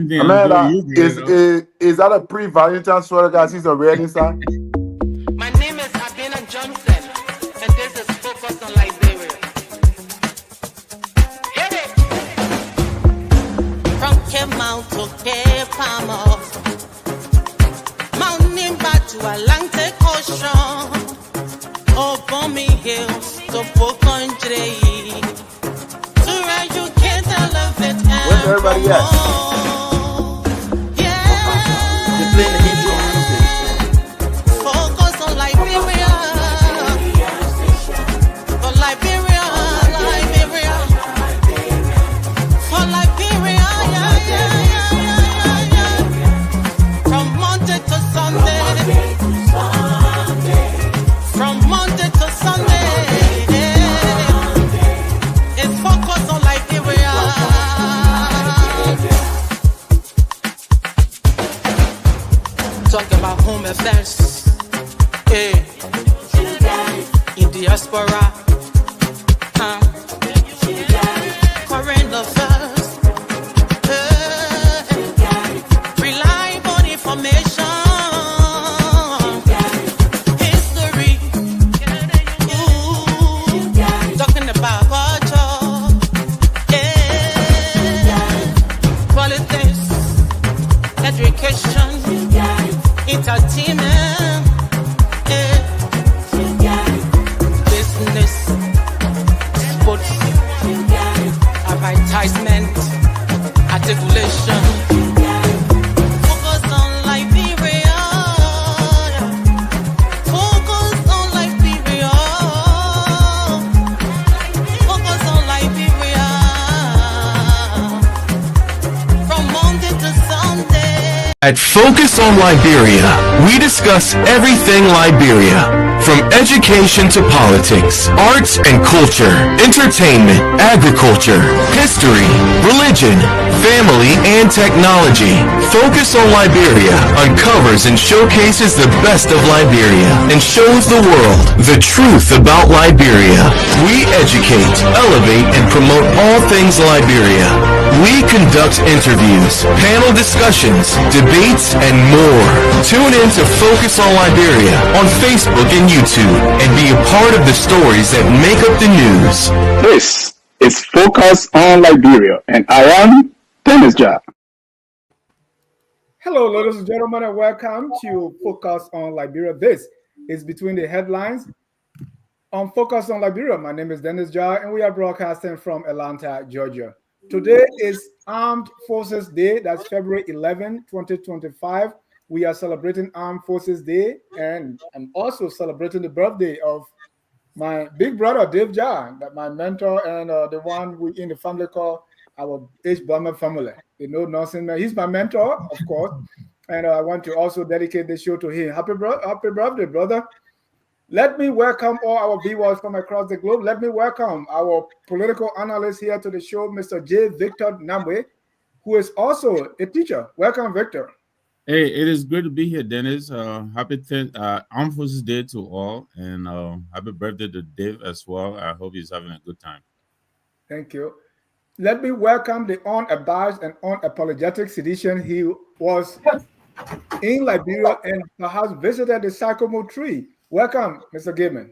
Amanda, is that a pre-Valentine sweater, guys? He's a red inside. My name is Abina Johnson, and this is Focus on Liberia. Hit it! From Cape Mount to Cape Palmas, Mount Nimba to Atlantic Ocean, Obomi Hills to Pocondre, to educate, elevate, and Where's everybody at? Focus on Liberia. For Liberia, Liberia. For Liberia, yeah. From Monday to Sunday. From Monday to Sunday. It's focus on Liberia. Talk about home affairs. Hey. In diaspora. Current affairs. Hey. Reliable information. History. Ooh. Talking about culture. Yeah. Politics. Education. Entertainment, business, sports, advertisement, articulation. Focus on Liberia. Focus on Liberia. Focus on Liberia. From Monday to Sunday. At Focus on Liberia, we discuss everything Liberia, from education to politics, arts and culture, entertainment, agriculture, history, religion, family, and technology. Focus on Liberia uncovers and showcases the best of Liberia and shows the world the truth about Liberia. We educate, elevate, and promote all things Liberia. We conduct interviews, panel discussions, debates, and more. Tune in to Focus on Liberia on Facebook and YouTube and be a part of the stories that make up the news. This is Focus on Liberia, and I am Dennis Jar. Hello, ladies and gentlemen, and welcome to Focus on Liberia. This is Between the Headlines on Focus on Liberia. My name is Dennis Jar, and we are broadcasting from Atlanta, Georgia. Today is Armed Forces Day. That's February 11, 2025. We are celebrating Armed Forces Day, and I'm also celebrating the birthday of my big brother, Dave Jar, that my mentor and the one we in the family call our H. Bomber family. The no nonsense man. He's my mentor, of course, and I want to also dedicate the show to him. Happy birthday, brother. Let me welcome all our viewers from across the globe. Let me welcome our political analyst here to the show, Mr. J. Victor Namwe, who is also a teacher. Welcome, Victor. Hey, it is great to be here, Dennis. Happy Armed Forces Day to all, and happy birthday to Dave as well. I hope he's having a good time. Thank you. Let me welcome the unabashed and unapologetic citizen. He was in Liberia and perhaps visited the sycamore tree. Welcome, Mr. Gaiman.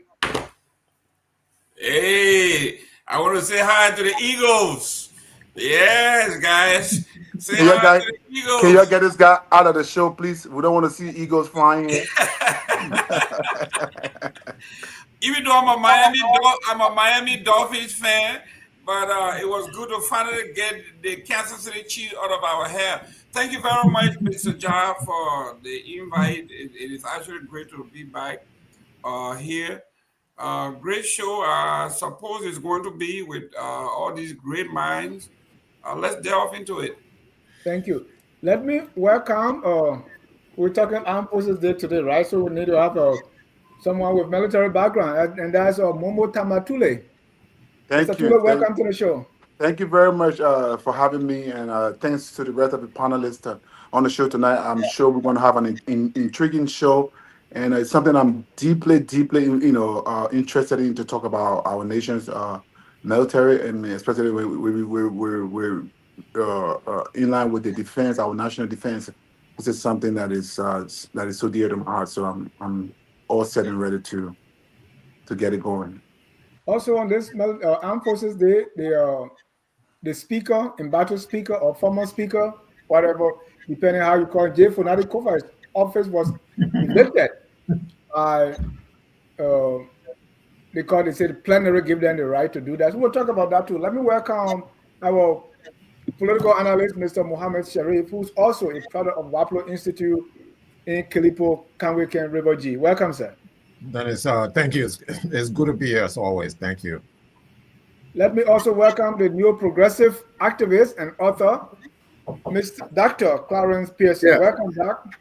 Hey, I want to say hi to the Eagles. Yes, guys. Say hi to the Eagles. Can you get this guy out of the show, please? We don't want to see Eagles flying here. Even though I'm a Miami Dolphins fan, but it was good to finally get the Kansas City Chiefs out of our hair. Thank you very much, Mr. Jar, for the invite. It is actually great to be back here. Great show. I suppose it's going to be with all these great minds. Let's delve into it. Thank you. Let me welcome. We're talking Armed Forces Day today, right? So we need to have someone with military background, and that's Momo Tamatule. Thank Mr. you. Tule, welcome to the show. Thank you very much for having me, and thanks to the rest of the panelists on the show tonight. I'm sure we're going to have an intriguing show, and it's something I'm deeply, interested in to talk about our nation's military, and especially we're in line with the defense, our national defense. This is something that is so dear to my heart. So I'm all set and ready to get it going. Also on this Armed Forces Day, the speaker, embattled speaker or former speaker, whatever, depending how you call it, Fonati Koffa's office was evicted by they said plenary give them the right to do that. So we'll talk about that too. Let me welcome our political analyst, Mr. Mohammed Sharif, who's also a product of Waplo Institute in Kilipo, Kanweken River G. Welcome, sir. Dennis, thank you. It's good to be here as always. Thank you. Let me also welcome the new progressive activist and author, Mr. Dr. Clarence Pearson. Yeah. Welcome, Doc.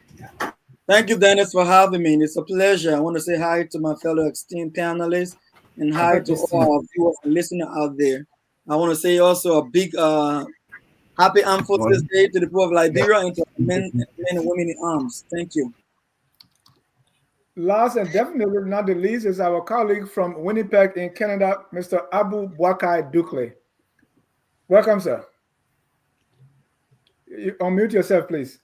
Thank you, Dennis, for having me. It's a pleasure. I want to say hi to my fellow esteemed panelists and hi to all our viewers and listeners out there. I want to say also a big happy Armed Forces Day to the people of Liberia and to men and women in arms. Thank you. Last and definitely not the least is our colleague from Winnipeg in Canada, Mr. Abu Bwakai Dukle. Welcome, sir. You unmute yourself, please.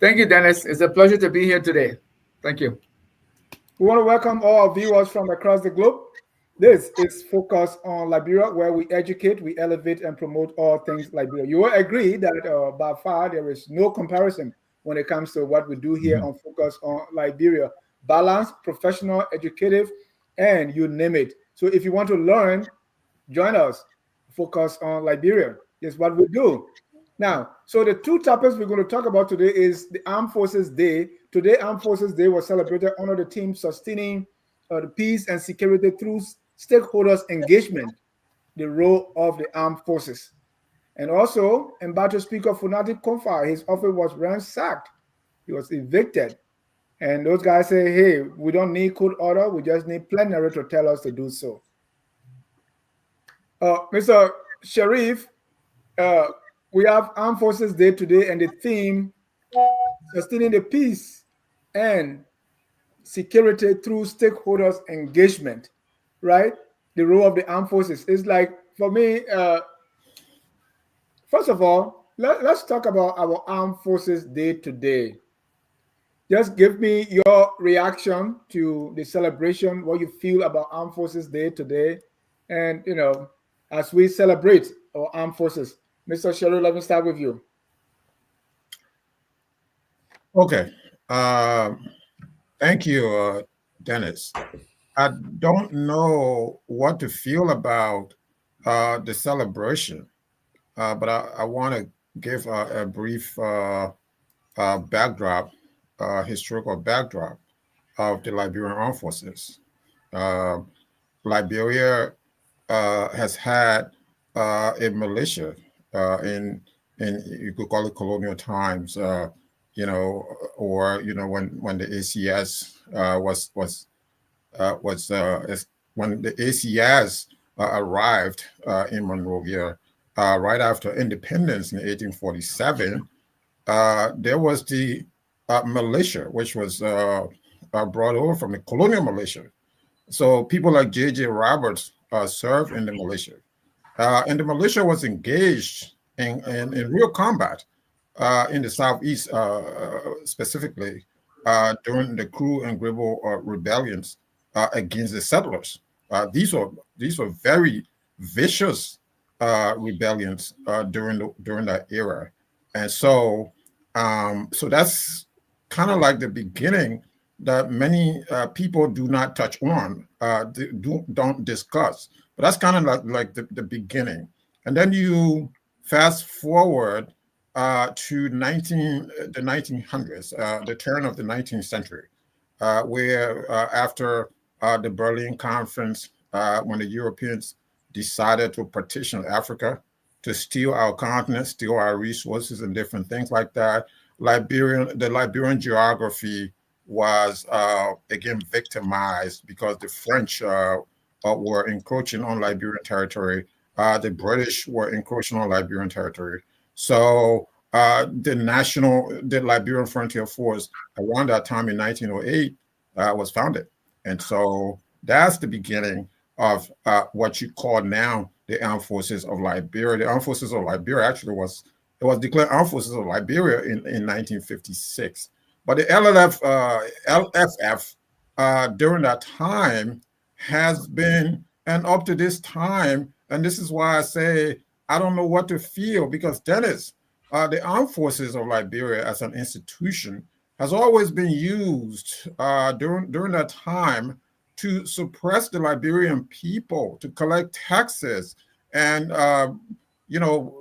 Thank you, Dennis. It's a pleasure to be here today. Thank you. We want to welcome all our viewers from across the globe. This is Focus on Liberia, where we educate, we elevate, and promote all things Liberia. You will agree that by far there is no comparison when it comes to what we do here on Focus on Liberia. Balanced, professional, educative, and you name it. So if you want to learn, join us. Focus on Liberia is what we do. Now, so the two topics we're going to talk about today is the Armed Forces Day. Today, Armed Forces Day was celebrated under the theme sustaining the peace and security through stakeholders' engagement, the role of the armed forces. And also, Embattled Speaker Fonati Koffa, his office was ransacked. He was evicted. And those guys say, hey, we don't need court order. We just need plenary to tell us to do so. Mr. Sharif, we have Armed Forces Day today, and the theme, sustaining the peace and security through stakeholders' engagement, right? The role of the armed forces is like, for me, first of all, let's talk about our Armed Forces Day today. Just give me your reaction to the celebration, what you feel about Armed Forces Day today, and, you know, as we celebrate our armed forces. Mr. Sherry, let me start with you. Okay. Thank you, Dennis. I don't know what to feel about the celebration, but I want to give a brief backdrop, historical backdrop of the Liberian Armed Forces. Liberia has had a militia in you could call it colonial times, you know, or you know when the ACS when the ACS arrived in Monrovia right after independence in 1847. There was the militia, which was brought over from the colonial militia. So people like J.J. Roberts served in the militia. And the militia was engaged in real combat in the Southeast, specifically during the Crew and Gribble rebellions against the settlers. These were very vicious rebellions during that era, and so that's kind of like the beginning that many people do not touch on, don't discuss. But that's kind of like the beginning. And then you fast forward to the 1900s, the turn of the 19th century, where after the Berlin Conference, when the Europeans decided to partition Africa, to steal our continent, steal our resources and different things like that, the Liberian geography was again victimized because the French were encroaching on Liberian territory. The British were encroaching on Liberian territory. So the Liberian Frontier Force around that time in 1908 was founded. And so that's the beginning of what you call now the armed forces of Liberia. The armed forces of Liberia actually was it was declared armed forces of Liberia in 1956. But the LFF during that time has been, and up to this time, and this is why I say I don't know what to feel because Dennis, the armed forces of Liberia as an institution has always been used during that time to suppress the Liberian people, to collect taxes, and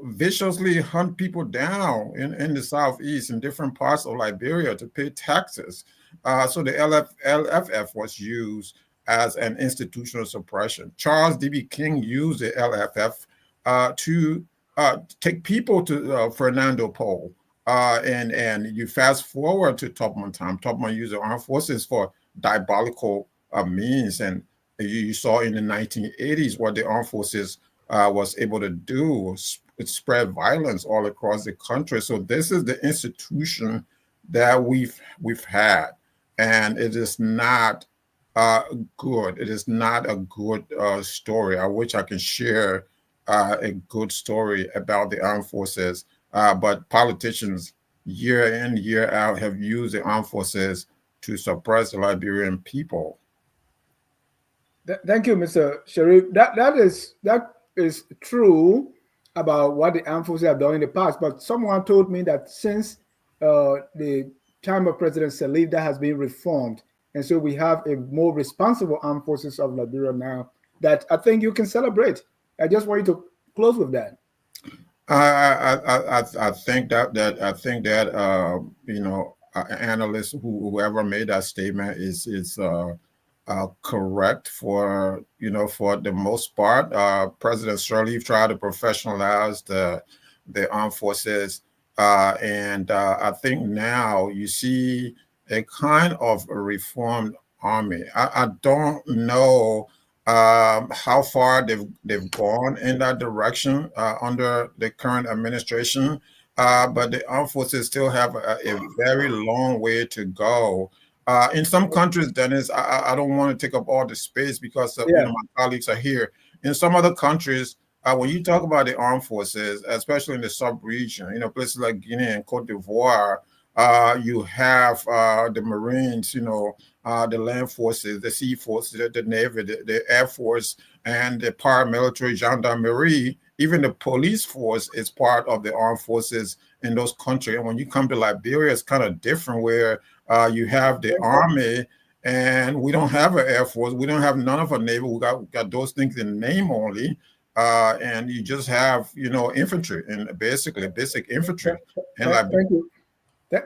viciously hunt people down in the southeast in different parts of Liberia to pay taxes. So the LFF was used as an institutional suppression. Charles D.B. King used the LFF to take people to Fernando Po. And you fast forward to Tubman time. Tubman used the armed forces for diabolical means, and you saw in the 1980s what the armed forces was able to do was spread violence all across the country. So this is the institution that we've had, and it is not good. It is not a good story. I wish I can share a good story about the armed forces, but politicians year in year out have used the armed forces to suppress the Liberian people. Thank you, Mr. Sharif. That is true about what the armed forces have done in the past. But someone told me that since the time of President Salif, that has been reformed, and so we have a more responsible armed forces of Liberia now. That I think you can celebrate. I just want you to close with that. I think that analysts whoever made that statement is correct for the most part. President Sirleaf tried to professionalize the armed forces, and I think now you see a kind of a reformed army. I don't know how far they've gone in that direction under the current administration, but the armed forces still have a very long way to go. In some countries, Dennis, I don't want to take up all the space because Yeah. my colleagues are here. In some other countries, when you talk about the armed forces, especially in the sub-region, places like Guinea and Cote d'Ivoire, you have the Marines, the land forces, the sea forces, the Navy, the Air Force, and the paramilitary gendarmerie. Even the police force is part of the armed forces in those countries. And when you come to Liberia, it's kind of different where you have the army, and we don't have an Air Force. We don't have none of a Navy. We got those things in name only. And you just have, infantry and basically basic infantry in Liberia. Thank you.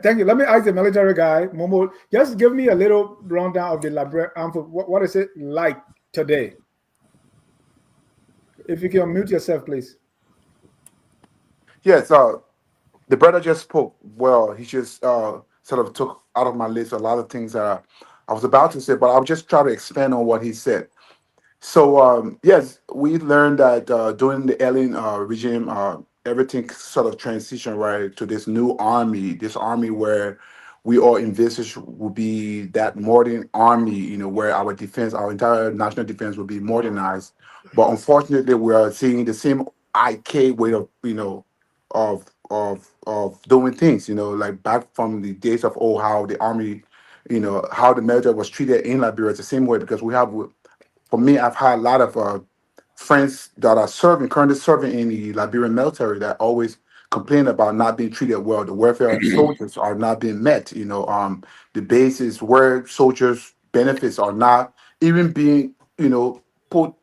Thank you. Let me ask the military guy, Momo, just give me a little rundown of the Liberia armed force. What is it like today? If you can mute yourself, please. Yes, the brother just spoke well. He just sort of took out of my list a lot of things that I was about to say, but I'll just try to expand on what he said. So yes, we learned that during the alien regime, everything sort of transitioned right to this army where we all envisage will be that modern army, where our defense, our entire national defense will be modernized. But unfortunately, we are seeing the same IK way of, of doing things, like back from the days of old, how the army, how the military was treated in Liberia. It's the same way because we have, for me, I've had a lot of friends that are currently serving in the Liberian military that always complain about not being treated well. The welfare of soldiers are not being met. The basis where soldiers' benefits are not even being, put.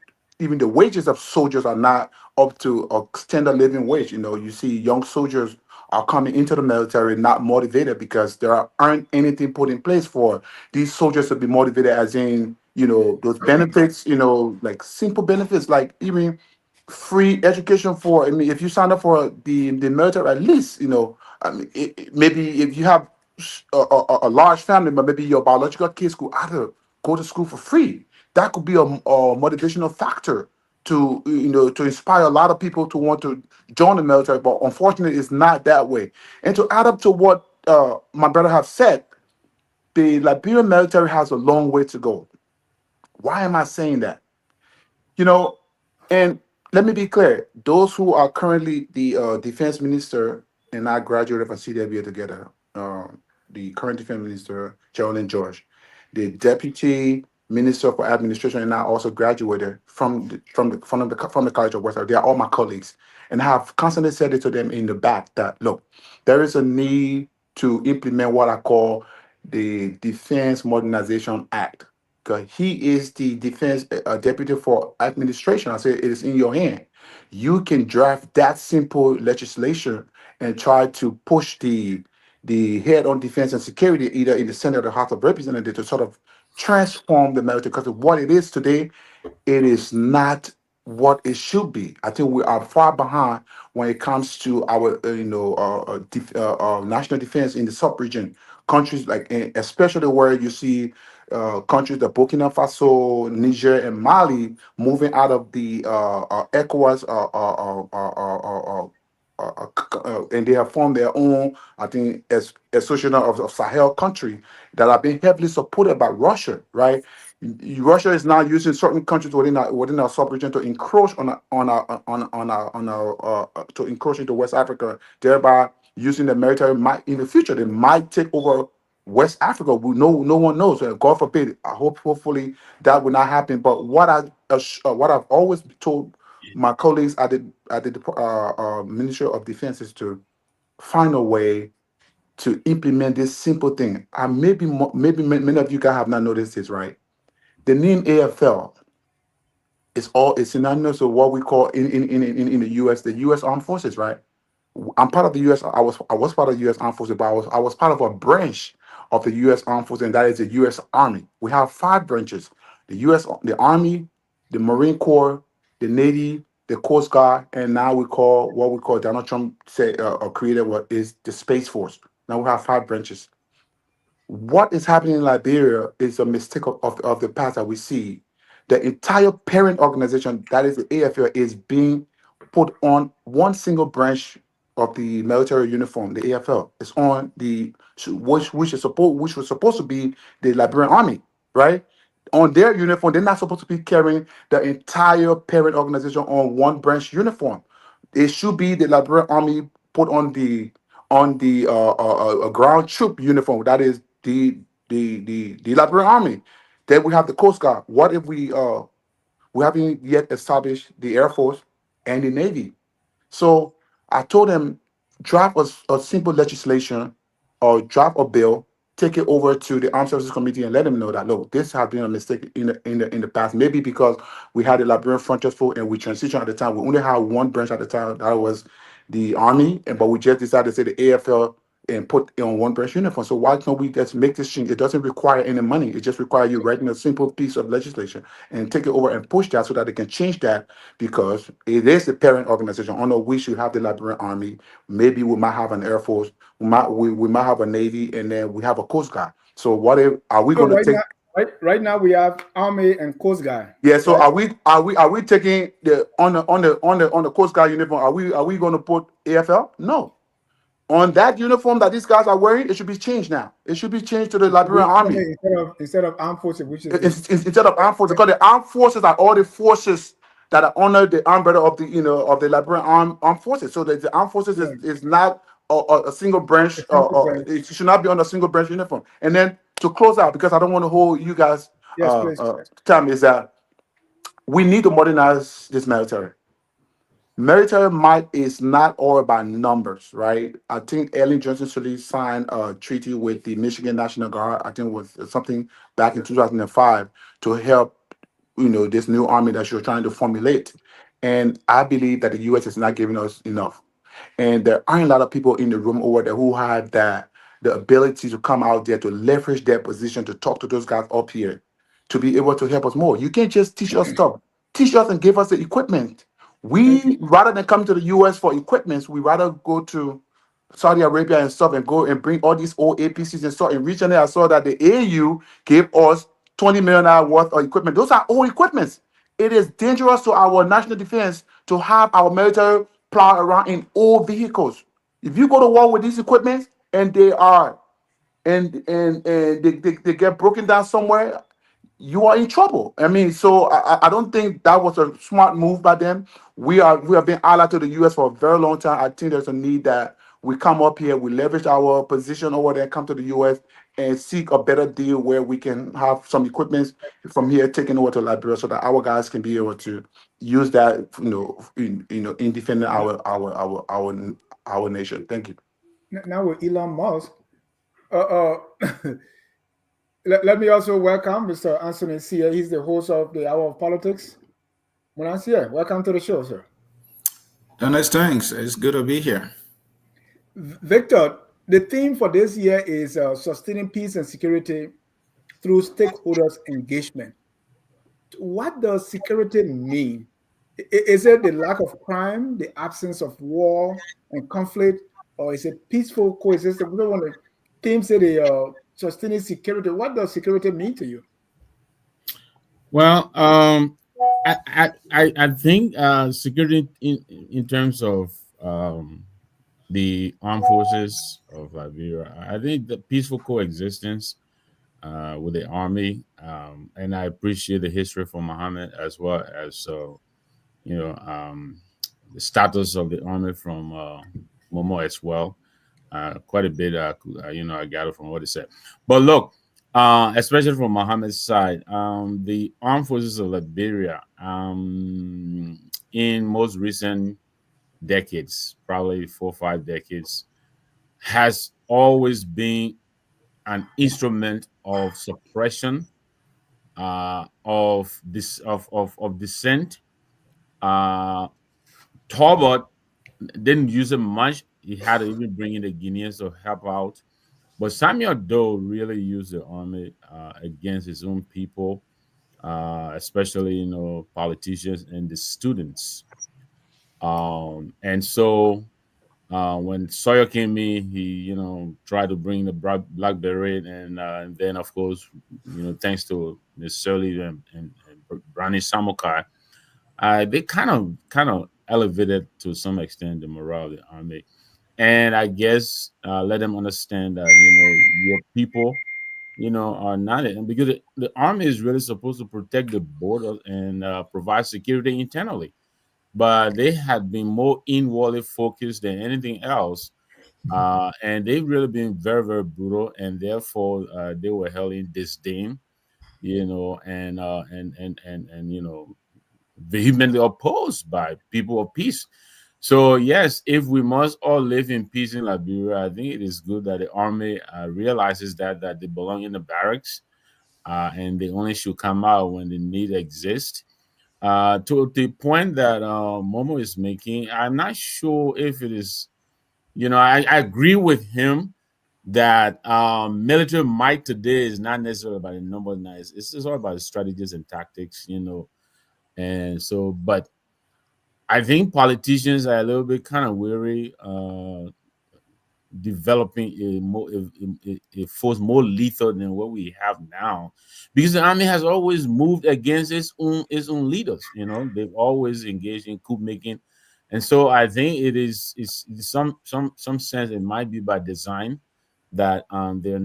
Even the wages of soldiers are not up to a standard living wage. You see young soldiers are coming into the military not motivated because aren't anything put in place for these soldiers to be motivated, as in, those benefits, like simple benefits, like even free education for, I mean, if you sign up for the military, at least, I mean, maybe if you have a large family, but maybe your biological kids could either go to school for free. That could be a motivational factor to, to inspire a lot of people to want to join the military. But unfortunately, it's not that way. And to add up to what my brother have said, the Liberian military has a long way to go. Why am I saying that? You know, and let me be clear. Those who are currently the defense minister and I graduated from CWA together. The current defense minister, Geraldine George, the deputy minister for administration, and I also graduated from the College of West Africa. They are all my colleagues, and I have constantly said it to them in the back that look, there is a need to implement what I call the Defense Modernization Act, because he is the defense deputy for administration. I say it is in your hand. You can draft that simple legislation and try to push the head on defense and security either in the Senate or the House of Representatives to sort of transform the military. Because what it is today, it is not what it should be. I think we are far behind when it comes to our national defense in the sub-region countries, like especially where you see countries like Burkina Faso, Niger, and Mali moving out of the ECOWAS and they have formed their own, I think, as association of Sahel country that are being heavily supported by Russia, right? Russia is now using certain countries within our sub-region to encroach to encroach into West Africa, thereby using the military might in the future. They might take over West Africa. No one knows. God forbid. Hopefully that will not happen. But what I've always told my colleagues at the Ministry of Defense is to find a way to implement this simple thing. And maybe many of you guys have not noticed this, right? The name AFL is synonymous with what we call in the US, the US Armed Forces, right? I'm part of the US. I was part of the US Armed Forces, but I was part of a branch of the US Armed Forces, and that is the US Army. We have five branches: the Army, the Marine Corps, the Navy, the Coast Guard, and now what we call Donald Trump said or created what is the Space Force. Now we have five branches. What is happening in Liberia is a mistake of the past that we see. The entire parent organization, that is the AFL, is being put on one single branch of the military uniform. The AFL is on which was supposed to be the Liberian Army, right? On their uniform, they're not supposed to be carrying the entire parent organization on one branch uniform. It should be the Liberian Army put on the ground troop uniform. That is the Liberian Army. Then we have the Coast Guard. What if we haven't yet established the Air Force and the Navy? So I told them draft a simple legislation or draft a bill, take it over to the Armed Services Committee and let them know that look, this has been a mistake in the past. Maybe because we had the Liberian Frontier Force and we transitioned at the time. We only had one branch at the time, that was the Army, but we just decided to say the AFL and put it on one branch uniform. So why can't we just make this change? It doesn't require any money. It just requires you writing a simple piece of legislation and take it over and push that so that they can change that, because it is the parent organization. Although we should have the Liberian Army, maybe we might have an Air Force, we might have a Navy, and then we have a Coast Guard. So what if are we So going to take? right now we have Army and Coast Guard. Yeah. So right? are we taking the on the Coast Guard uniform? Are we going to put AFL? No. On that uniform that these guys are wearing, it should be changed now. It should be changed to the Liberian Army instead of Armed Forces, which is instead of armed forces, because the armed forces are all the forces that are under the umbrella of the Liberian armed forces. So that the armed forces is not a single branch. It should not be on a single branch uniform. And then to close out, because I don't want to hold you guys time, is that we need to modernize this military. Military might is not all about numbers, right? I think Ellen Johnson Sirleaf signed a treaty with the Michigan National Guard. I think it was something back in 2005 to help, this new army that you're trying to formulate. And I believe that the U.S. is not giving us enough. And there aren't a lot of people in the room over there who have the ability to come out there to leverage their position to talk to those guys up here to be able to help us more. You can't just teach us stuff. Teach us and give us the equipment. We rather than come to the US for equipment, we rather go to Saudi Arabia and stuff and go and bring all these old APCs and stuff. And recently I saw that the AU gave us $20 million worth of equipment. Those are old equipments. It is dangerous to our national defense to have our military plow around in old vehicles. If you go to war with these equipments and they are and they get broken down somewhere, you are in trouble. I mean, so I don't think that was a smart move by them. We have been allied to the U.S. for a very long time. I think there's a need that we come up here, we leverage our position over there, come to the U.S. and seek a better deal where we can have some equipment from here taken over to Liberia, so that our guys can be able to use that, in defending our nation. Thank you. Now with Elon Musk, uh, let me also welcome Mr. Anthony Sia. He's the host of the Hour of Politics. Monsieur, welcome to the show, sir. Nice, thanks. It's good to be here. Victor, the theme for this year is sustaining peace and security through stakeholders' engagement. What does security mean? Is it the lack of crime, the absence of war and conflict, or is it peaceful coexistence? We don't want to team say the sustaining security. What does security mean to you? Well, I think security in terms of the armed forces of Liberia, I think the peaceful coexistence with the army, and I appreciate the history from Muhammad as well as the status of the army from Momo as well. Quite a bit, I gathered from what he said. But look, especially from Mohammed's side, the armed forces of Liberia, in most recent decades, probably 4 or 5 decades, has always been an instrument of suppression, of dissent. Talbot didn't use it much. He had to even bring in the Guineans to help out. But Samuel Doe really used the army against his own people, especially politicians and the students. And so when Sawyer came in, he tried to bring the Black Beret, and then of course thanks to necessarily and Brani Samokai, they kind of elevated to some extent the morale of the army. And I guess let them understand that your people are not it, and because the army is really supposed to protect the border and provide security internally, but they had been more inwardly focused than anything else, and they've really been very, very brutal, and therefore they were held in disdain, and vehemently opposed by people of peace. So yes, if we must all live in peace in Liberia, I think it is good that the army realizes that they belong in the barracks, and they only should come out when the need exists. To the point that Momo is making, I'm not sure if it is. I agree with him that military might today is not necessarily about the number of knives. It's all about the strategies and tactics, and so, but I think politicians are a little bit kind of weary developing a force more lethal than what we have now, because the army has always moved against its own leaders. They've always engaged in coup making, and so I think it's some sense it might be by design that they're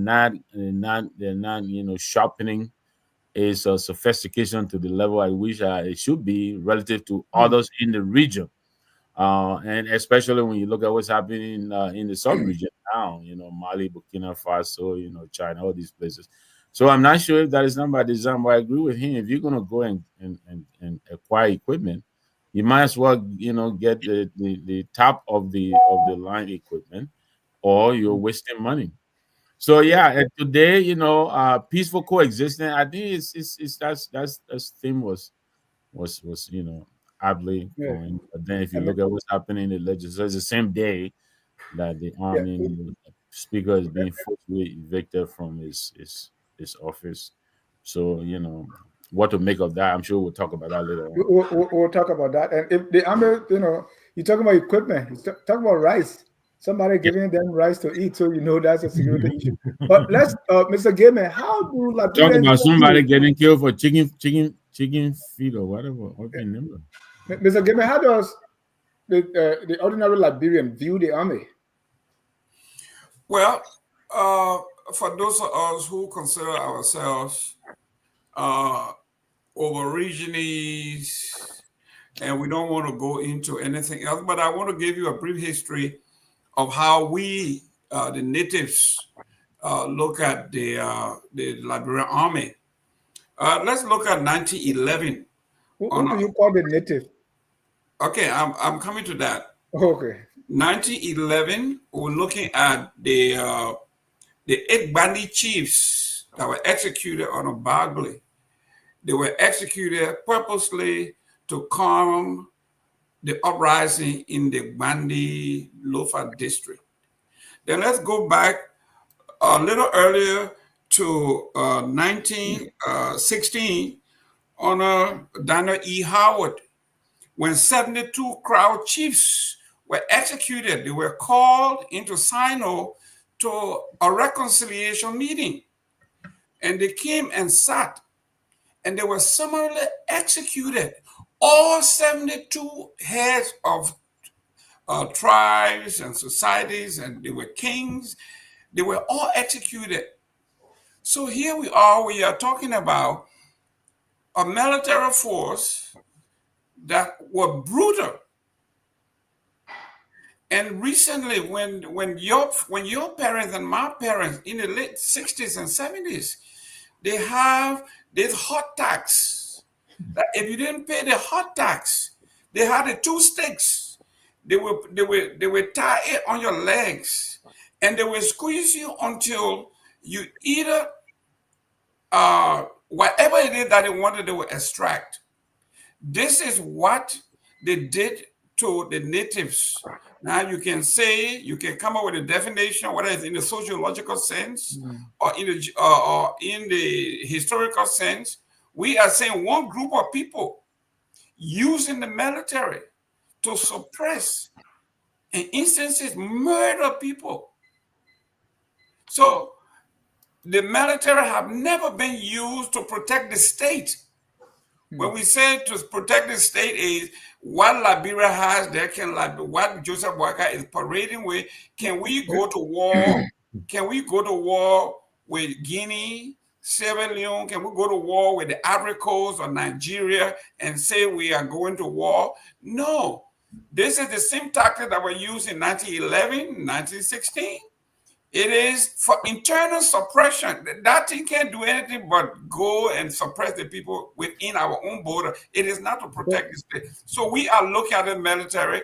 not sharpening its sophistication to the level at which it should be relative to others in the region. And especially when you look at what's happening in the sub-region now, Mali, Burkina Faso, China, all these places. So I'm not sure if that is not by design, but I agree with him. If you're going to go and acquire equipment, you might as well, get the top of the line equipment, or you're wasting money. So yeah, and today, peaceful coexistence. I think it's that's theme was aptly going. But then if you look at what's happening in the legislature, it's the same day that the army speaker is being forcibly evicted from his office. So what to make of that? I'm sure we'll talk about that later on. We'll talk about that. And if the army, you talk about equipment, you talk about rice. Somebody giving them rice to eat, so that's a security issue. But let's, Mr. Gaiman, how do Liberians talk about somebody getting killed for chicken feet or whatever? Mr. Gaiman, how does the ordinary Liberian view the army? Well, for those of us who consider ourselves Aborigines, and we don't want to go into anything else, but I want to give you a brief history of how we, the natives, look at the Liberian army. Let's look at 1911. Who do you call the native? Okay, I'm coming to that. Okay. 1911, we're looking at the 8 chiefs that were executed on a Bagley. They were executed purposely to calm the uprising in the Bandi Lofa district. Then let's go back a little earlier to 1916 on Daniel E. Howard, when 72 Crow chiefs were executed. They were called into Sino to a reconciliation meeting, and they came and sat, and they were summarily executed. All 72 heads of tribes and societies, and they were kings, they were all executed. So here we are talking about a military force that were brutal. And recently, when your parents and my parents in the late 60s and 70s, they have this hot tax. That if you didn't pay the hot tax, they had the 2 sticks. They would tie it on your legs, and they will squeeze you until you either whatever it is that they wanted, they will extract. This is what they did to the natives. Now you can come up with a definition, whether it's in the sociological sense or in the historical sense. We are saying one group of people using the military to suppress, in instances, murder people. So the military have never been used to protect the state. When we say to protect the state is what Liberia has, what Joseph Walker is parading with. Can we go to war? Can we go to war with Guinea, Sierra Leone? Can we go to war with the Ivory Coast or Nigeria and say we are going to war? No. This is the same tactic that were used in 1911, 1916. It is for internal suppression. That thing can't do anything but go and suppress the people within our own border. It is not to protect the state. So we are looking at the military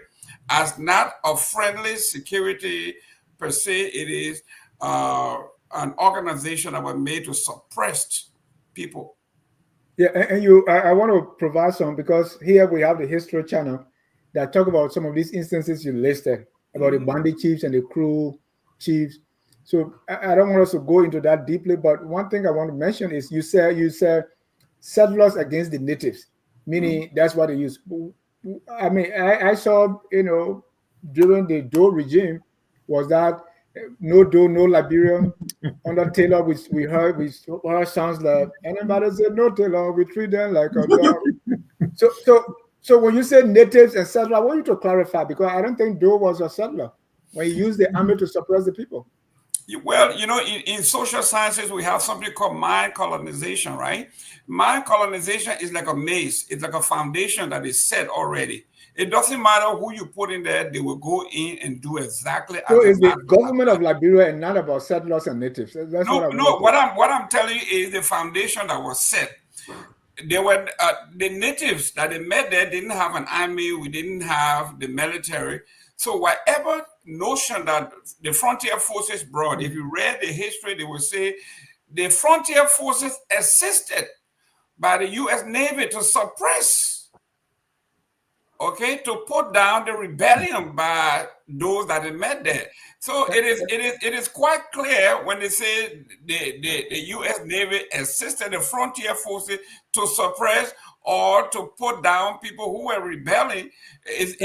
as not a friendly security per se. It is an organization that was made to suppress people. Yeah, and I want to provide some, because here we have the History Channel that talk about some of these instances you listed about the bandit chiefs and the crew chiefs. So I don't want us to go into that deeply, but one thing I want to mention is you said settlers against the natives, meaning that's what they use. I mean, I saw, during the Doe regime, was that no Doe, no Liberian. Under Taylor, we heard sounds like anybody said no Taylor, we treat them like a dog. So when you say natives and settlers, I want you to clarify, because I don't think Doe was a settler when he used the army to suppress the people. Well, in social sciences, we have something called mind colonization, right? Mind colonization is like a maze. It's like a foundation that is set already. It doesn't matter who you put in there, they will go in and do exactly as so it's the government of Liberia and not about settlers and natives. That's what I'm telling you is the foundation that was set. They were the natives that they met there didn't have an army. We didn't have the military. So whatever notion that the frontier forces brought, if you read the history, they will say the frontier forces assisted by the U.S. Navy to suppress, to put down the rebellion by those that they met there. So it is quite clear when they say the U.S. Navy assisted the frontier forces to suppress or to put down people who were rebelling. It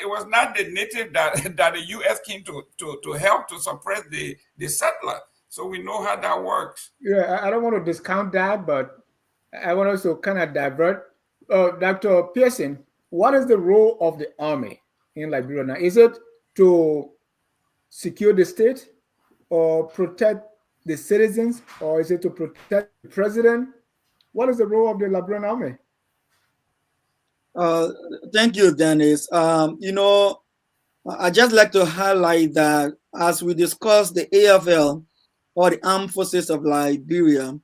was not the native that the U.S. came to help to suppress the settler. So we know how that works. Yeah, I don't want to discount that, but I want us to kind of divert. Dr. Pearson, what is the role of the army in Liberia now? Is it to secure the state or protect the citizens, or is it to protect the president? What is the role of the Liberian army? Uh, Thank you, Dennis. I just like to highlight that as we discuss the AFL, or the Armed Forces of Liberia,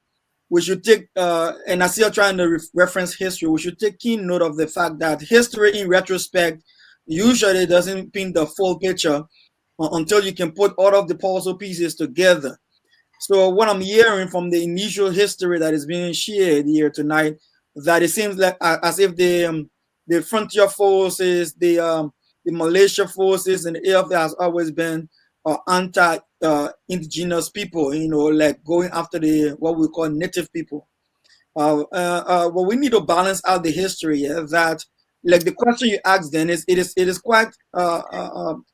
we should take, and I see you're trying to reference history, we should take keen note of the fact that history in retrospect usually doesn't paint the full picture until you can put all of the puzzle pieces together. So what I'm hearing from the initial history that is being shared here tonight, that it seems like as if the frontier forces, the militia forces, and the AFL has always been anti-indigenous people, like going after the what we call native people. Well, we need to balance out the history. That, like the question you asked, then it is quite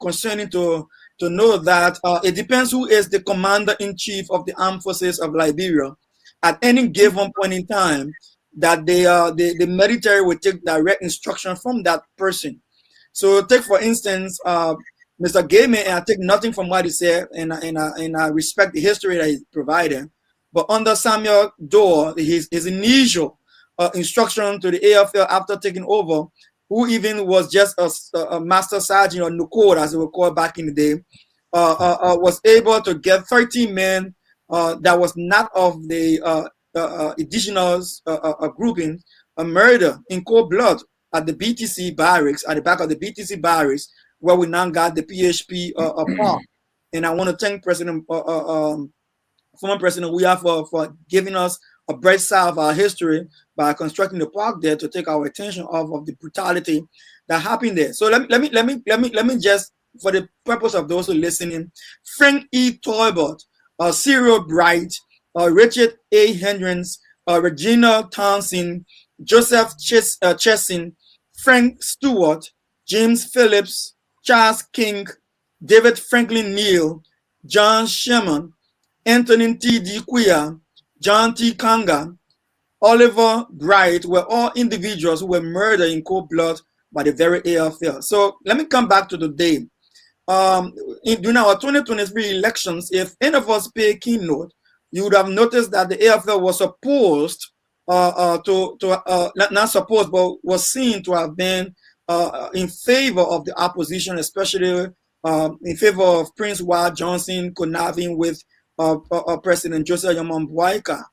concerning to know that it depends who is the commander in chief of the armed forces of Liberia at any given point in time. That the military will take direct instruction from that person. So, take for instance, Mr. Gayman, and I take nothing from what he said, and I respect the history that he provided. But under Samuel Doe, his initial instruction to the AFL after taking over, who even was just a master sergeant, or Nukor, as it was called back in the day, was able to get 13 men that was not of the indigenous grouping, a murder in cold blood at the BTC barracks, at the back of the BTC barracks, where we now got the PHP park. And I want to thank former President Weah for giving us a bright side of our history by constructing the park there to take our attention off of the brutality that happened there. So let me just, for the purpose of those who are listening, Frank E. Talbot, Cyril Bright, Richard A. Hendricks, Regina Townsend, Joseph Chesson, Frank Stewart, James Phillips, Charles King, David Franklin Neal, John Sherman, Anthony T. Quia, John T. Kanga, Oliver Bright were all individuals who were murdered in cold blood by the very AFL. So let me come back to the day. During our 2023 elections, if any of us pay keen note, you would have noticed that the AFL was supposed not supposed, but was seen to have been in favor of the opposition, especially in favor of Prince Wild Johnson conniving with President Joseph Yaman Boyka.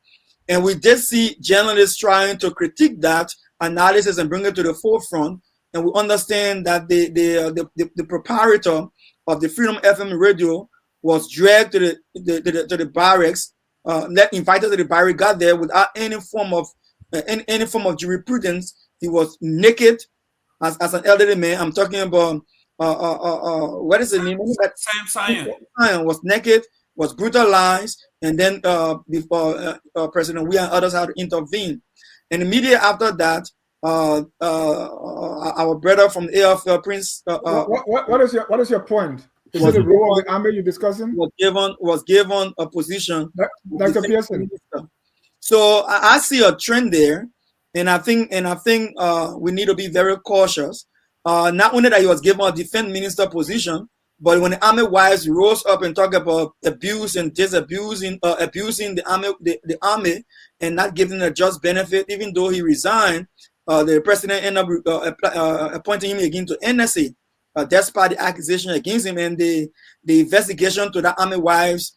And we did see journalists trying to critique that analysis and bring it to the forefront. And we understand that the proprietor of the Freedom FM radio was dragged to the barracks, invited to the barracks, got there without any form of jurisprudence. He was naked as an elderly man. I'm talking about what is the name? Sam Sion was naked, was brutalized, and then before President Weah and others had to intervene. And immediately after that, our brother from the AFL, Prince. What is your point? Is it the role of the army you're discussing? Was given a position. Dr. Pearson. So I see a trend there, and I think we need to be very cautious. Not only that he was given a defense minister position, but when the army wives rose up and talk about abuse and disabusing, abusing the army, and not giving a just benefit, even though he resigned, the president ended up appointing him again to NSA, despite the accusation against him, and the investigation to the army wives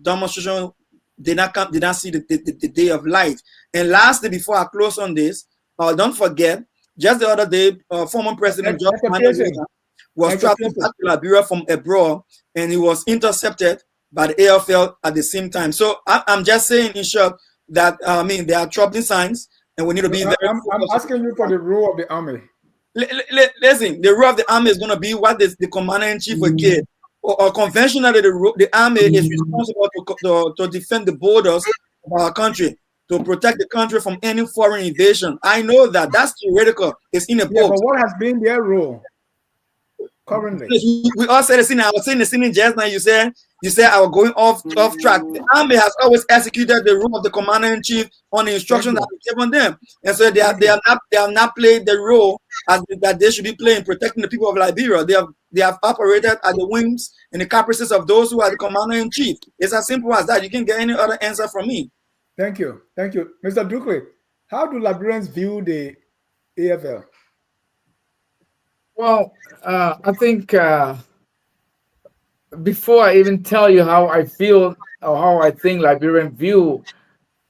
demonstration did not see the day of light. And lastly, before I close on this, don't forget, just the other day, former President George was traveling back to Liberia from abroad, and he was intercepted by the AFL at the same time. So I'm just saying, in short, that there are troubling signs, and we need to be very. I'm asking you for the role of the army. Listen, the role of the army is going to be what the commander in chief will get. Or conventionally, the army is responsible to defend the borders of our country, to protect the country from any foreign invasion. I know that's theoretical. It's in a book. But what has been their role? currently? We all said the scene. I was saying the scene just now. You said I was going off track. The army has always executed the role of the commander in chief on the instructions that were given them, and so they have not played the role that they should be playing, protecting the people of Liberia. They have operated at the whims and the caprices of those who are the commander in chief. It's as simple as that. You can get any other answer from me. Thank you, Mr. Dukley. How do Liberians view the AFL? Well, I think before I even tell you how I feel or how I think Liberian view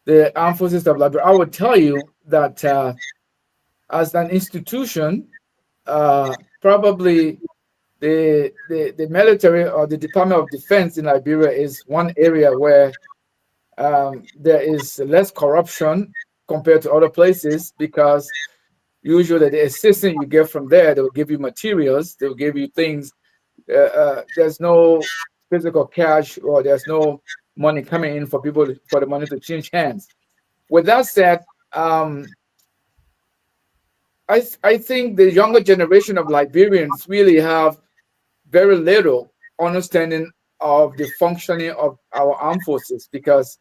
the armed forces of Liberia, I would tell you that as an institution, probably the military or the Department of Defense in Liberia is one area where there is less corruption compared to other places, because usually the assistance you get from there, they will give you materials, they will give you things. There's no physical cash, or there's no money coming in for the money to change hands. With that said, I think the younger generation of Liberians really have very little understanding of the functioning of our armed forces, because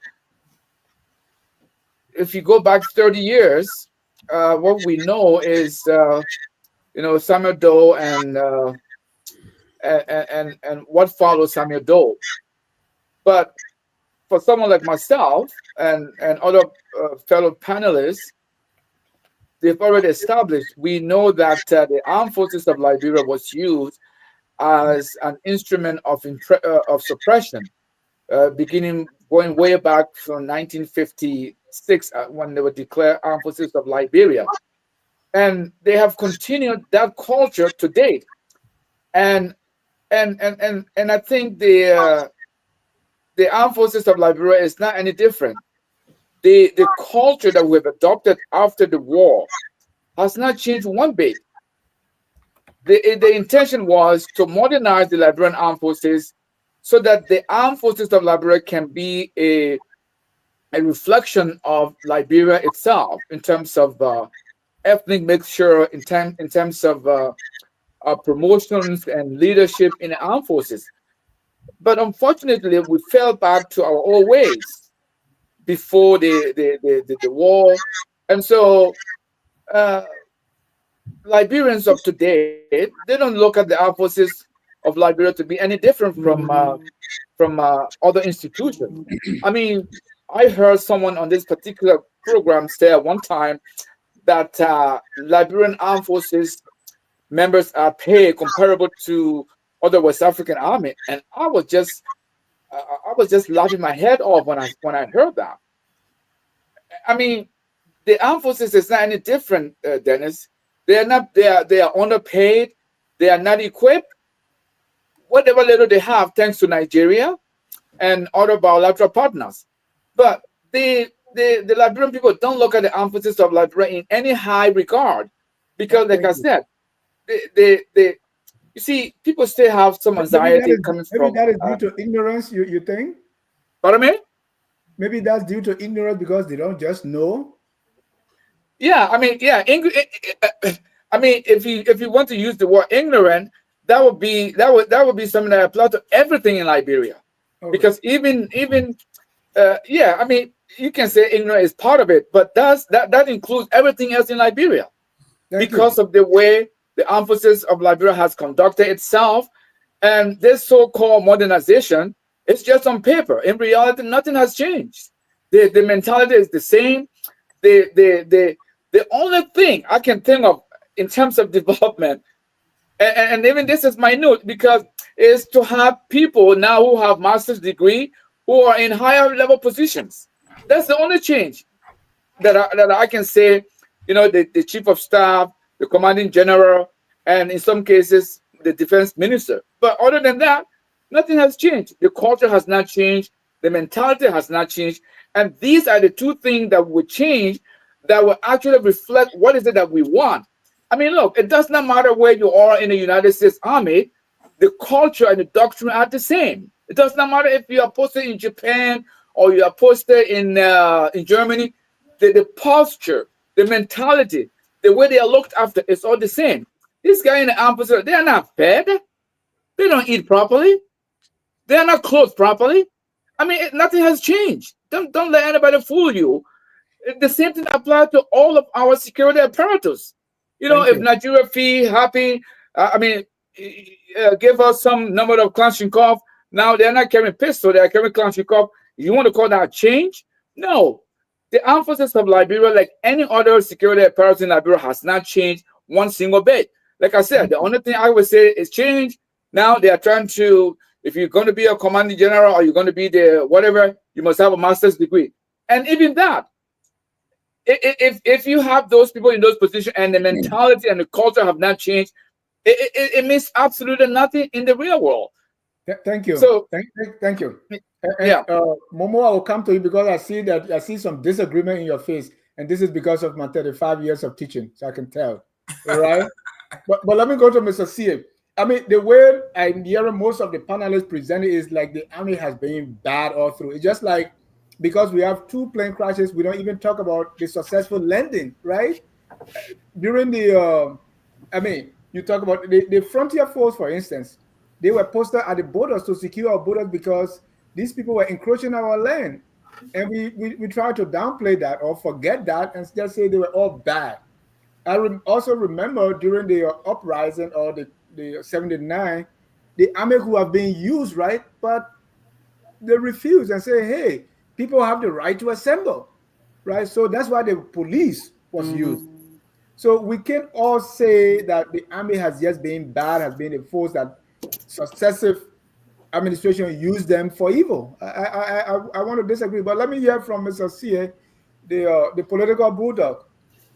if you go back 30 years, what we know is, Samuel Doe and what follows Samuel Doe. But for someone like myself and other fellow panelists, they've already established, we know that the armed forces of Liberia was used as an instrument of suppression, going way back from 1956 when they were declared armed forces of Liberia, and they have continued that culture to date. And I think the armed forces of Liberia is not any different. The culture that we've adopted after the war has not changed one bit. The intention was to modernize the Liberian armed forces so that the armed forces of Liberia can be a reflection of Liberia itself in terms of ethnic mixture, in terms of promotions and leadership in the armed forces. But unfortunately, we fell back to our old ways before the war. And so Liberians of today, they don't look at the armed forces of Liberia to be any different from other institutions. I mean, I heard someone on this particular program say at one time that Liberian armed forces members are paid comparable to other West African army, and I was just laughing my head off when I heard that. I mean, the armed forces is not any different, Dennis. They are underpaid. They are not equipped. Whatever little they have, thanks to Nigeria and other bilateral partners. But the Liberian people don't look at the armed forces of Liberia in any high regard, because, like I said, you see, people still have some anxiety coming from. Maybe that is due to ignorance. You think? Pardon me? Maybe that's due to ignorance because they don't just know. Yeah, I mean, yeah. I mean, if you want to use the word ignorant, that would be something that applies to everything in Liberia, because even yeah, I mean, you can say ignorance is part of it, but that includes everything else in Liberia, because of the way the armed forces of Liberia has conducted itself, and this so-called modernization is just on paper. In reality, nothing has changed. The mentality is the same. The only thing I can think of in terms of development, and even this is minute, because is to have people now who have master's degree who are in higher level positions. That's the only change that I can say. You know, the chief of staff, the commanding general, and in some cases the defense minister. But other than that, nothing has changed. The culture has not changed. The mentality has not changed. And these are the two things that will change, that will actually reflect what is it that we want. I mean, look, it does not matter where you are in the United States Army. The culture and the doctrine are the same. It does not matter if you are posted in Japan or you are posted in Germany. The posture, the mentality, the way they are looked after is all the same. These guys in the armed forces, they are not fed. They don't eat properly. They are not clothed properly. I mean, nothing has changed. Don't let anybody fool you. The same thing applies to all of our security apparatus. You know, if Nigeria feel happy, give us some number of Kalashnikov. Now they're not carrying pistol, they're carrying Kalashnikov. You want to call that change? No. The armed forces of Liberia, like any other security apparatus in Liberia, has not changed one single bit. Like I said, the only thing I would say is change. Now they are trying to, if you're going to be a commanding general or you're going to be the whatever, you must have a master's degree. And even that, if you have those people in those positions and the mentality and the culture have not changed, it means absolutely nothing in the real world. Thank you. So thank you. Momo, I will come to you because I see some disagreement in your face, and this is because of my 35 years of teaching, so I can tell. All right. but let me go to Mr. C. I mean, the way I'm hearing most of the panelists present it is like the army has been bad all through. It's just like, because we have 2 plane crashes, we don't even talk about the successful landing, right? During the, you talk about the frontier force, for instance, they were posted at the borders to secure our borders because these people were encroaching our land. And we try to downplay that or forget that and just say they were all bad. I also remember during the uprising or the 79, the army who have been used, right? But they refuse and say, hey, people have the right to assemble, right? So that's why the police was used. So we can't all say that the army has just been bad, has been a force that successive administration used them for evil. I want to disagree, but let me hear from Mr. C, the political bulldog.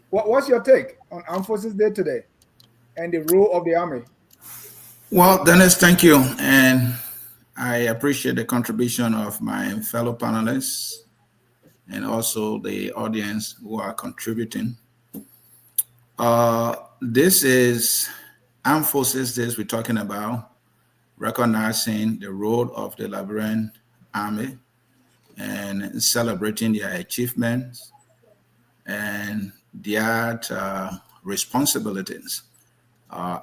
What's your take on Armed Forces Day today and the role of the army? Well, Dennis, thank you. And I appreciate the contribution of my fellow panelists and also the audience who are contributing. This is Armed Forces Day we're talking about, recognizing the role of the Liberian Army and celebrating their achievements and their responsibilities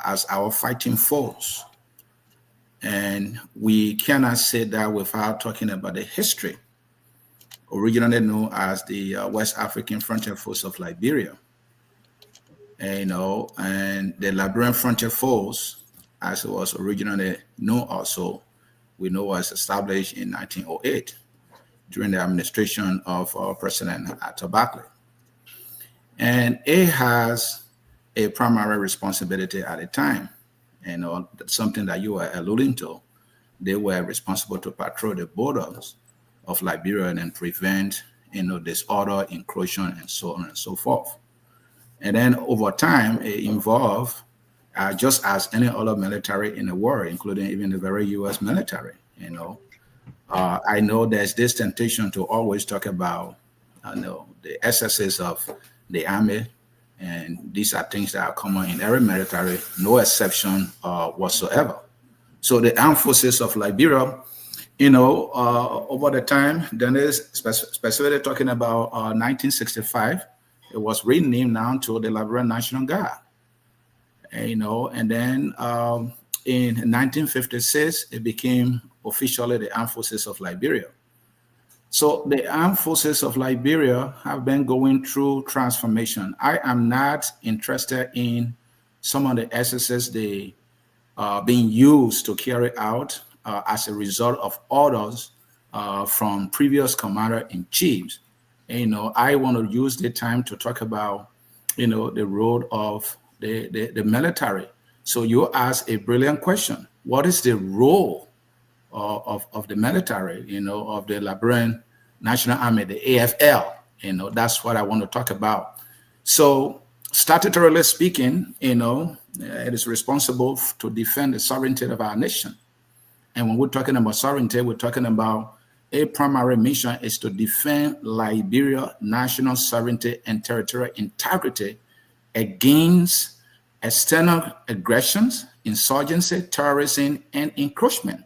as our fighting force. And we cannot say that without talking about the history, originally known as the West African Frontier Force of Liberia. And the Liberian Frontier Force, as it was originally known also, we know was established in 1908 during the administration of President Atabakli. And it has a primary responsibility at the time, something that you were alluding to. They were responsible to patrol the borders of Liberia and prevent, disorder, encroachment, and so on and so forth. And then over time, it evolved just as any other military in the world, including even the very U.S. military. I know there's this temptation to always talk about, the excesses of the army, and these are things that are common in every military, no exception whatsoever. So the armed forces of Liberia, over the time, then is specifically talking about 1965, it was renamed now to the Liberian National Guard. And then in 1956, it became officially the Armed Forces of Liberia. So the Armed Forces of Liberia have been going through transformation. I am not interested in some of the excesses they being used to carry out as a result of orders from previous commander-in-chiefs. I want to use the time to talk about, the role of the military. So you ask a brilliant question. What is the role of the military, of the Liberian National Army, the AFL? That's what I want to talk about. So statutorily speaking, it is responsible to defend the sovereignty of our nation. And when we're talking about sovereignty, we're talking about a primary mission is to defend Liberia national sovereignty and territorial integrity against external aggressions, insurgency, terrorism, and encroachment.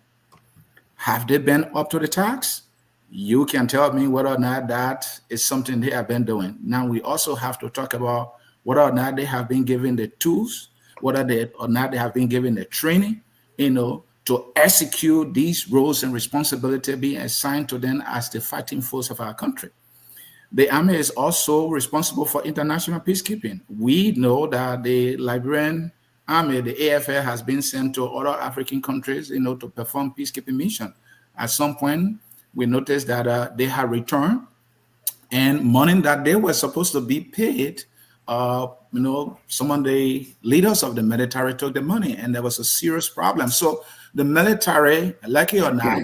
Have they been up to the task? You can tell me whether or not that is something they have been doing. Now, we also have to talk about whether or not they have been given the tools whether they or not they have been given the training, to execute these roles and responsibility being assigned to them as the fighting force of our country. The Army is also responsible for international peacekeeping. We know that the Liberian Army, the AFL, has been sent to other African countries, to perform peacekeeping mission. At some point, we noticed that they had returned, and money that they were supposed to be paid, some of the leaders of the military took the money, and there was a serious problem. So the military, like it or not,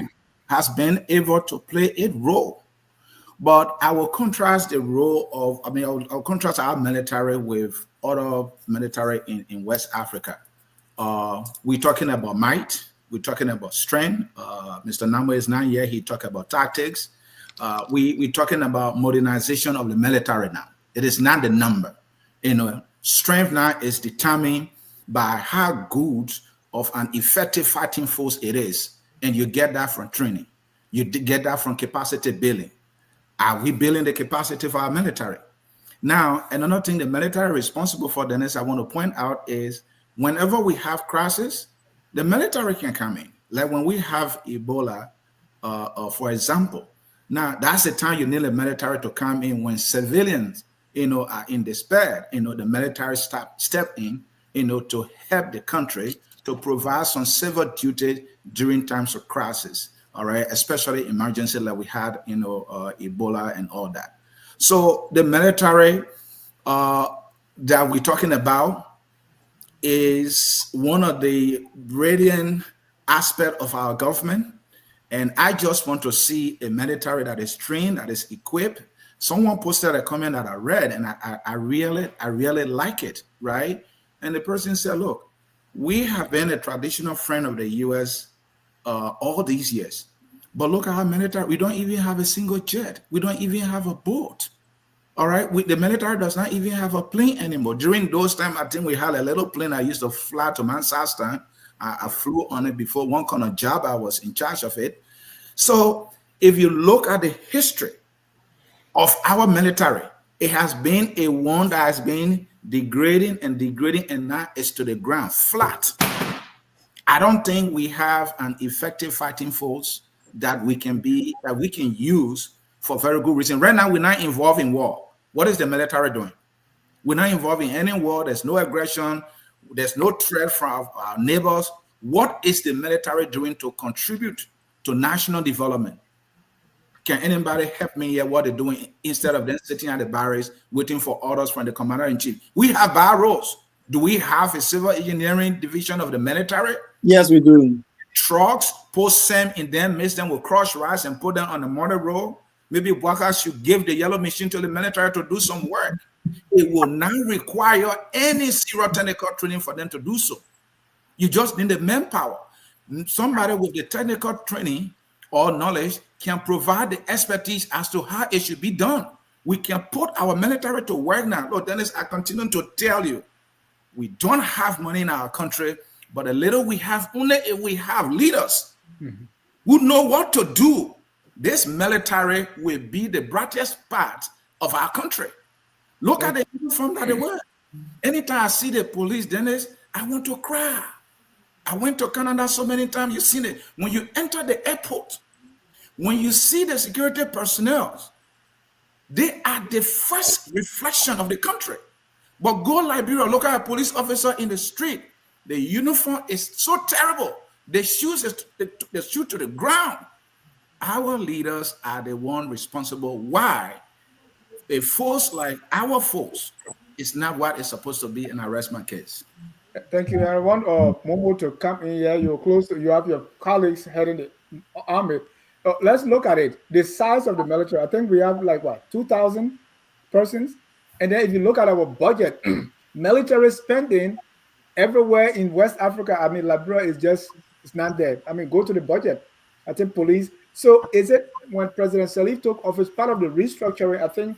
has been able to play a role. But I will contrast the role of, I'll contrast our military with other military in West Africa. We're talking about might, we're talking about strength. Mr. Namo is not here, he talked about tactics. We're talking about modernization of the military now. It is not the number. Strength now is determined by how good of an effective fighting force it is. And you get that from training. You get that from capacity building. Are we building the capacity for our military? Now, another thing the military is responsible for, Dennis, I want to point out is whenever we have crisis, the military can come in. Like when we have Ebola, for example. Now, that's the time you need the military to come in when civilians, are in despair. The military step in, to help the country to provide some civil duty during times of crisis. All right, especially emergency like we had, Ebola and all that. So the military that we're talking about is one of the radiant aspects of our government. And I just want to see a military that is trained, that is equipped. Someone posted a comment that I read, and I really like it, right? And the person said, look, we have been a traditional friend of the U.S. All these years. But look at our military. We don't even have a single jet. We don't even have a boat. All right. The military does not even have a plane anymore. During those times, I think we had a little plane I used to fly to Manchester. I flew on it before. One kind of job, I was in charge of it. So if you look at the history of our military, it has been a one that has been degrading, and now it's to the ground, flat. I don't think we have an effective fighting force that we can use for very good reason. Right now, we're not involved in war. What is the military doing? We're not involved in any war. There's no aggression. There's no threat from our neighbors. What is the military doing to contribute to national development? Can anybody help me here what they're doing instead of them sitting at the barracks waiting for orders from the commander-in-chief? We have barrels. Do we have a civil engineering division of the military? Yes, we do. Trucks, post them in them, mix them with crushed rice and put them on the motor road. Maybe workers should give the yellow machine to the military to do some work. It will not require any zero technical training for them to do so. You just need the manpower. Somebody with the technical training or knowledge can provide the expertise as to how it should be done. We can put our military to work now. Look, Dennis, I continue to tell you, we don't have money in our country, but a little we have, only if we have leaders who know what to do, this military will be the brightest part of our country. Look at the uniform that they wear. Anytime I see the police, Dennis, I want to cry. I went to Canada so many times. You've seen it. When you enter the airport, when you see the security personnel, they are the first reflection of the country. But go Liberia, look at a police officer in the street. The uniform is so terrible. The shoes to the ground. Our leaders are the one responsible. Why? A force like our force is not what it's supposed to be in a rest my case. Thank you. I want Momo to come in here. You're close. You have your colleagues heading the army. Let's look at it. The size of the military. I think we have like what 2,000 persons. And then if you look at our budget, military spending everywhere in West Africa. I mean, Liberia is just it's not there. I mean, go to the budget. I think police. So is it when President Salif took office, part of the restructuring? I think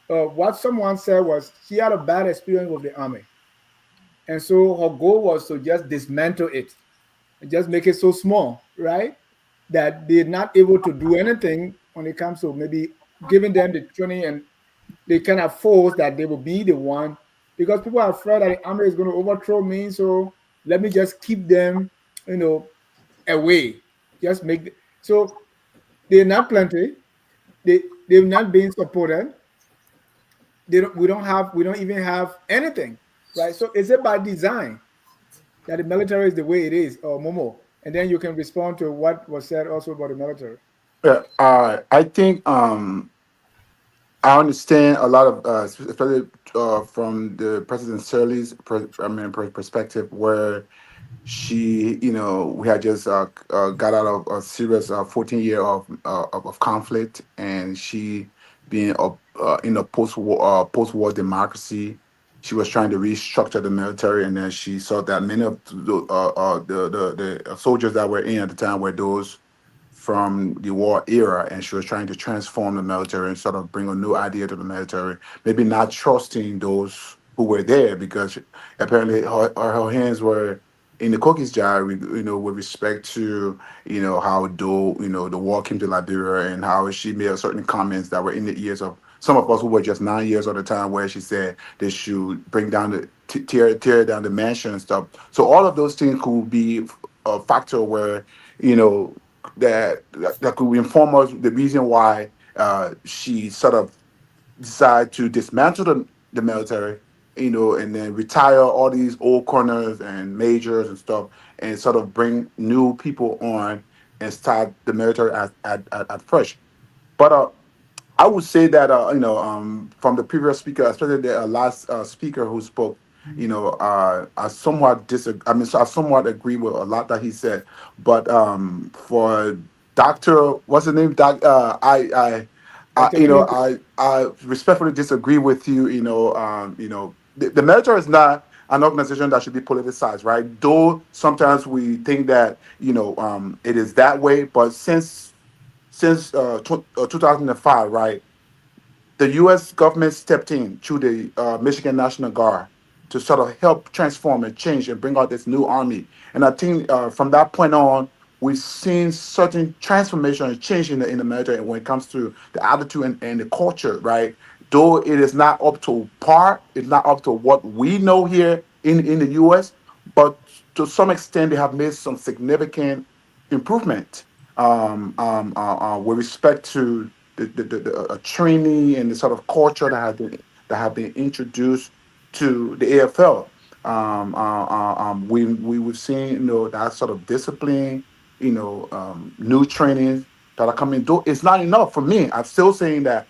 what someone said was she had a bad experience with the army. And so her goal was to just dismantle it and just make it so small, right? That they're not able to do anything when it comes to maybe giving them the training and the kind of force that they will be the one because people are afraid that the army is going to overthrow me. So let me just keep them, away. Just so they're not plenty. They've not been supported. We don't even have anything, right? So is it by design that the military is the way it is, or Momo? And then you can respond to what was said also about the military. Yeah, I think I understand a lot of, especially from the President Shirley's perspective, where she, we had just got out of a serious 14 year of conflict, and she being in a post war democracy, she was trying to restructure the military, and then she saw that many of the soldiers that were in at the time were those from the war era, and she was trying to transform the military and sort of bring a new idea to the military. Maybe not trusting those who were there, because apparently her hands were in the cookies jar. With respect to how though the war came to Liberia, and how she made certain comments that were in the ears of some of us who were just 9 years at the time, where she said they should bring down tear down the mansion and stuff. So all of those things could be a factor where you know that could inform us the reason why she sort of decided to dismantle the military, and then retire all these old colonels and majors and stuff, and sort of bring new people on and start the military at fresh. But I would say that from the previous speaker, especially the last speaker who spoke, I somewhat disagree. I mean, so I somewhat agree with a lot that he said. But for Doctor, what's his name? Dr. Clinton. I respectfully disagree with you. The military is not an organization that should be politicized, right? Though sometimes we think that it is that way, but since 2005, right? The U.S. government stepped in through the Michigan National Guard to sort of help transform and change and bring out this new army. And I think from that point on, we've seen certain transformation and change in the military when it comes to the attitude and the culture, right? Though it is not up to par, it's not up to what we know here in the U.S., but to some extent, they have made some significant improvement with respect to the training and the sort of culture that have been introduced to the AFL. We've seen that sort of discipline, new trainings that are coming. Though it's not enough for me. I'm still saying that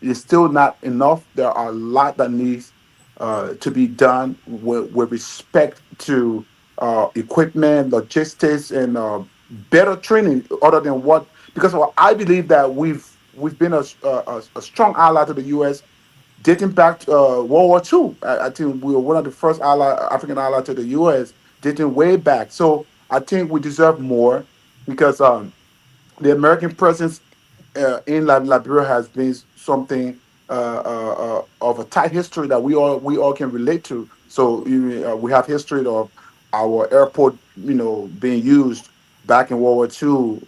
it's still not enough. There are a lot that needs to be done with respect to equipment, logistics, and better training. Other than what, because I believe that we've been a strong ally to the U.S. dating back to World War II. I think we were one of the first African allies to the U.S. dating way back. So I think we deserve more, because the American presence in Liberia has been something of a tight history that we all can relate to. So we have history of our airport, being used back in World War II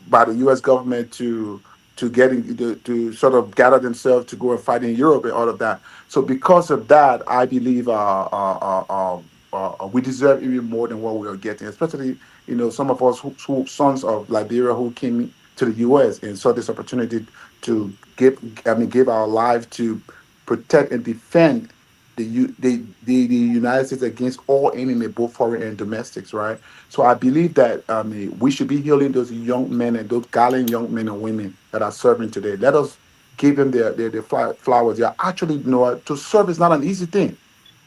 by the U.S. government to sort of gather themselves to go and fight in Europe and all of that. So because of that, I believe we deserve even more than what we are getting, especially some of us who sons of Liberia who came to the U.S. and saw this opportunity to give our life to protect and defend the United States against all enemy, both foreign and domestics, right? So I believe that we should be healing those young men and those gallant young men and women that are serving today. Let us give them their flowers. Yeah, actually, to serve is not an easy thing.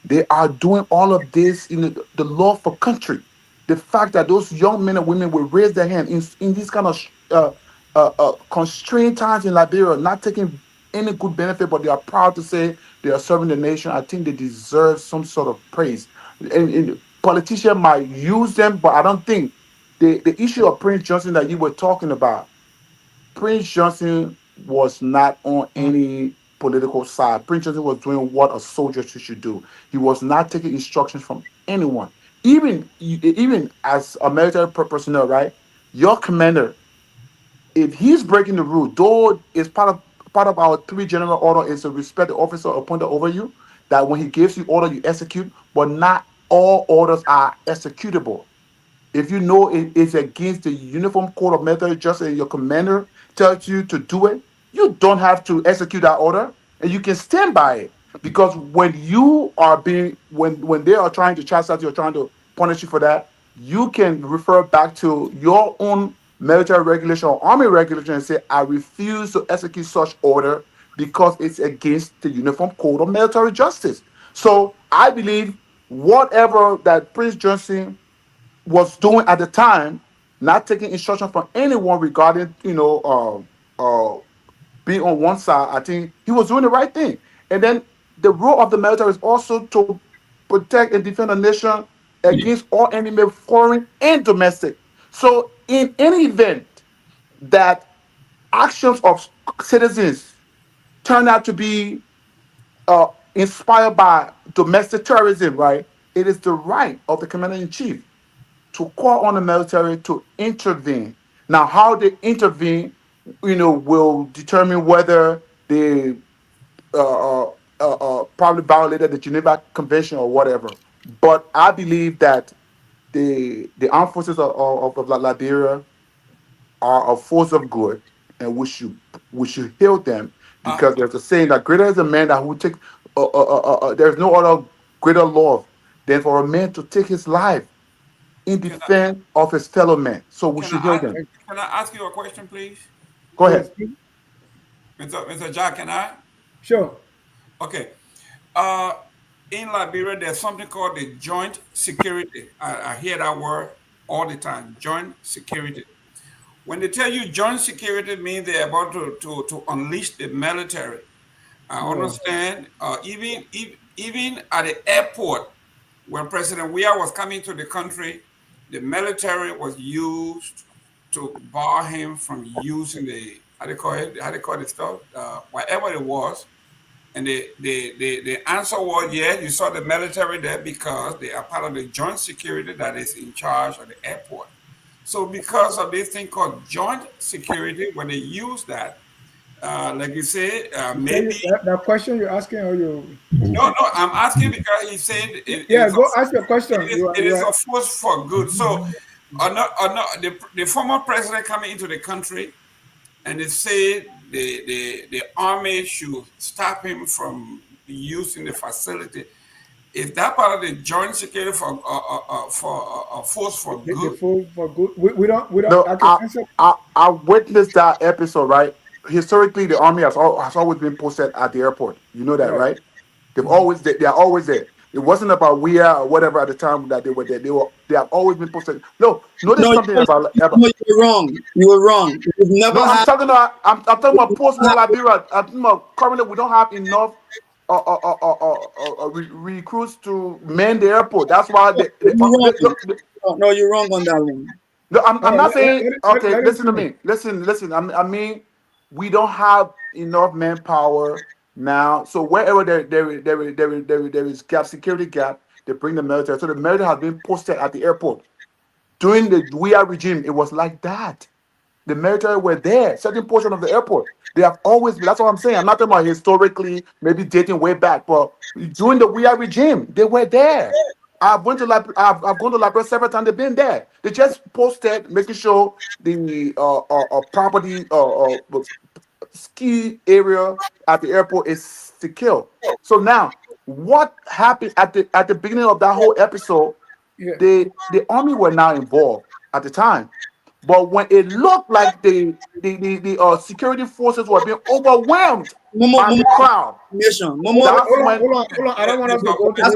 They are doing all of this in the love for country. The fact that those young men and women will raise their hand in these kind of constrained times in Liberia, not taking any good benefit, but they are proud to say they are serving the nation. I think they deserve some sort of praise. And politicians might use them, but I don't think the issue of Prince Johnson that you were talking about. Prince Johnson was not on any political side. Prince Johnson was doing what a soldier should do. He was not taking instructions from anyone. Even as a military personnel, right? Your commander, if he's breaking the rule, though it's part of our three general order is to respect the officer appointed over you. that when he gives you order, you execute, but not all orders are executable. If you know it is against the Uniform Code of Military Justice and your commander tells you to do it, you don't have to execute that order and you can stand by it. Because when you are being when they are trying to chastise you or trying to punish you for that, you can refer back to your own military regulation or army regulation and say, I refuse to execute such order because it's against the Uniform Code of Military Justice. So I believe whatever that Prince Johnson was doing at the time, not taking instruction from anyone regarding, being on one side, I think he was doing the right thing. And then the role of the military is also to protect and defend a nation against all enemy, foreign and domestic. So in any event that actions of citizens turn out to be inspired by domestic terrorism, right? It is the right of the commander in chief to call on the military to intervene. Now, how they intervene, will determine whether they probably violated the Geneva Convention or whatever. But I believe that the armed forces of Liberia are a force of good, and we should hail them because there's a saying that greater is a man that will take. There's no other greater love than for a man to take his life in defense of his fellow man. So we should hail them. Can I ask you a question, please? Go ahead. Mr. Jack, can I? Sure. Okay. In Liberia, there's something called the joint security. I hear that word all the time, joint security. When they tell you joint security means they're about to unleash the military. I understand. Even at the airport, when President Weah was coming to the country, the military was used to bar him from using the how they call it stuff, whatever it was. And the answer was yes, you saw the military there because they are part of the joint security that is in charge of the airport. So because of this thing called joint security, when they use that, like you say, maybe that question you're asking, or you? No, I'm asking because he said go ask your question. It is a force for good. So, the former president coming into the country, and they said the army should stop him from using the facility. Is that part of the joint security for force for good? The force for good. We don't. No, I witnessed that episode, right? Historically, the army has always been posted at the airport. You know that, right? They are always there. It wasn't about Weah or whatever at the time that they were there. They have always been posted. No, notice something about. No, you're wrong. You were wrong. You've never. No, I'm talking about post-war Liberia. I'm talking about currently we don't have enough recruits to man the airport. That's why no, you're wrong on that one. No, I'm not saying. Okay, listen to me. Listen. I mean, we don't have enough manpower now. So wherever there is security gap, they bring the military. So the military has been posted at the airport. During the Weah regime, it was like that. The military were there, certain portion of the airport. They have always been. That's what I'm saying. I'm not talking about historically, maybe dating way back, but during the Weah regime, they were there. I've gone to Liberia several times. They've been there. They just posted, making sure the property ski area at the airport is secure. So now, what happened at the beginning of that whole episode? The army were now involved at the time, but when it looked like the security forces were being overwhelmed by the crowd. Hold on. I don't want us to go to this.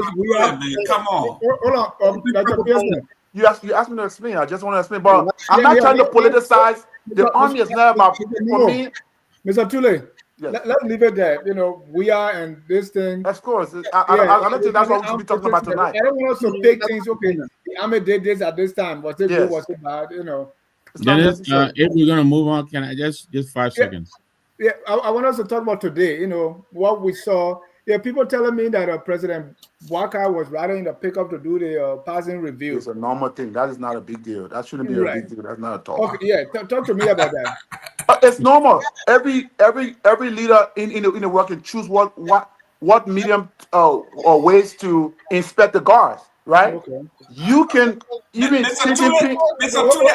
Come on. Hold on. You asked me to explain. I just want to explain, but I'm not trying to politicize. The army is not about, for me. Mr. Tule, let's leave it there. Weah and this thing. Of course. I don't think that's what we should be talking about tonight. I don't want us to take things, okay, the army did this at this time. Was it good? Was it bad? Dennis, if we're going to move on, can I just 5 seconds? Yeah, I want us to talk about today, what we saw. Yeah, people telling me that President Walker was riding in the pickup to do the passing review. It's a normal thing. That is not a big deal. That shouldn't be a big deal. That's not a talk. Okay, yeah, talk to me about that. It's normal. Every leader in the world can choose what what medium or ways to inspect the guards, right? Okay. You can even Mr. Xi Tule, Jinping. Mr. Tule,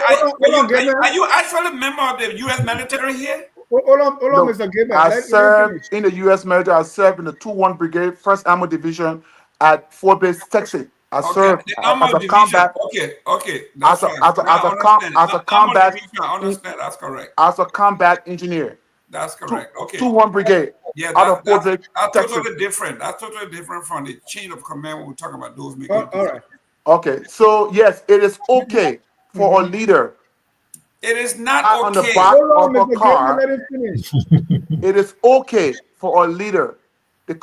Hold on, Gamer. are you actually a member of the U.S. military here? Hold on, No, Mr. Gamer. I Let him served finish. in the U.S. military. I served in the 2-1 Brigade, First Ammo Division at Fort Base, Texas. I Okay, served the as armor a division. combat Okay, that's fine. as Now I a understand it. as a Armor combat division, I understand. That's correct. as a combat engineer. That's Two correct. Okay. 2-1 Brigade Yeah, out of Fort Base, that's Texas. totally different. That's totally different from the chain of command when we talk about those Oh, making all decisions. right. Okay, so yes, it is okay for a leader It is not on the okay. back Hold on, of a Mr. Gamer. car. Let him finish. It is okay for a leader, the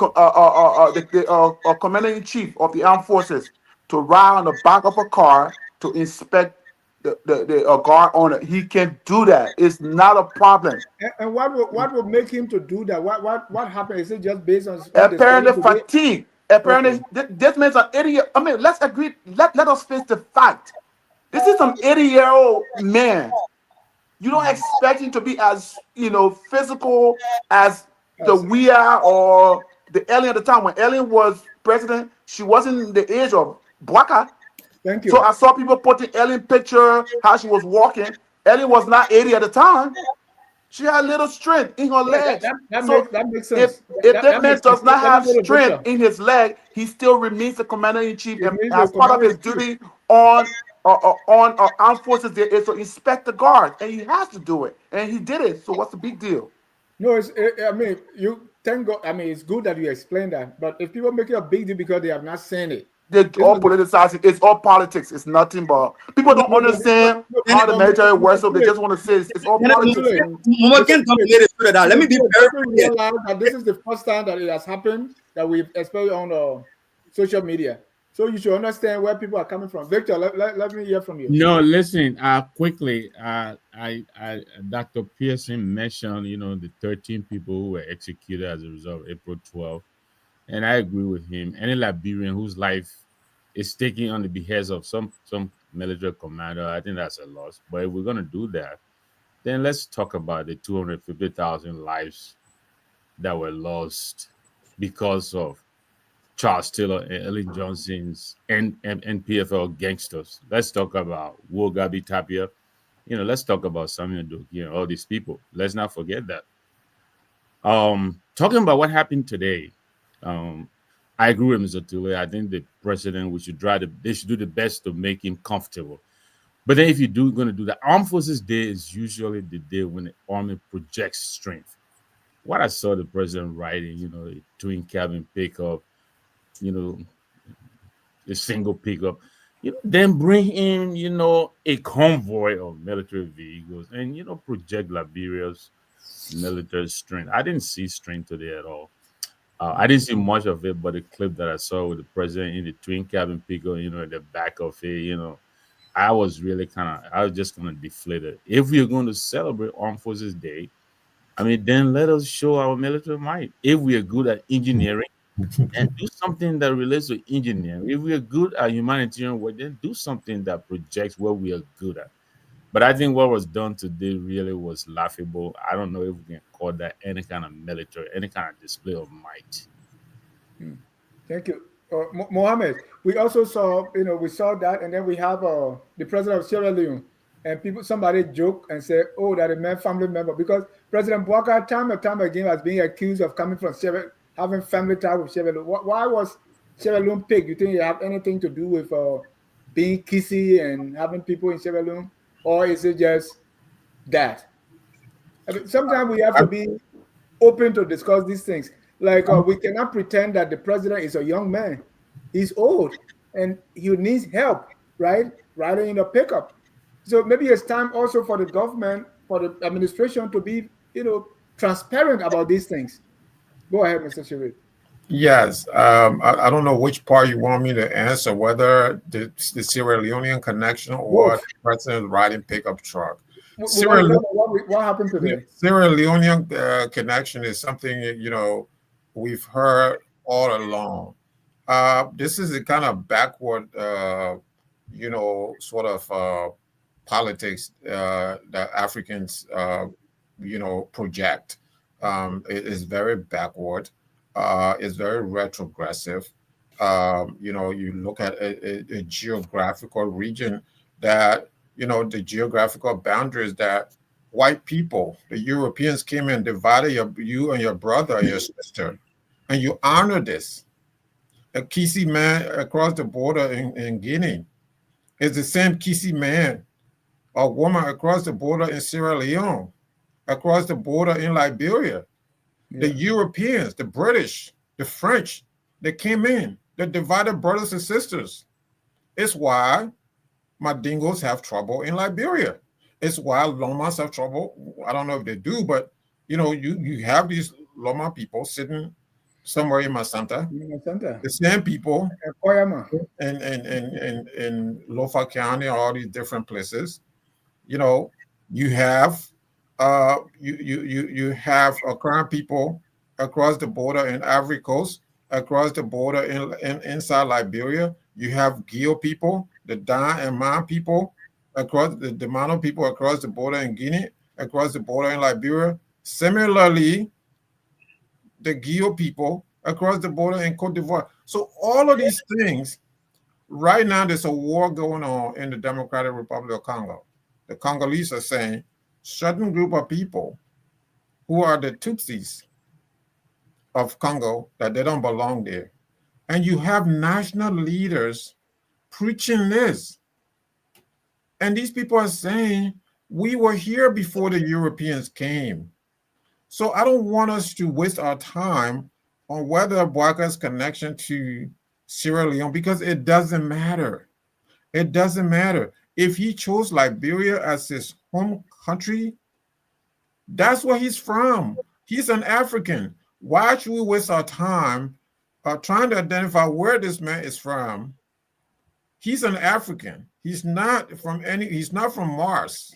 commander in chief of the armed forces, to ride on the back of a car to inspect the guard owner. He can do that. It's not a problem. And what would make him to do that? What happened? Is it just based on what they Apparently, studied today? fatigue. Okay. Apparently, this man's an idiot. I mean, let's agree. Let us face the fact. This is an 80-year-old man. You don't expect him to be as physical as the Yes. we are or the alien at the time. When alien was president, she wasn't the age of Bwaka. Thank So you. I saw people putting alien picture how she was walking. Alien was not 80 at the time. She had little strength in her Yeah, legs. makes So that makes if sense. if that That man makes sense. does not Let me have go to strength Victor. in his leg, he still remains the commander in chief, It and means the as part of commander his in chief. duty on armed forces, there is to inspect the guards, and he has to do it, and he did it. So what's the big deal? No, I mean, you thank God. I mean, it's good that you explain that. But if people make it a big deal because they have not seen it, They're it's all not. politicized. It's all politics. It's nothing but people No, don't no, understand Then how the military works, so they Mr. just want to say it's all politics. Tule, And Mama Mr. can come Tule, later so that. Let me be very People clear. realize that this is the first time that it has happened that we've especially on social media. So you should understand where people are coming from. Victor, let me hear from you. No, listen, quickly, Dr. Pearson mentioned, the 13 people who were executed as a result of April 12th. And I agree with him. Any Liberian whose life is taken on the behest of some military commander, I think that's a loss. But if we're gonna do that, then let's talk about the 250,000 lives that were lost because of Charles Taylor and Ellen Johnson's and PFL gangsters. Let's talk about Wogabi Tapia. Let's talk about Samuel Doki and all these people. Let's not forget that. Talking about what happened today, um, I agree with Mr. Tule. I think the president we should they should do the best to make him comfortable. But then if you do going to do that, Armed Forces Day is usually the day when the army projects strength. What I saw the president riding, a twin cabin pickup, you know, a single pickup, then bring in, a convoy of military vehicles and project Liberia's military strength. I didn't see strength today at all. I didn't see much of it, but the clip that I saw with the president in the twin cabin pickup, at the back of it, I was really I was just kind of deflated. If we are going to celebrate Armed Forces Day, I mean, then let us show our military might. If we are good at engineering, and do something that relates to engineering. If we are good at humanitarian work, then do something that projects what we are good at. But I think what was done today really was laughable. I don't know if we can call that any kind of military, any kind of display of might. Thank you, Mohammed. We also saw, we saw that, and then we have the president of Sierra Leone, and somebody joke and say, "Oh, that a man family member," because President Bouakai time and time again has been accused of coming from Sierra, having family ties with Sierra Leone. Why was Sierra Leone picked? You think it have anything to do with being kissy and having people in Sierra Leone, or is it just that? I mean, sometimes we have to be open to discuss these things. Like we cannot pretend that the president is a young man. He's old and he needs help, right? Riding in a pickup. So maybe it's time also for the government, for the administration to be, transparent about these things. Go ahead, Mr. Sharif. Yes, I don't know which part you want me to answer, whether the Sierra Leonean connection or Both. the president riding pickup truck. We want Sierra, to know Le- what happened today. Sierra Leonean connection is something we've heard all along. This is a kind of backward, sort of politics that Africans, project. It is very backward. is very retrogressive. You look at a geographical region that, the geographical boundaries that white people, the Europeans came and divided you and your brother and your sister, and you honor this. A Kisi man across the border in Guinea is the same Kisi man or woman across the border in Sierra Leone, across the border in Liberia. The Europeans, the British, the French, they came in, they divided brothers and sisters. It's why Mandingos have trouble in Liberia. It's why Lomas have trouble. I don't know if they do, but you have these Loma people sitting somewhere in Masanta. The same people in Lofa County, all these different places. You have you have current people across the border in Ivory Coast, across the border in inside Liberia. You have Gio people, the Dan and Man people, across the Mano people across the border in Guinea, across the border in Liberia. Similarly, the Gio people across the border in Cote d'Ivoire. So all of these things, right now there's a war going on in the Democratic Republic of Congo. The Congolese are saying certain group of people who are the Tutsis of Congo, that they don't belong there. And you have national leaders preaching this. And these people are saying, we were here before the Europeans came. So I don't want us to waste our time on whether Bouaca's connection to Sierra Leone, because it doesn't matter. It doesn't matter. If he chose Liberia as his home country, that's where he's from. He's an African. Why should we waste our time trying to identify where this man is from? He's an African. He's not from Mars.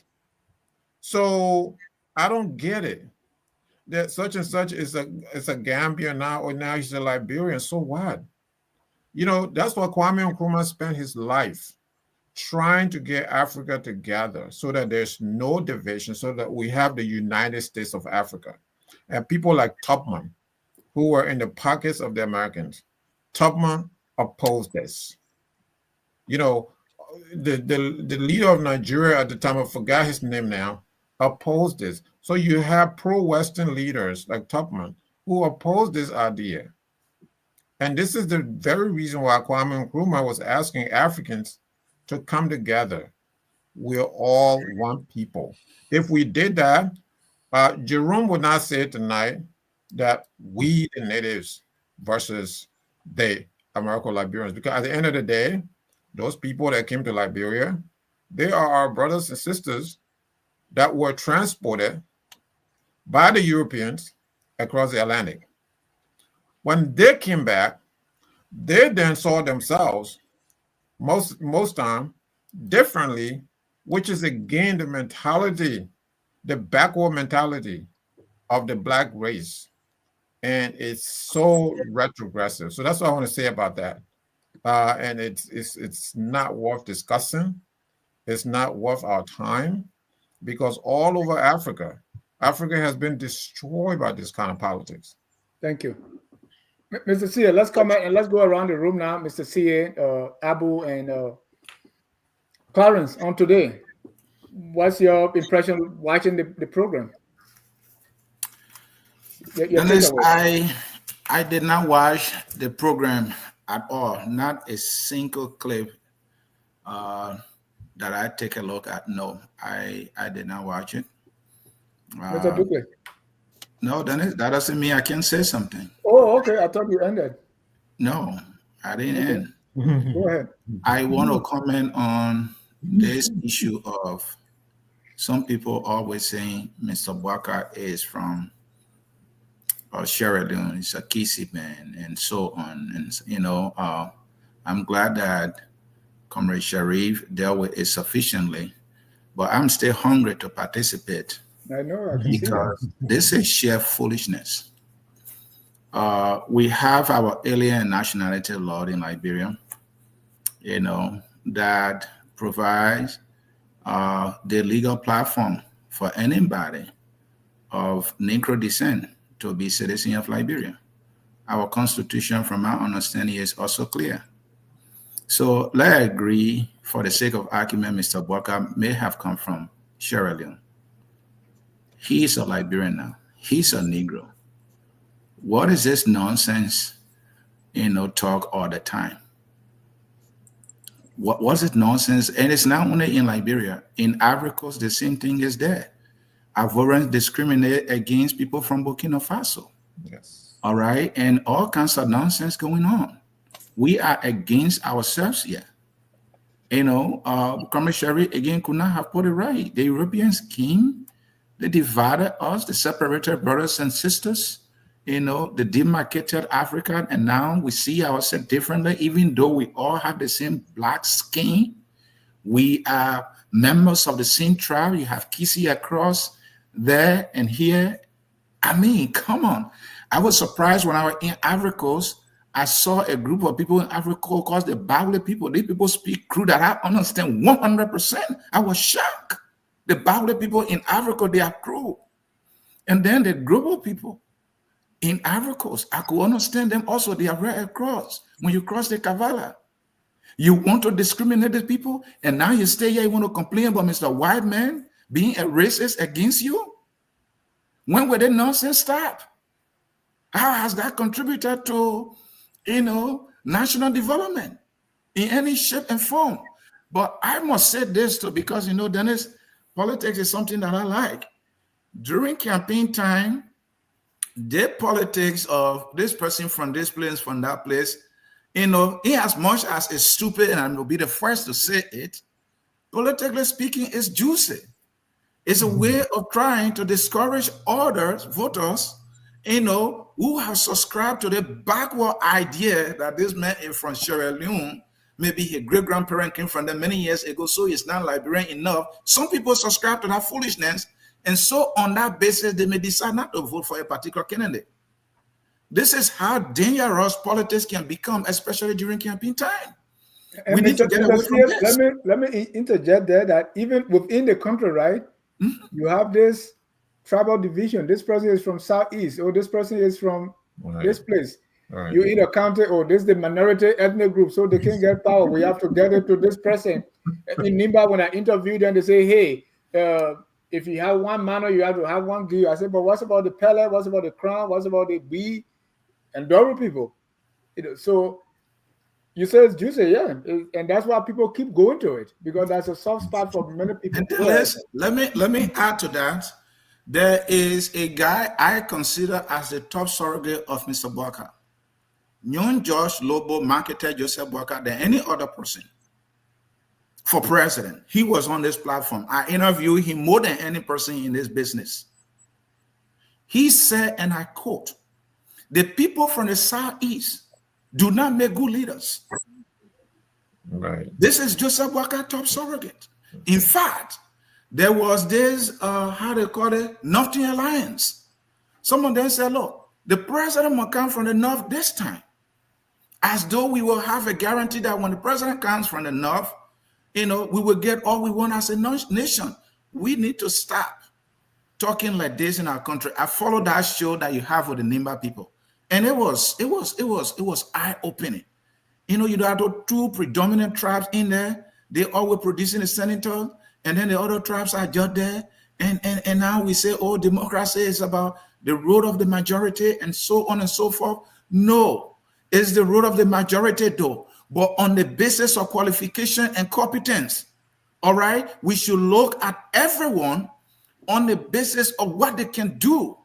So I don't get it. That such and such is a Gambian now, or now he's a Liberian. So what? That's why Kwame Nkrumah spent his life trying to get Africa together so that there's no division, so that we have the United States of Africa. And people like Tubman, who were in the pockets of the Americans, Tubman opposed this. The leader of Nigeria at the time, I forgot his name now, opposed this. So you have pro-Western leaders like Tubman who oppose this idea. And this is the very reason why Kwame Nkrumah was asking Africans to come together. We're all one people. If we did that, Jerome would not say tonight that we, the natives, versus they, Americo-Liberians, because at the end of the day, those people that came to Liberia, they are our brothers and sisters that were transported by the Europeans across the Atlantic. When they came back, they then saw themselves most time differently, which is again the mentality, the backward mentality of the Black race. And it's so retrogressive. So that's what I want to say about that. And it's not worth discussing. It's not worth our time, because all over Africa has been destroyed by this kind of politics. Thank you. Mr. Sia, let's come and let's go around the room now. Mr. Sia, Abu, and Clarence, on today. What's your impression watching the program? Dennis, I did not watch the program at all. Not a single clip that I take a look at. No, I did not watch it. Mr. Duque. No, Dennis, that doesn't mean I can't say something. Oh, okay. I thought you ended. No, I didn't end. Go ahead. I want to comment on this issue of some people always saying Mr. Bouaca is from Sierra Leone, he's a Kisi man, and so on. And, I'm glad that Comrade Sharif dealt with it sufficiently, but I'm still hungry to participate. I know, I can because this is sheer foolishness. We have our alien nationality law in Liberia, that provides the legal platform for anybody of Negro descent to be citizen of Liberia. our constitution, from my understanding, is also clear. So let's agree, for the sake of argument, Mr. Walker may have come from Sierra Leone. He's a Liberian now. He's a Negro. What is this nonsense, talk all the time? What was it nonsense? And it's not only in Liberia. In Ivory Coast, the same thing is there. Ivorians discriminate against people from Burkina Faso. Yes. All right. And all kinds of nonsense going on. We are against ourselves here. Comrade Sherry again could not have put it right. The Europeans came, they divided us, they separated brothers and sisters, they demarcated Africa, and now we see ourselves differently, even though we all have the same black skin. We are members of the same tribe. You have Kisi across there and here. I mean, come on. I was surprised when I was in Ivory Coast. I saw a group of people in Ivory Coast called the Baoulé people. These people speak Kru that I understand 100%. I was shocked. The Baoulé people in Ivory Coast, they are Kru. And then the group of people in Ivory Coast, I could understand them also. They are Red Cross. When you cross the Kavala, you want to discriminate the people, and now you stay here, you want to complain about Mr. White Man being a racist against you? When will the nonsense stop? How has that contributed to, national development in any shape and form? But I must say this too, because, Dennis, politics is something that I like. During campaign time, the politics of this person from this place, from that place, in as much as it's stupid, and I will be the first to say it, politically speaking, it's juicy. It's a way of trying to discourage others, voters, who have subscribed to the backward idea that this man is from Sierra Leone, maybe his great-grandparent came from there many years ago, so he's not Liberian enough. Some people subscribe to that foolishness, and so on that basis, they may decide not to vote for a particular candidate. This is how dangerous politics can become, especially during campaign time. And we need to get away from this. Let me interject there that even within the country, right, you have this tribal division. This person is from Southeast, or this person is from this place. Right. You either counter, or this is the minority ethnic group, so they can't get power. We have to get it to this person. In Nimba, when I interviewed them, they say, hey, if you have one manor, you have to have one gear. I said, but what's about the Pele? What's about the Crown? What's about the B and Doro people? So you say it's juicy, yeah, and that's why people keep going to it, because that's a soft spot for many people. Let me add to that. There is a guy I consider as the top surrogate of Mr. Boaka. Nyon Josh Lobo marketed Joseph Boaka than any other person for president. He was on this platform. I interviewed him more than any person in this business. He said, and I quote, "The people from the Southeast do not make good leaders." Right. This is Joseph Boaka, top surrogate. In fact, there was this, how they call it, Northern Alliance. Some of them said, look, the president will come from the North this time, as though we will have a guarantee that when the president comes from the North, we will get all we want as a nation. We need to stop talking like this in our country. I followed that show that you have with the Nimba people, and it was eye-opening. You have two predominant tribes in there. They all were producing a senator, and then the other tribes are just there. And now we say, oh, democracy is about the rule of the majority and so on and so forth. No, it's the rule of the majority though, but on the basis of qualification and competence. All right, we should look at everyone on the basis of what they can do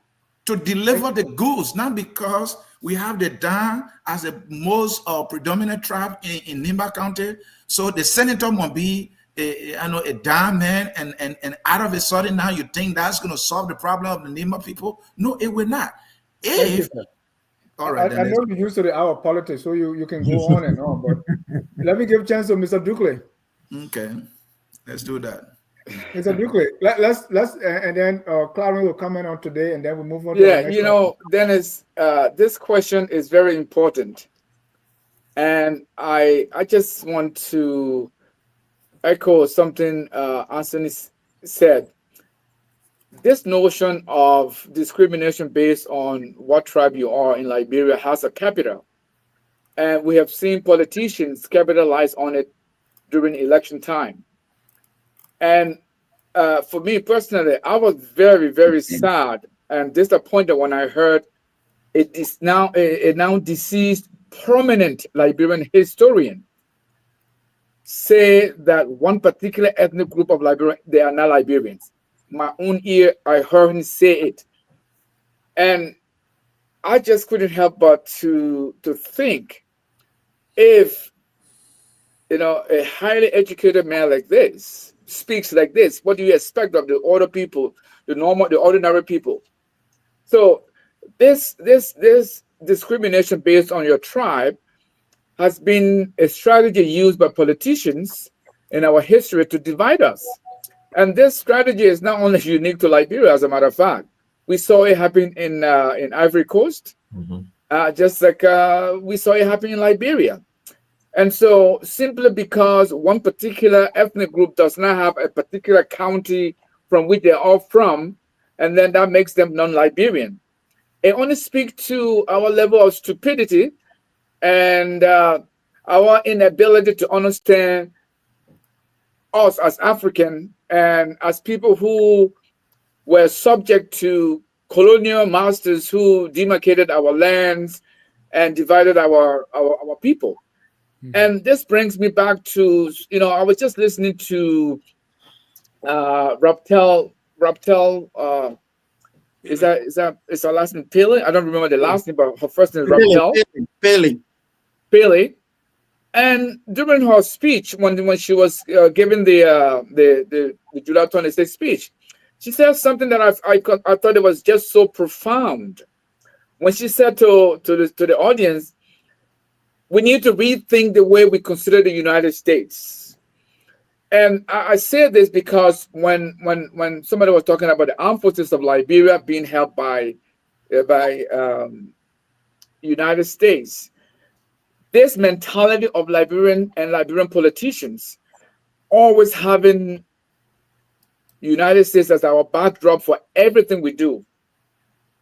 to deliver the goods, not because we have the Dan as the most predominant tribe in Nimba County. So the senator must be a Dan man, and out of a sudden now you think that's going to solve the problem of the Nimba people? No, it will not. All right, I know you're used to the hour of politics, so you can go on and on, but let me give a chance to Mr. Dukle. Okay, let's do that. Mr. Dukle, let's and then Clarence will comment on today, and then we'll move on. Yeah, Dennis, this question is very important, and I just want to echo something Anthony said. this notion of discrimination based on what tribe you are in Liberia has a capital. And we have seen politicians capitalize on it during election time. And for me personally, I was very, very sad and disappointed when I heard it is now a now deceased prominent Liberian historian say that one particular ethnic group of Liberians, they are not Liberians. My own ear, I heard him say it. And I just couldn't help but to think, if a highly educated man like this speaks like this, what do you expect of the other people, the ordinary people? So this discrimination based on your tribe has been a strategy used by politicians in our history to divide us. And this strategy is not only unique to Liberia, as a matter of fact. We saw it happen in Ivory Coast, just like we saw it happen in Liberia. And so simply because one particular ethnic group does not have a particular county from which they're all from, and then that makes them non-Liberian. It only speaks to our level of stupidity and our inability to understand us as African and as people who were subject to colonial masters who demarcated our lands and divided our people. And this brings me back to, I was just listening to Raptel, is her last name Paley? I don't remember the last name, but her first name is Raptel. Paley. And during her speech, when she was giving the July 26th speech, she said something that I thought it was just so profound. When she said to the audience, we need to rethink the way we consider the United States. And I say this because when somebody was talking about the armed forces of Liberia being held by United States, this mentality of Liberian politicians always having United States as our backdrop for everything we do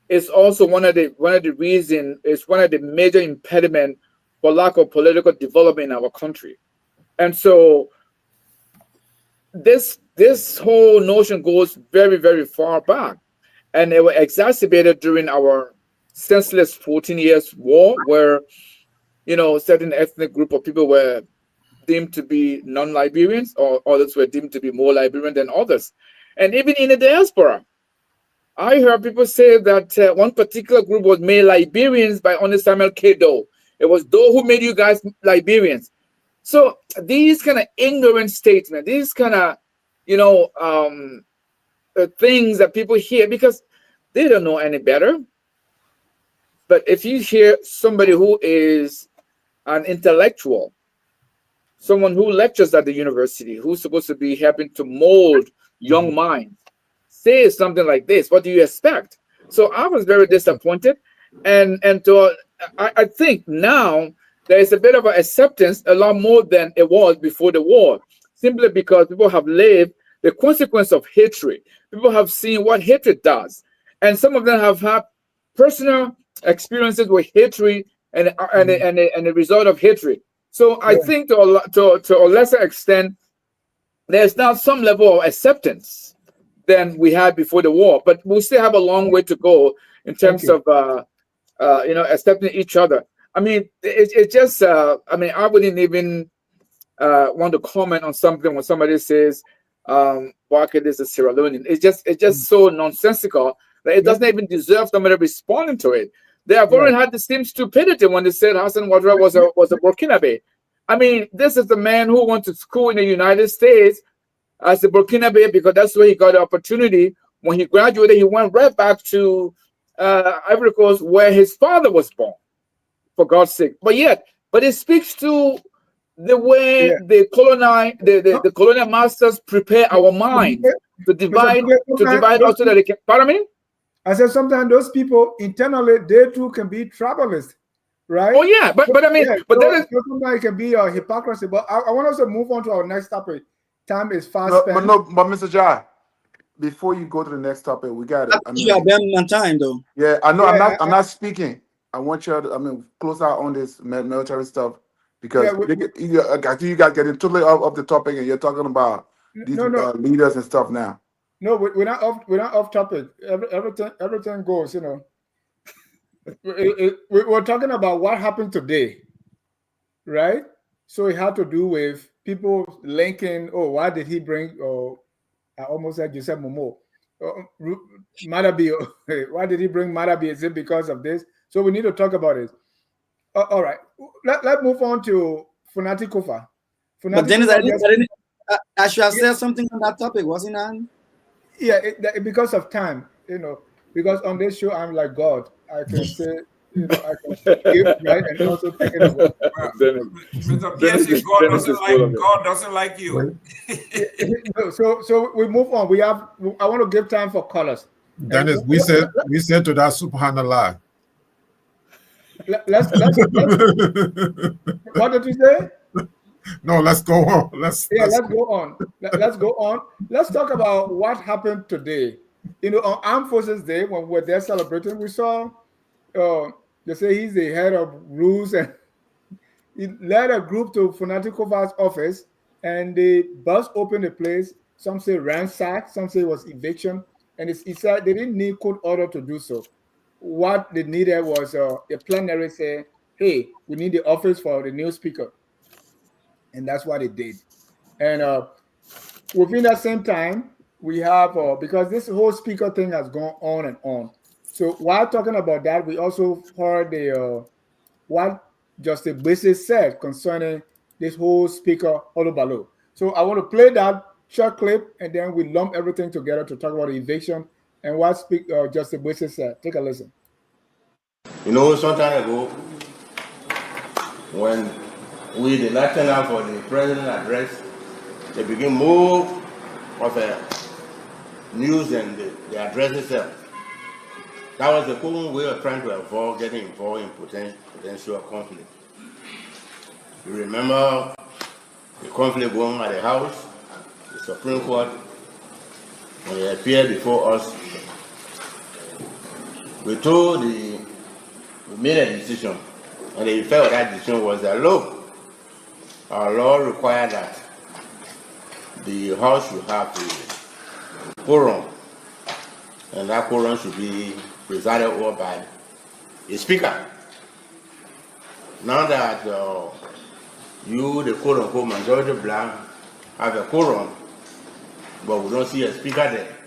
is also one of the reasons, is one of the major impediments for lack of political development in our country. And so this whole notion goes very, very far back. And it was exacerbated during our senseless 14 years war, where certain ethnic group of people were deemed to be non-Liberians, or others were deemed to be more Liberian than others. And even in the diaspora, I heard people say that one particular group was made Liberians by only Samuel K. Doe. It was Doe who made you guys Liberians. So these kind of ignorant statements, these kind of, things that people hear because they don't know any better. But if you hear somebody who is an intellectual, someone who lectures at the university, who's supposed to be helping to mold young minds, say something like this, what do you expect? So I was very disappointed. And I think now there is a bit of an acceptance, a lot more than it was before the war, simply because people have lived the consequence of hatred. People have seen what hatred does. And some of them have had personal experiences with hatred and the result of hatred. So I think to a lesser extent, there's now some level of acceptance than we had before the war, but we still have a long way to go in terms of accepting each other. I mean, it just I wouldn't even want to comment on something when somebody says Barker is a Sierra Leonean. It's just so nonsensical that it doesn't even deserve somebody responding to it. They have already had the same stupidity when they said Hassan Ouattara was a Burkinabe. I mean, this is the man who went to school in the United States as a Burkinabe because that's where he got the opportunity. When he graduated, he went right back to Ivory Coast, where his father was born, for God's sake. But it speaks to the way the colonial masters prepare our minds to divide us so that they can. Pardon me? I said sometimes those people internally, they too can be tribalists, right? Oh yeah, but I mean, but that is sometimes it can be a hypocrisy. But I want us to move on to our next topic. Time is fast spent. But Mr. Jai, before you go to the next topic, we got it. I mean, you are burning my time though. yeah, I know. Yeah, I'm not speaking. I want you to, I mean, close out on this military stuff because yeah. I think you guys getting totally off the topic, and you're talking about these No. leaders and stuff now. No, we're not off. We're not off topic. Everything goes. You know, we're talking about what happened today, right? So it had to do with people linking. Oh, why did he bring? Oh, I almost said Joseph Momo. Madabi. Why did he bring Madabi? Is it because of this? So we need to talk about it. All right. Let's move on to Fonati Koffa. But Dennis, I should have said something on that topic, wasn't I? Yeah, because of time, because on this show I'm like God. I can say, I can give right and also take it away. Mr. Pierce, God doesn't like you. So we move on. I want to give time for callers. Dennis, we said to that Subhanallah. Let's what did you say? No, let's go on. Let's go on. Let's go on. Let's talk about what happened today. On Armed Forces Day, when we're there celebrating, we saw they say he's the head of rules, and he led a group to Fonati Koffa's office, and they bust open the place. Some say ransack, some say it was eviction, and he said they didn't need court order to do so. What they needed was a plenary say, hey, we need the office for the new speaker. And that's what it did. And within that same time, we have, because this whole speaker thing has gone on and on. So while talking about that, we also heard what Justice Bese said concerning this whole speaker Olubalo. So I want to play that short clip, and then we lump everything together to talk about the eviction and what Justice Bese said. Take a listen. Some time ago, when we, the lieutenant for the president address, they begin more of a news and the address itself. That was the common way of trying to avoid getting involved in potential conflict. You remember the conflict going at the House, the Supreme Court, when they appeared before us. We made a decision, and the effect of that decision was that, look, our law requires that the House should have a quorum, and that quorum should be presided over by a speaker. Now that you, the quote-unquote majority black, have a quorum, but we don't see a speaker there,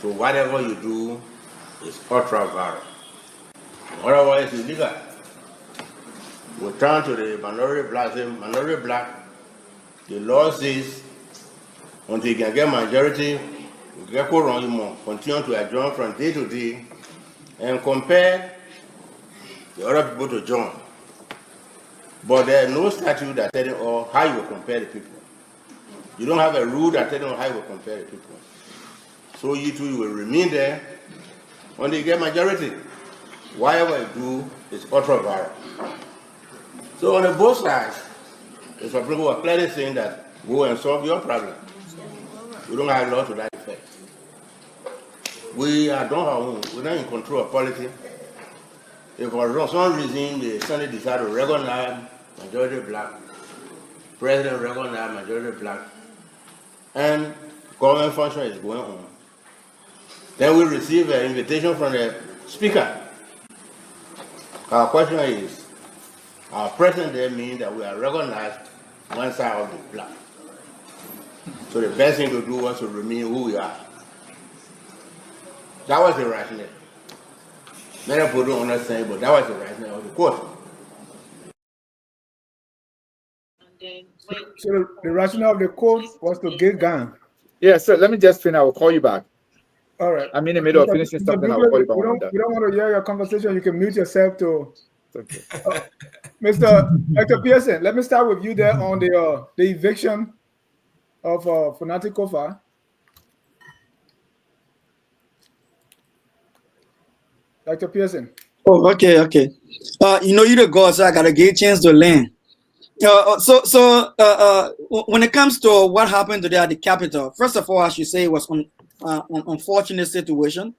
so whatever you do is ultra-violent. Otherwise, it's illegal. We turn to the minority black, the law says until you can get majority, you get quorum, you continue to adjourn from day to day and compare the other people to join. But there is no statute that tells you how you will compare the people. You don't have a rule that tells you how you will compare the people. So you two will remain there until you get majority. Whatever you do is ultra-violent. So on both sides, the Supreme Court was clearly saying that go and solve your problem. We don't have law to that effect. We are doing our own. We're not in control of politics. If for some reason the Senate decide to recognize majority black, President recognize majority black, and government function is going on, then we receive an invitation from the Speaker. Our question is, our presence there means that we are recognized one side of the black. So the best thing to do was to remain who we are. That was the rationale. Many people don't understand, but that was the rationale of the court. So the rationale of the court was to get gun. Yeah, so let me just finish. I will call you back. All right. I'm in the middle of finishing something. I will call you back. We don't want to hear your conversation. You can mute yourself to. Okay. Mr. Pearson, let me start with you there on the eviction of Fonati Koffa. Dr. Pearson. Oh, okay. You're the God, so I gotta get a chance to learn. So when it comes to what happened today at the Capitol, first of all, I should say it was an unfortunate situation,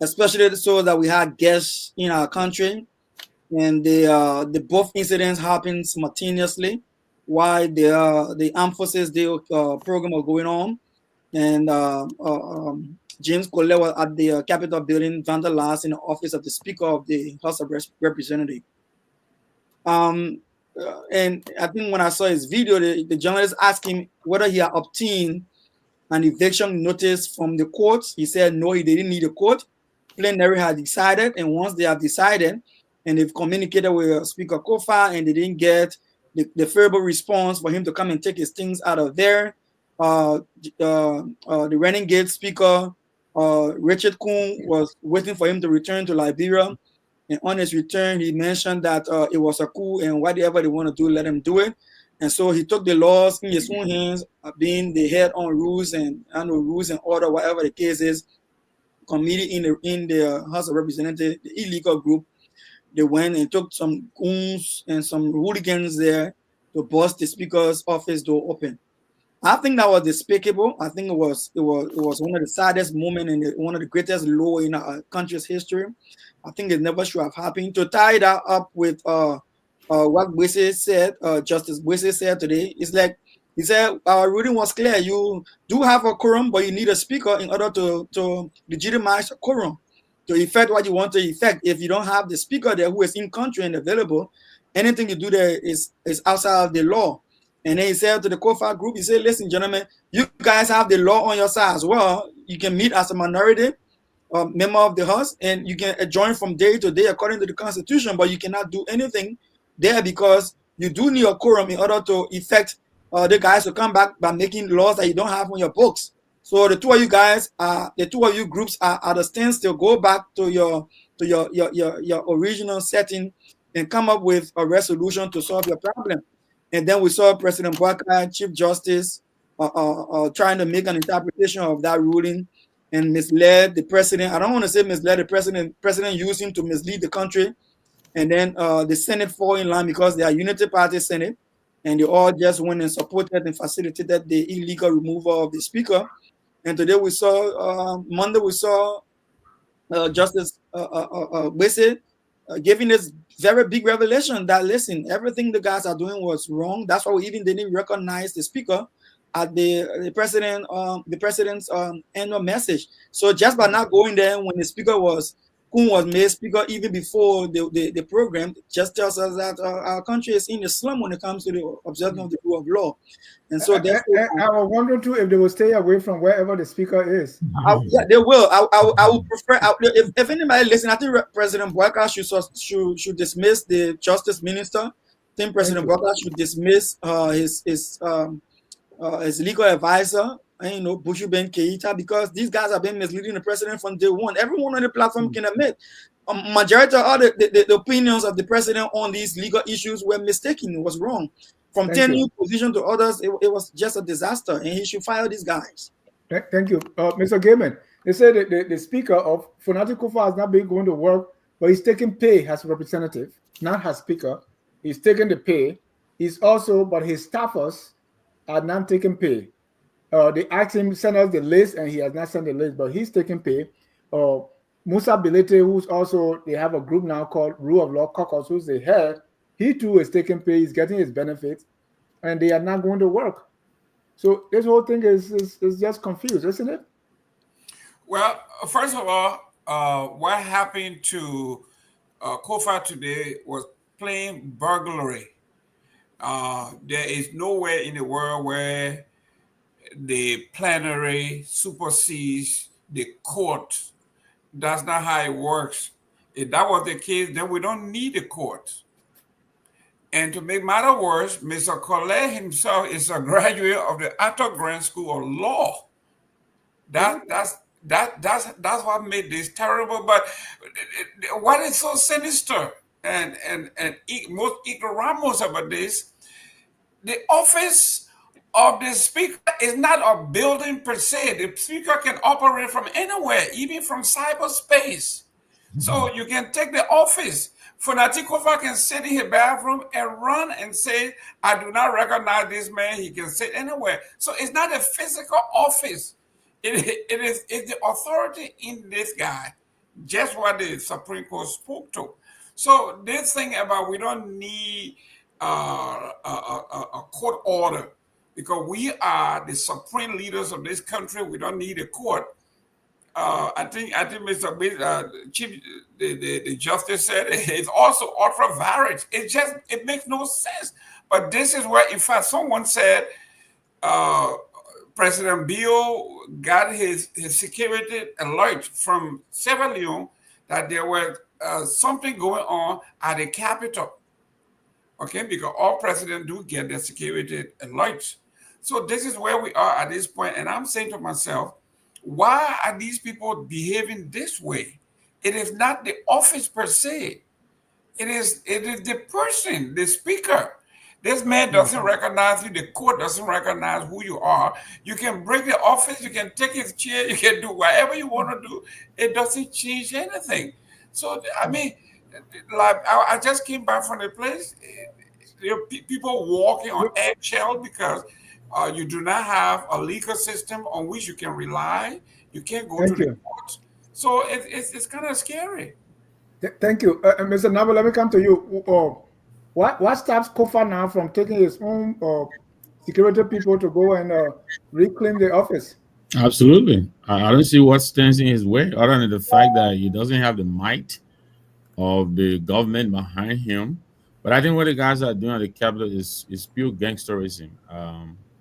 especially so that we had guests in our country, and the both incidents happened simultaneously while the Armed Forces Day program was going on, and James Colette was at the Capitol building vandalized in the office of the Speaker of the House of Representatives. And I think when I saw his video, the journalist asked him whether he had obtained an eviction notice from the court. He said no, he didn't need a court. Plenary had decided, and once they have decided, and they've communicated with Speaker Koffa, and they didn't get the favorable response for him to come and take his things out of there. The renegade Speaker Richard Kuhn was waiting for him to return to Liberia. And on his return, he mentioned that it was a coup, and whatever they want to do, let them do it. And so he took the laws in his own hands, being the head on rules and rules and order, whatever the case is. Committee in the House of Representatives, the illegal group, they went and took some goons and some hooligans there to bust the Speaker's office door open. I think that was despicable. I think it was one of the saddest moments and one of the greatest low in our country's history. I think it never should have happened. To tie that up with what Bwese said, Justice Bwese said today, it's like he said our ruling was clear. You do have a quorum, but you need a speaker in order to legitimize a quorum to effect what you want to effect. If you don't have the speaker there who is in country and available, anything you do there is outside of the law. And then he said to the Koffa group, he said, listen, gentlemen, you guys have the law on your side as well. You can meet as a minority member of the House, and you can adjourn from day to day according to the Constitution, but you cannot do anything there because you do need a quorum in order to effect the guys to come back by making laws that you don't have on your books. So the two of you guys, the two of you groups are at a standstill. Go back to your original setting and come up with a resolution to solve your problem. And then we saw President Bwaka, Chief Justice, trying to make an interpretation of that ruling and misled the president. I don't want to say misled the president. President used him to mislead the country. And then the Senate fall in line because they are Unity Party Senate. And they all just went and supported and facilitated the illegal removal of the speaker. And today we saw, Monday we saw Justice Bwese giving this very big revelation that, listen, everything the guys are doing was wrong. That's why we even didn't recognize the speaker at the president's annual message. So just by not going there when the speaker Kuhn was made speaker even before the program, just tells us that our country is in a slum when it comes to the observance of the rule of law. And so therefore, I was wondering too if they will stay away from wherever the speaker is. Yeah, they will. I would prefer if anybody listen. I think President Bwaka should dismiss the justice minister. I think President Bwaka should dismiss his legal advisor. Bushu Ben Keita, because these guys have been misleading the president from day one. Everyone on the platform can admit majority of all the opinions of the president on these legal issues were mistaken. It was wrong. From new position to others, it was just a disaster, and he should fire these guys. Thank you. Mr. Gaiman, they said that the speaker of Fonati Koffa has not been going to work, but he's taking pay as representative, not as speaker. He's taking the pay. He's also, but his staffers are not taking pay. They asked him to send us the list, and he has not sent the list, but he's taking pay. Musa Bilete, who's also, they have a group now called Rule of Law Caucus, who's the head. He too is taking pay. He's getting his benefits, and they are not going to work. So this whole thing is just confused, isn't it? Well, first of all, what happened to Koffa today was plain burglary. There is nowhere in the world where the plenary supersedes the court. That's not how it works. If that was the case, then we don't need a court. And to make matter worse, Mr. Collet himself is a graduate of the Ato Grant School of Law. That's what made this terrible. But what is so sinister and most ignoramus about this, the office of the speaker is not a building per se. The speaker can operate from anywhere, even from cyberspace. So you can take the office. Fonati Koffa can sit in his bathroom and run and say, I do not recognize this man. He can sit anywhere. So it's not a physical office. It's the authority in this guy, just what the Supreme Court spoke to. So this thing about we don't need a court order because we are the supreme leaders of this country. We don't need a court. I think Mr. Chief, the justice said it's also ultra varied. It makes no sense. But this is where, in fact, someone said uh, President Bill got his security alert from Sierra Leone that there was something going on at the Capitol. Okay, because all presidents do get their security alerts. So this is where we are at this point, and I'm saying to myself, why are these people behaving this way? It is not the office per se. It is the person, the speaker. This man doesn't recognize you. The court doesn't recognize who you are. You can break the office. You can take his chair. You can do whatever you want to do. It doesn't change anything. So I mean, like I just came back from the place. People walking on eggshell because you do not have a legal system on which you can rely. You can't go to the courts. So it's kind of scary. Thank you. Mr. Nabo, let me come to you. What stops Koffa now from taking his own security people to go and reclaim the office? Absolutely. I don't see what stands in his way other than the fact that he doesn't have the might of the government behind him. But I think what the guys are doing at the Capitol is pure gangsterism.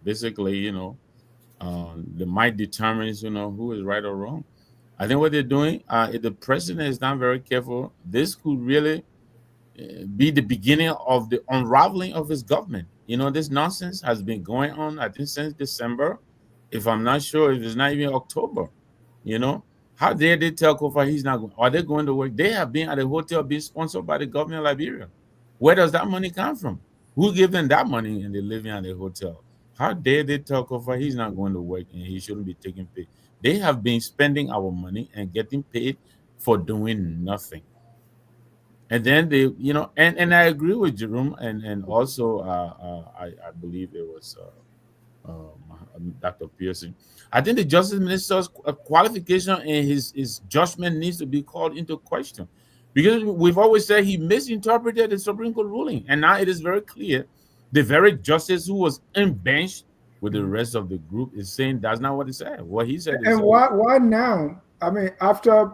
Basically, the might determines, who is right or wrong. I think what they're doing, if the president is not very careful, this could really be the beginning of the unraveling of his government. This nonsense has been going on, I think, since December. If I'm not sure, if it's not even October, you know, how dare they tell Kofa he's not going? Are they going to work? They have been at a hotel being sponsored by the government of Liberia. Where does that money come from? Who gave them that money and they're living at a hotel? How dare they tell Kofa he's not going to work and he shouldn't be taking pay? They have been spending our money and getting paid for doing nothing. And then they, and I agree with Jerome, and also I believe it was Dr. Pearson. I think the Justice Minister's qualification and his judgment needs to be called into question, because we've always said he misinterpreted the Supreme Court ruling, and now it is very clear the very justice who was unbenched with the rest of the group is saying that's not what he said. What he said is, and why now? I mean, after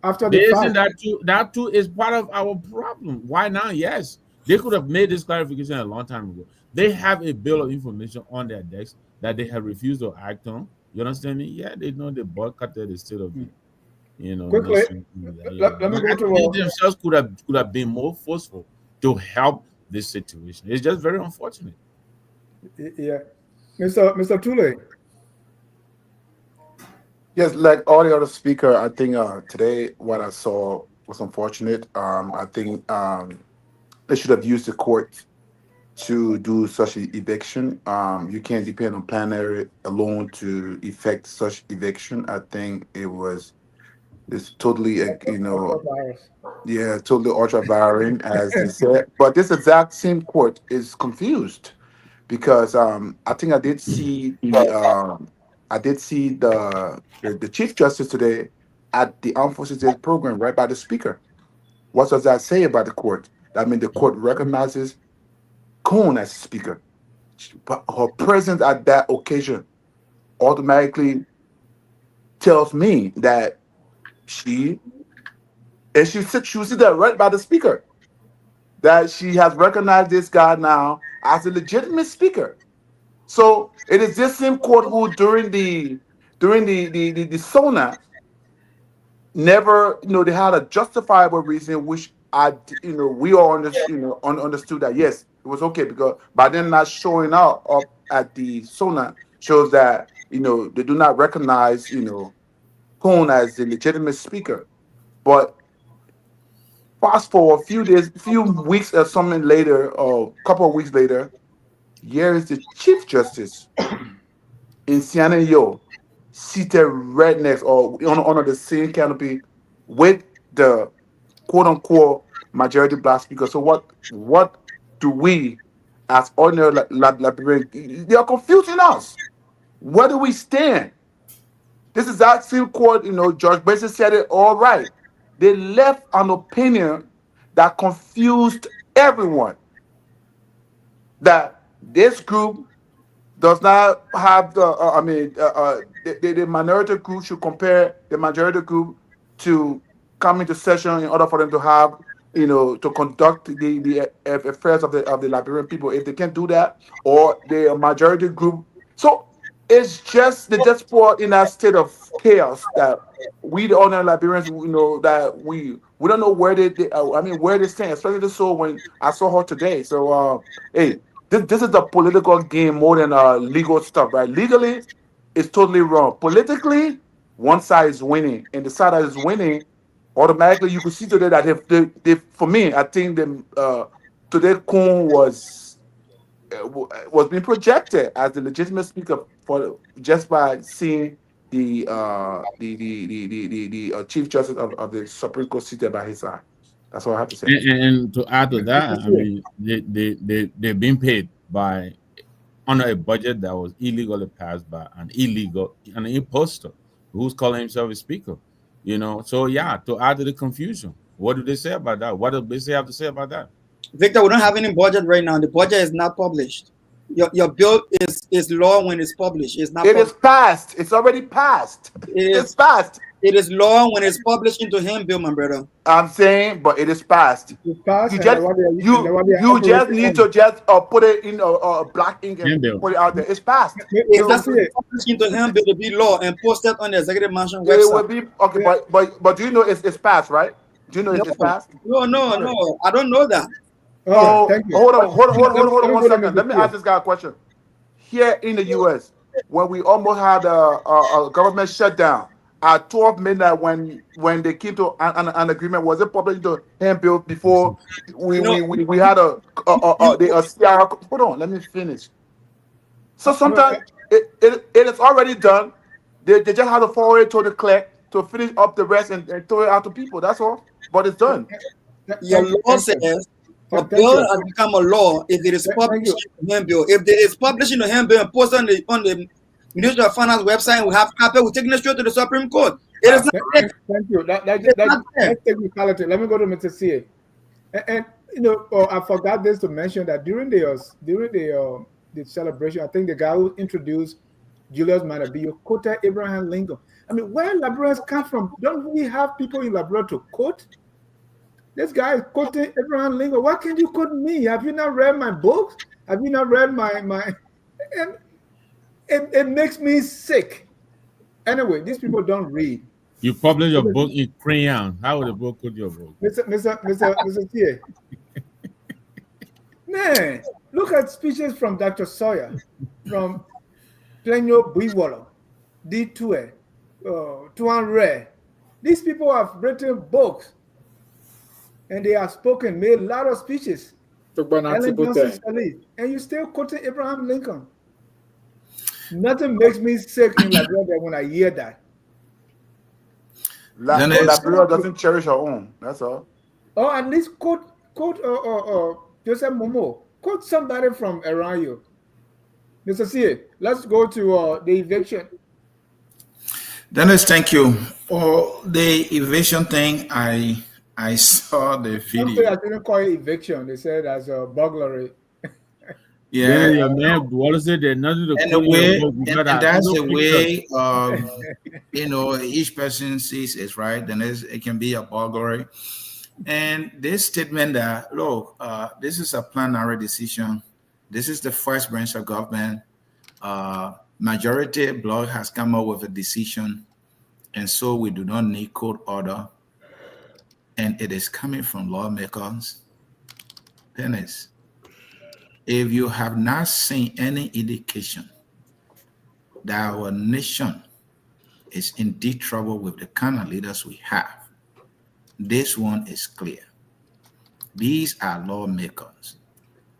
after the isn't fact. that too is part of our problem. Why now? Yes, they could have made this clarification a long time ago. They have a bill of information on their decks that they have refused to act on. You understand me? Yeah, they know they boycotted the state of the, Quickly, nation. let me go to They themselves could have been more forceful to help this situation. It's just very unfortunate. Yeah, Mr. Tule. Yes, like all the other speaker, I think today what I saw was unfortunate. I think they should have used the court to do such an eviction. You can't depend on plenary alone to effect such eviction. I think it's totally yeah, totally ultra violent as they said. But this exact same court is confused because I think I did see the chief justice today at the Armed Forces Day program right by the speaker. What does that say about the court? I mean, the court recognizes Cohn as speaker. But her presence at that occasion automatically tells me that she she was there right by the speaker, that she has recognized this guy now as a legitimate speaker. So it is this same court who during the SONA never, they had a justifiable reason, which we all understood that yes, it was okay, because by then not showing up at the SONA shows that they do not recognize Cohn as the legitimate speaker. But fast forward few weeks or something later, or a couple of weeks later, here is the chief justice in Siena Yo, seated right next or under the same canopy with the quote unquote majority black speaker. So what do we as ordinary Liberians, they are confusing us. Where do we stand? This is that same court, Judge Benson said it all right. They left an opinion that confused everyone. That this group does not have the minority group should compare the majority group to come into session in order for them to have, to conduct the affairs of the Liberian people. If they can't do that, or the majority group, so it's just the desperate in that state of chaos that we the ordinary Liberians, that we don't know where where they stand, especially so when I saw her today. So hey, this is the political game more than legal stuff, right? Legally, it's totally wrong. Politically, one side is winning, and the side that is winning, automatically you could see today that if they for me, I think today Kuhn was being projected as the legitimate speaker for just by seeing the chief justice of the Supreme Court seated by his side. That's all I have to say. And to add to that, I mean, they've been paid by under a budget that was illegally passed by an imposter who's calling himself a speaker. So yeah, to add to the confusion, what do they say about that? What do they have to say about that? Victor, we don't have any budget right now. The budget is not published. Your bill is law when it's published. It's not. It is passed. It's already passed. It's passed. It is law when it's published into him bill, my brother. I'm saying, but it is passed. It's passed. You just need to just put it in black ink and put it out there. It's passed. It's not published into him bill to be law and posted on the executive mansion website. It will be okay, but do you know it's passed, right? Do you know it's passed? No, I don't know that. Oh, hold on 1 second. Let me ask this guy a question. Here in the U.S., when we almost had a government shutdown at 12 midnight, when they came to an agreement, was it published to hand bill before we had a CR? Hold on, let me finish. So sometimes it is already done. They just have to forward it to the clerk to finish up the rest and throw it out to people. That's all. But it's done. Your law says a bill has become a law if it is published in the handbill. If it is published in the handbill and posted on the Ministry of Finance website, we have copy. We're taking it straight to the Supreme Court. It is not. Thank you. That's technicality. Let me go to Mr. C. And I forgot this to mention that during the celebration, I think the guy who introduced Julius Matabio quoted Abraham Lincoln. I mean, where Liberians come from? Don't we have people in Liberia to quote? This guy is quoting Abraham Lincoln. Why can't you quote me? Have you not read my books? Have you not read my? And it makes me sick. Anyway, these people don't read. You publish your book in crayon. How would the book quote your book? Mr. T. Man, look at speeches from Dr. Sawyer, from Plenyo Buiwolo, D2, Tuan Ray. These people have written books. And they have made a lot of speeches. And you still quoting Abraham Lincoln. Nothing makes me sick in Liberia when I hear that. Liberia doesn't cherish her own. That's all. Oh, at least quote Joseph Momo. Quote somebody from around you. Mr. C, let's go to the eviction. Dennis, thank you. For the eviction thing, I saw the video. I didn't call it eviction. They said as a burglary. Yeah, man. What is it? There's nothing to and that's the way each person sees it, right? Then it can be a burglary. And this statement that look, this is a plenary decision. This is the first branch of government. Majority bloc has come up with a decision, and so we do not need court order. And it is coming from lawmakers. Dennis, if you have not seen any indication that our nation is in deep trouble with the kind of leaders we have, this one is clear. These are lawmakers,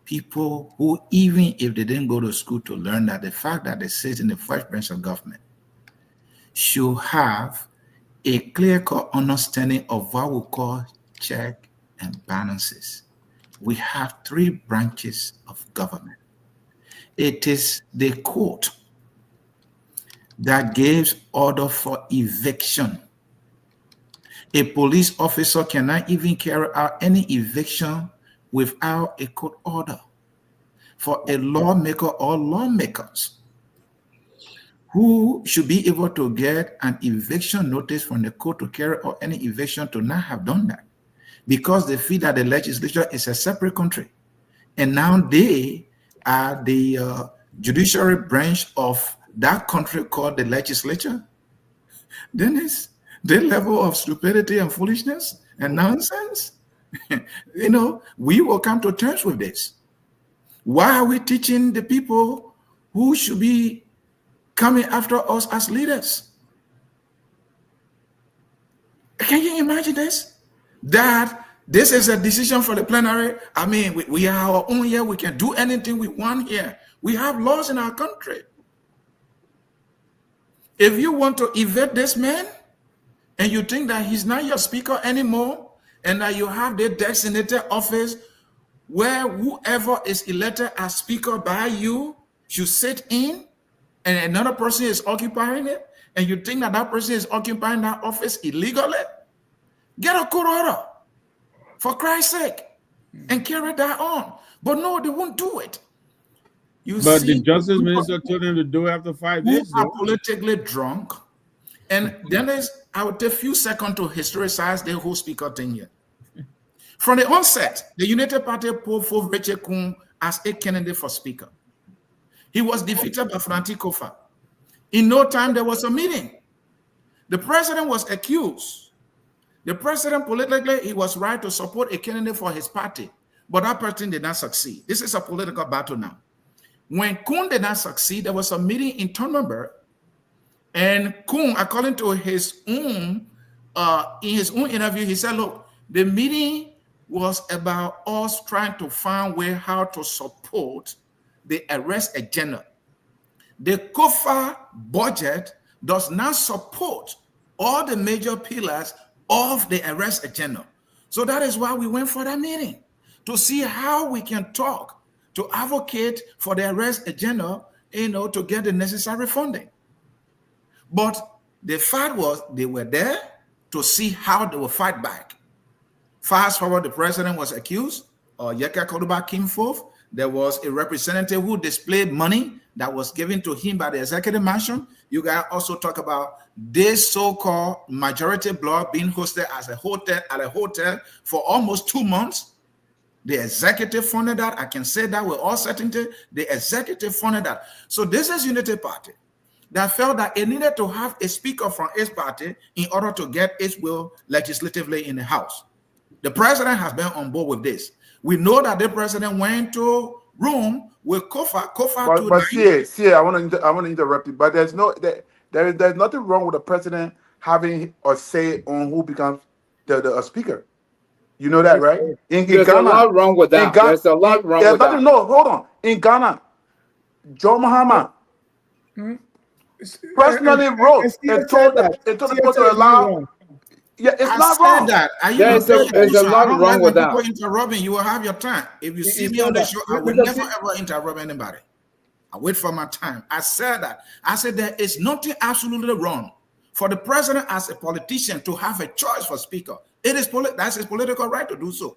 people who, even if they didn't go to school to learn that, the fact that they sit in the first branch of government should have a clear-cut understanding of what we call check and balances. We have three branches of government. It is the court that gives order for eviction. A police officer cannot even carry out any eviction without a court order. For a lawmaker or lawmakers who should be able to get an eviction notice from the court to carry out any eviction to not have done that, because they feel that the legislature is a separate country. And now they are the judiciary branch of that country called the legislature. Then it's the level of stupidity and foolishness and nonsense. We will come to terms with this. Why are we teaching the people who should be coming after us as leaders? Can you imagine this? That this is a decision for the plenary. I mean, we are our own here. We can do anything we want here. We have laws in our country. If you want to evict this man and you think that he's not your speaker anymore and that you have the designated office where whoever is elected as speaker by you should sit in and another person is occupying it, and you think that that person is occupying that office illegally, get a court order for Christ's sake and carry that on. But no, they won't do it. But the justice minister told them to do it after 5 years. Who are politically drunk. And then I will take a few seconds to historicize the whole speaker thing here. From the onset, the United Party put forth Richard Kun as a candidate for speaker. He was defeated by Fonati Koffa. In no time, there was a meeting. The president was accused. The president, politically, he was right to support a candidate for his party, but that person did not succeed. This is a political battle now. When Kun did not succeed, there was a meeting in Tonnenberg, and Kun, according to his own, in his own interview, he said, look, the meeting was about us trying to find a way how to support the arrest agenda. The Koffa budget does not support all the major pillars of the arrest agenda. So that is why we went for that meeting, to see how we can talk, to advocate for the arrest agenda, to get the necessary funding. But the fact was they were there to see how they will fight back. Fast forward, the president was accused, Yeka Koduba came forth. There was a representative who displayed money that was given to him by the executive mansion. You guys also talk about this so-called majority block being hosted as a hotel for almost 2 months. The executive funded that. I can say that with all certainty. The executive funded that. So this is Unity Party that felt that it needed to have a speaker from its party in order to get its will legislatively in the House. The president has been on board with this. We know that the president went to Rome with Koffa. But I want to interrupt you. But there's nothing wrong with the president having a say on who becomes the speaker. You know that, right? There's a lot wrong with that. There's a lot wrong with that. No, hold on. In Ghana, Joe Mahama personally wrote and told the people to allow. Yeah, it's not wrong. That. There's a lot wrong with that. Interrupting, you will have your time. If you see me on the show, I will never ever interrupt anybody. I wait for my time. I said that. I said there is nothing absolutely wrong for the president as a politician to have a choice for speaker. That's his political right to do so.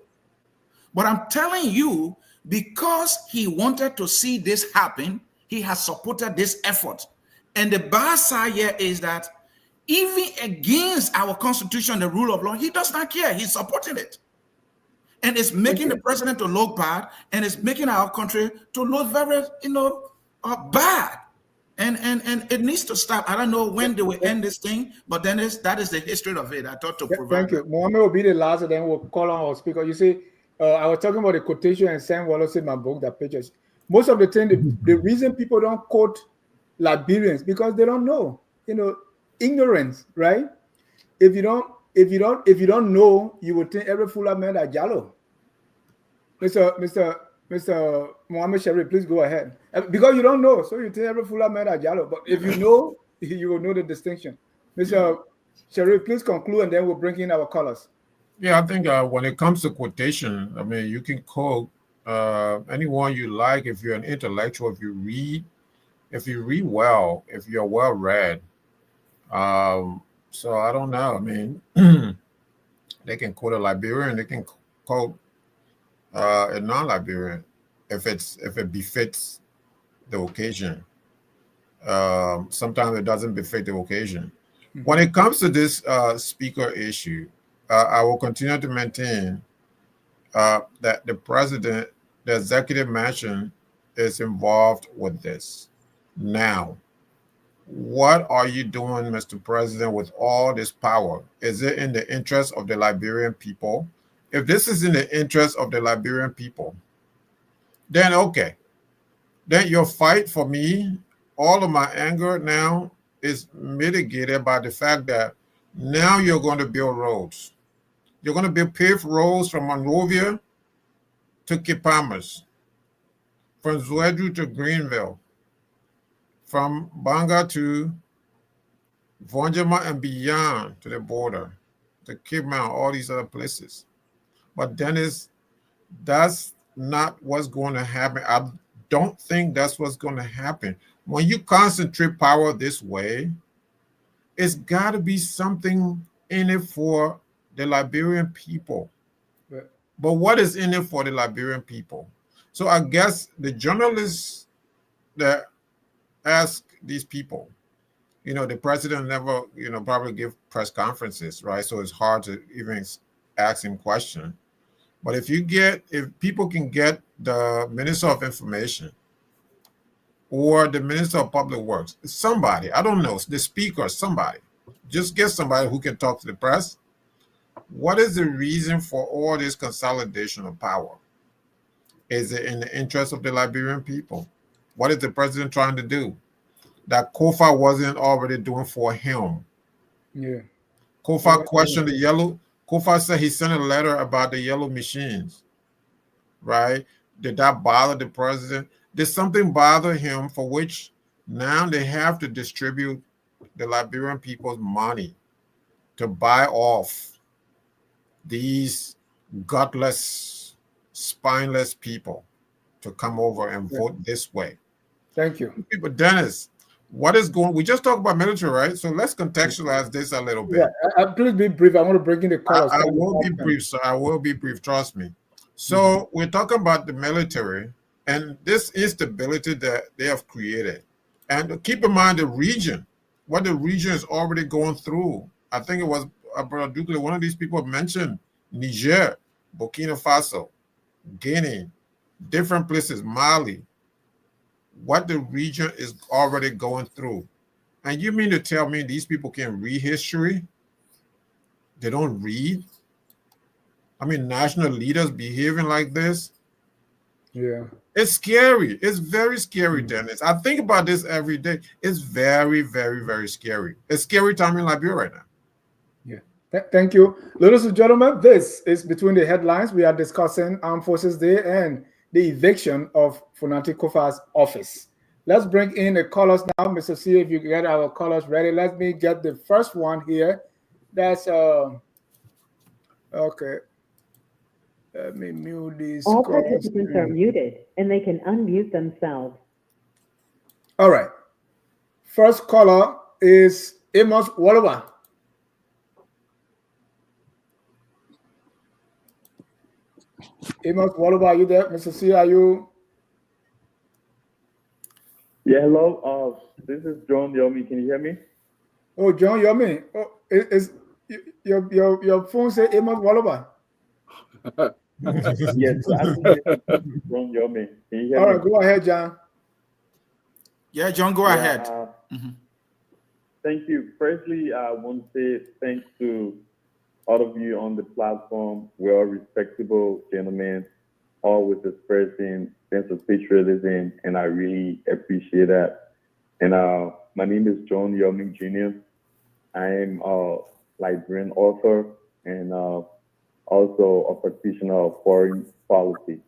But I'm telling you, because he wanted to see this happen, he has supported this effort. And the bad side here is that even against our constitution, the rule of law, he does not care. He's supporting it. And it's making the president to look bad, and it's making our country to look very, bad. And it needs to stop. I don't know when they will end this thing, but then that is the history of it. I thought to provide. Thank you. Mohammed will be the last, and then we'll call on our speaker. You see, I was talking about the quotation, and Sam Wallace in my book, that pages. Most of the time, the reason people don't quote Liberians because they don't know. Ignorance, right? If you don't know, you would think every full man are Jalo. Mr. Mohammed Sharif, please go ahead. Because you don't know, so you think every full man are Jalo. But if you know, you will know the distinction. Mr. Sharif, please conclude, and then we'll bring in our callers. Yeah, I think when it comes to quotation, I mean, you can quote anyone you like if you're an intellectual, if you read. if you read well, if you're well read, so I don't know. I mean, they can quote a Liberian, they can quote a non-Liberian if it befits the occasion. Sometimes it doesn't befit the occasion. When it comes to this speaker issue, I will continue to maintain that the president, the executive mansion, is involved with this. Now, what are you doing, Mr. President, with all this power? Is it in the interest of the Liberian people? If this is in the interest of the Liberian people, then okay. Then your fight for me, all of my anger now is mitigated by the fact that now you're going to build roads. You're going to build paved roads from Monrovia to Kipamas, from Zwedru to Greenville, from Banga to Vonjama and beyond to the border, to Cape Mount, all these other places. But Dennis, that's not what's going to happen. I don't think that's what's going to happen. When you concentrate power this way, it's got to be something in it for the Liberian people. Right. But what is in it for the Liberian people? So I guess the journalists that ask these people, the president never, probably give press conferences, right? So it's hard to even ask him questions. But if people can get the Minister of Information or the Minister of Public Works, somebody, I don't know, the speaker, somebody, just get somebody who can talk to the press. What is the reason for all this consolidation of power? Is it in the interest of the Liberian people? What is the president trying to do that Koffa wasn't already doing for him? Yeah. Koffa questioned the yellow. Koffa said he sent a letter about the yellow machines, right? Did that bother the president? Did something bother him for which now they have to distribute the Liberian people's money to buy off these gutless, spineless people to come over and vote this way? Thank you. But Dennis, we just talked about military, right? So let's contextualize this a little bit. Yeah, please be brief. I want to bring in the colors. I will be brief, sir. I will be brief. Trust me. So we're talking about the military and this instability that they have created. And keep in mind the region, what the region is already going through. I think it was Brother Dukley, one of these people mentioned Niger, Burkina Faso, Guinea, different places, Mali, what the region is already going through. And you mean to tell me these people can read history? They don't read? I mean, national leaders behaving like this? Yeah. It's scary. It's very scary, Dennis. I think about this every day. It's very, very, very scary. It's scary time in Liberia right now. Yeah. Thank you. Ladies and gentlemen, this is Between the Headlines. We are discussing Armed Forces Day and the eviction of Fonati Koffa's office. Let's bring in the callers now. Mr. C, if you get our callers ready. Let me get the first one here. That's okay. Let me mute these. All participants are muted and they can unmute themselves. All right. First caller is Amos Woloba. Amos Woloba, are you there? Mr. C, are you? Yeah, hello. This is John Yomi. Can you hear me? Oh, John Yomi. Oh, is your phone say Amos Woloba? Yes, John Yomi. Can you hear me? All right, go ahead, John. Yeah, John, go ahead. Thank you. Firstly, I want to say thanks to all of you on the platform. We're all respectable gentlemen, all with expressing sense of patriotism, and I really appreciate that. And my name is John Yomi Jr. I am a Liberian author and also a practitioner of foreign policy.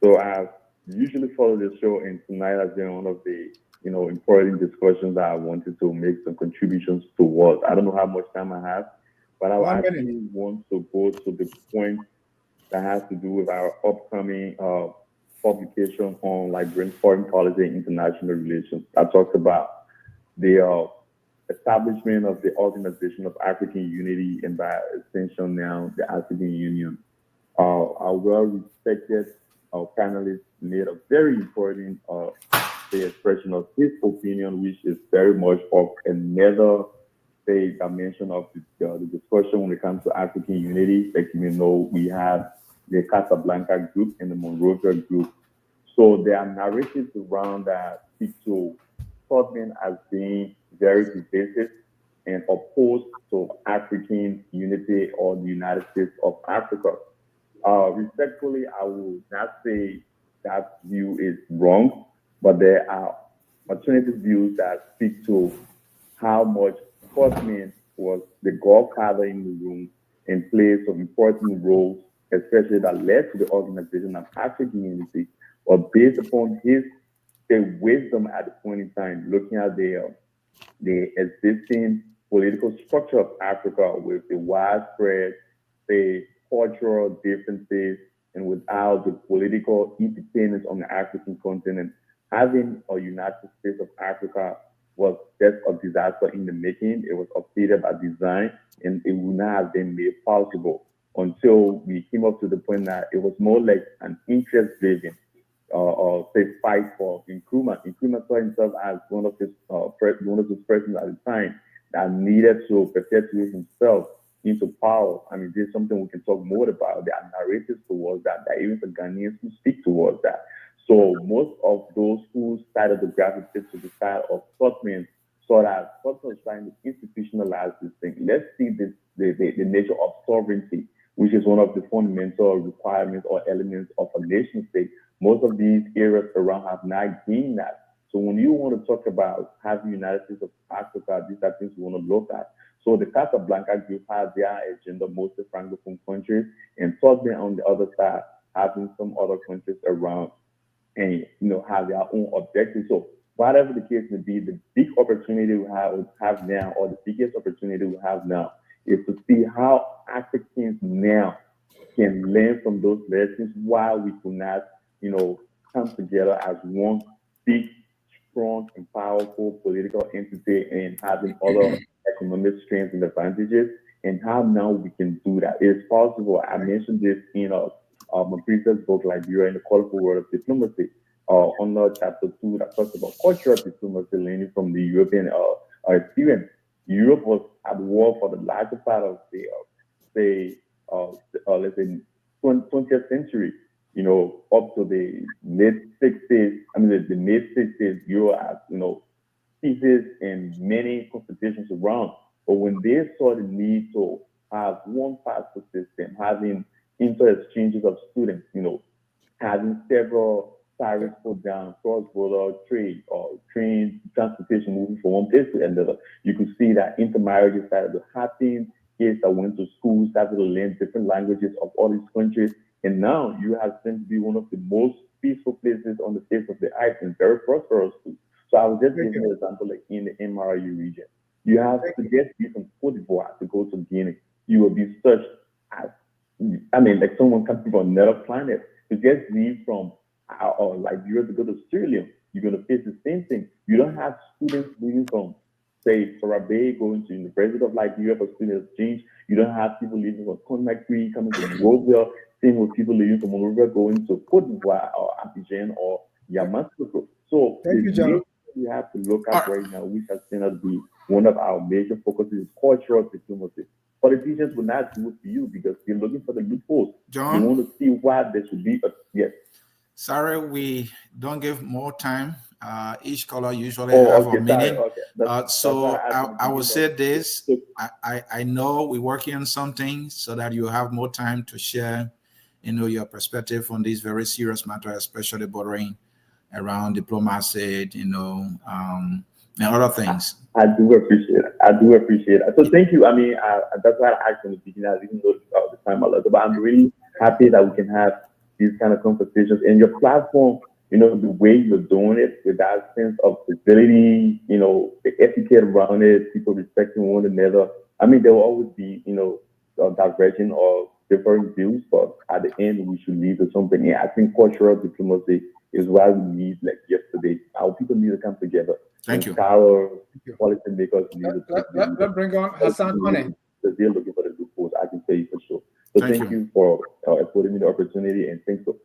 So I usually follow the show, and tonight has been one of the important discussions that I wanted to make some contributions towards. I don't know how much time I have, but I actually want to go to the point that has to do with our upcoming publication on Liberian foreign policy and international relations that talks about the establishment of the Organization of African Unity and by extension now the African Union. Our well-respected panelist made a very important the expression of his opinion, which is very much of another say dimension of the discussion when it comes to African unity. Like you know, we have the Casablanca group and the Monrovia group. So there are narratives around that speak to Tubman as being very divisive and opposed to African unity or the United States of Africa. Respectfully, I will not say that view is wrong, but there are alternative views that speak to how much Tubman was the godfather in the room and played some important roles, especially that led to the organization of African unity, but based upon his wisdom at the point in time, looking at the existing political structure of Africa with the widespread, say, cultural differences and without the political independence on the African continent, having a United States of Africa was just a disaster in the making. It was updated by design and it would not have been made possible until we came up to the point that it was more like an interest-driven say fight for Nkrumah. Nkrumah saw himself as one of his persons at the time that needed to perpetuate himself into power. I mean, there's something we can talk more about. There are narratives towards that. There are even the Ghanaians who speak towards that. So most of those who started to gravitate to the side of Tubman saw that Tubman was trying to institutionalize this thing. Let's see the nature of sovereignty, which is one of the fundamental requirements or elements of a nation state. Most of these areas around have not gained that. So when you want to talk about having United States of Africa, these are things we want to look at. So the Casablanca group has their agenda, mostly Francophone countries, and Tubman on the other side, having some other countries around and have their own objectives. So whatever the case may be, the big opportunity we have now, or the biggest opportunity we have now, is to see how Africans now can learn from those lessons while we could not, come together as one big, strong, and powerful political entity and having other economic strengths and advantages, and how now we can do that. It is possible. I mentioned this in my previous book, Liberia in the Colorful World of Diplomacy, under chapter 2 that talks about cultural diplomacy learning from the European experience. Europe was at war for the larger part of the, let's say, 20th century, up to the mid-60s, the mid-60s, Europe had, pieces and many competitions around. But when they saw the need to have one passport system, having inter-exchanges of students, having several tariffs put down, cross-border trade or train transportation moving from one place to another, you could see that intermarriages started to happen. Kids that went to school started to learn different languages of all these countries. And now you have seemed to be one of the most peaceful places on the face of the earth and very prosperous too. So I was just giving an example like in the MRU region. You have to get me from Cote d'Ivoire to go to Guinea. You will be searched as, like someone coming from another planet. To get me from Liberia to go to Australia, you're going to face the same thing. You don't have students leaving from, say, Sorabe going to University of Liberia for student exchange. You don't have people leaving from Conakry coming to Monrovia. Same with people leaving from Monrovia going to Cote d'Ivoire or Abidjan or Yamoussoukro. So Thank you, John. We have to look at right now, which has turned out to be one of our major focuses, is cultural diplomacy. Politicians will not do it for you because they're looking for the loopholes. John, you want to see why there should be yes. Sorry, we don't give more time. Each caller usually have a minute. Okay. So I will say this. I know we're working on something so that you have more time to share, your perspective on this very serious matter, especially bordering around diplomacy, and other things. I do appreciate it. So thank you. That's why I asked in the beginning. I didn't know the time a lot, but I'm really happy that we can have these kind of conversations. And your platform, the way you're doing it with that sense of civility, the etiquette around it, people respecting one another. There will always be, diverging or differing views, but at the end, we should lead to something. Yeah, I think cultural diplomacy is why we need, like yesterday, our people need to come together. Thank you. Our policymakers need to Let's bring on Hassan Kone. because they're looking for the loopholes. I can tell you for sure. So thank you for affording me the opportunity, and thanks for.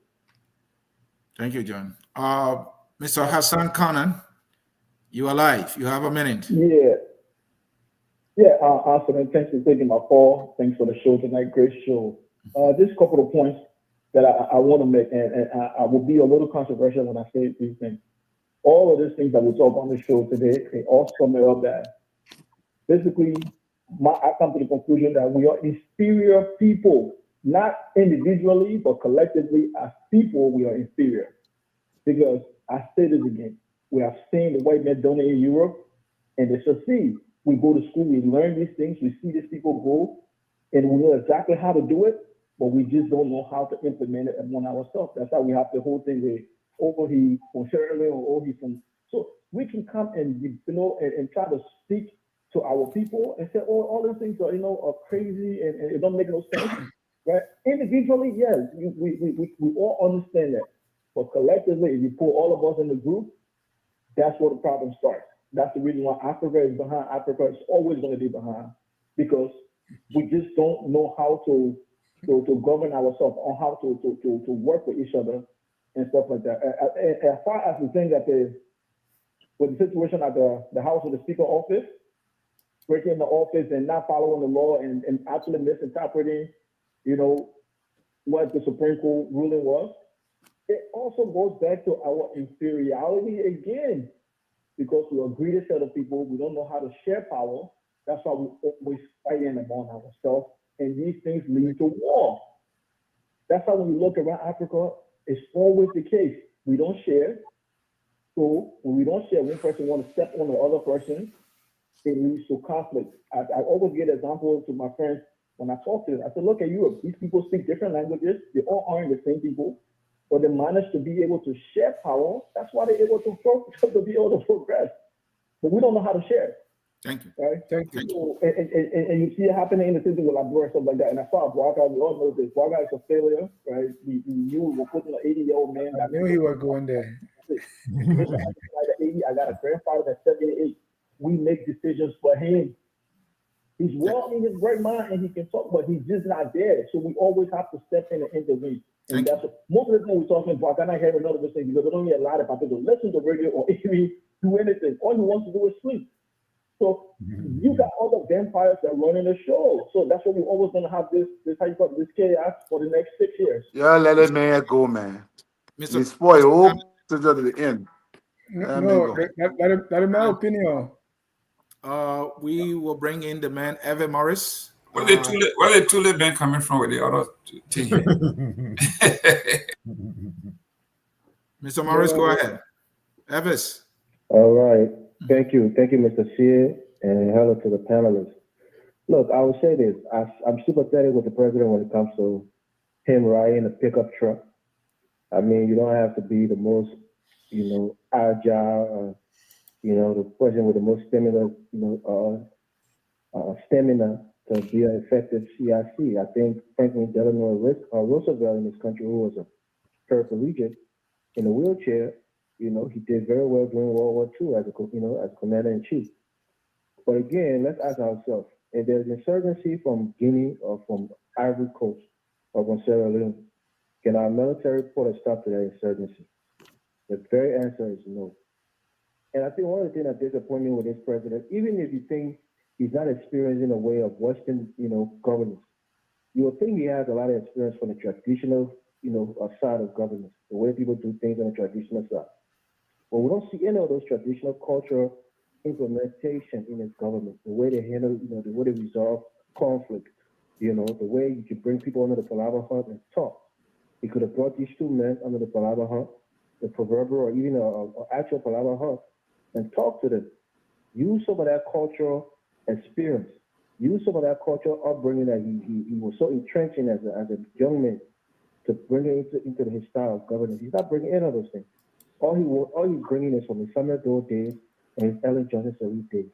Thank you, John. Mr. Hassan Khan, you are live. You have a minute. Yeah, awesome. And thanks for taking my call. Thanks for the show tonight. Great show. Just a couple of points that I want to make, and I will be a little controversial when I say these things. All of these things that we talk on the show today, they all sum it up that basically I come to the conclusion that we are inferior people, not individually, but collectively as people, we are inferior. Because I say this again, we have seen the white men done it in Europe, and they succeed. We go to school, we learn these things, we see these people go, and we know exactly how to do it, but we just don't know how to implement it among ourselves. That's why we have the whole thing with, oh, he from Sierra Leone, or oh, he from. So we can come and, and try to speak to our people and say, oh, all these things are, are crazy and it don't make no sense, right? Individually, yes, we all understand that. But collectively, if you pull all of us in the group, that's where the problem starts. That's the reason why Africa is behind. Africa is always going to be behind because we just don't know how to govern ourselves or how to work with each other and stuff like that. As far as the thing that with the situation at the House of the Speaker office, breaking the office and not following the law and actually misinterpreting, what the Supreme Court ruling was, it also goes back to our inferiority again. Because we are greedy set of people, we don't know how to share power. That's why we always fighting among ourselves, and these things lead to war. That's why when you look around Africa, it's always the case. We don't share. So when we don't share, one person wants to step on the other person, it leads to conflict. I always give examples to my friends when I talk to them. I said, look at Europe. These people speak different languages. They all aren't the same people. But they managed to be able to share power. That's why they're able to be able to progress. But we don't know how to share. Thank you. Right? Thank you. So, and you see it happening in the system with Liberia and stuff like that. And I saw Braga, we all know this. Braga is a failure, right? We knew we were putting an 80-year-old man. I knew he was going there. I got a grandfather that's 78. We make decisions for him. He's well in his right mind and he can talk, but he's just not there. So we always have to step in and intervene. And that's what, most of the time we're talking about, I hear another thing because I don't hear a lot of people listen to radio or even do anything. All he wants to do is sleep. So you got all the vampires that are running the show. So that's what we're always gonna have this how you call it, this chaos for the next 6 years. Yeah, let that man go, man. He spoiled to the end. No, let him my opinion. We will bring in the man Evan Morris. Where the Tulip been coming from with the other team? Mr. Morris, go ahead. Evis. All right. Thank you, Mr. Sear, and hello to the panelists. Look, I will say this. I'm sympathetic with the president when it comes to him riding a pickup truck. I mean, you don't have to be the most, agile, the person with the most stamina to be an effective CIC. I think Franklin Delano Roosevelt in this country, who was a paraplegic in a wheelchair, he did very well during World War II as as commander in chief. But again, let's ask ourselves: if there's insurgency from Guinea or from Ivory Coast or from Sierra Leone, can our military put a stop to that insurgency? The very answer is no. And I think one of the things that disappoints me with this president, even if you think he's not experienced in a way of Western, governance, you would think he has a lot of experience from the traditional, side of governance, the way people do things on the traditional side. But we don't see any of those traditional cultural implementation in his government, the way they handle, the way they resolve conflict, the way you can bring people under the palaver hut and talk. He could have brought these two men under the palaver hut, the proverbial or even an actual palaver hut, and talk to them. Use some of that cultural experience. Use some of that cultural upbringing that he was so entrenching as a young man to bring it into his style of governance. He's not bringing any of those things. All he's bringing is from his Summer Dole days and his Ellen Johnson Sirleaf days.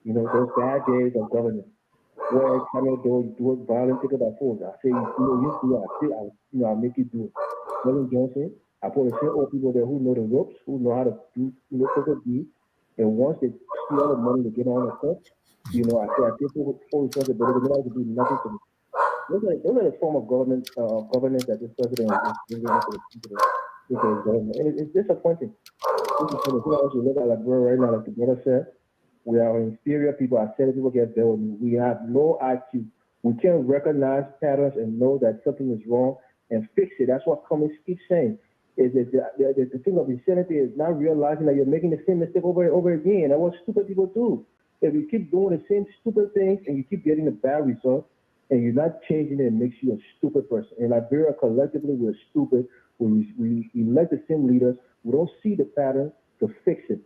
Those bad days of governance. where Samuel do it violent ticket by force. I say, you do it. I'll make you do it. Kevin Johnson, I put the same old people there who know the ropes, who know how to do, poker deep. And once they see all the money to get on the court, I take full responsibility. They don't have to do nothing to me. Those are the form of governance that this president is bringing into his government. And it's disappointing. This is for the thing you look at like bro right now, like the brother said, we are inferior people. I said people get there with me. We have no IQ. We can't recognize patterns and know that something is wrong and fix it. That's what Cummings keeps saying. Is that the thing of insanity is not realizing that you're making the same mistake over and over again. That's what stupid people do. If you keep doing the same stupid things and you keep getting the bad results and you're not changing it, it makes you a stupid person. In Liberia, collectively, we're stupid. We elect the same leaders. We don't see the pattern to fix it.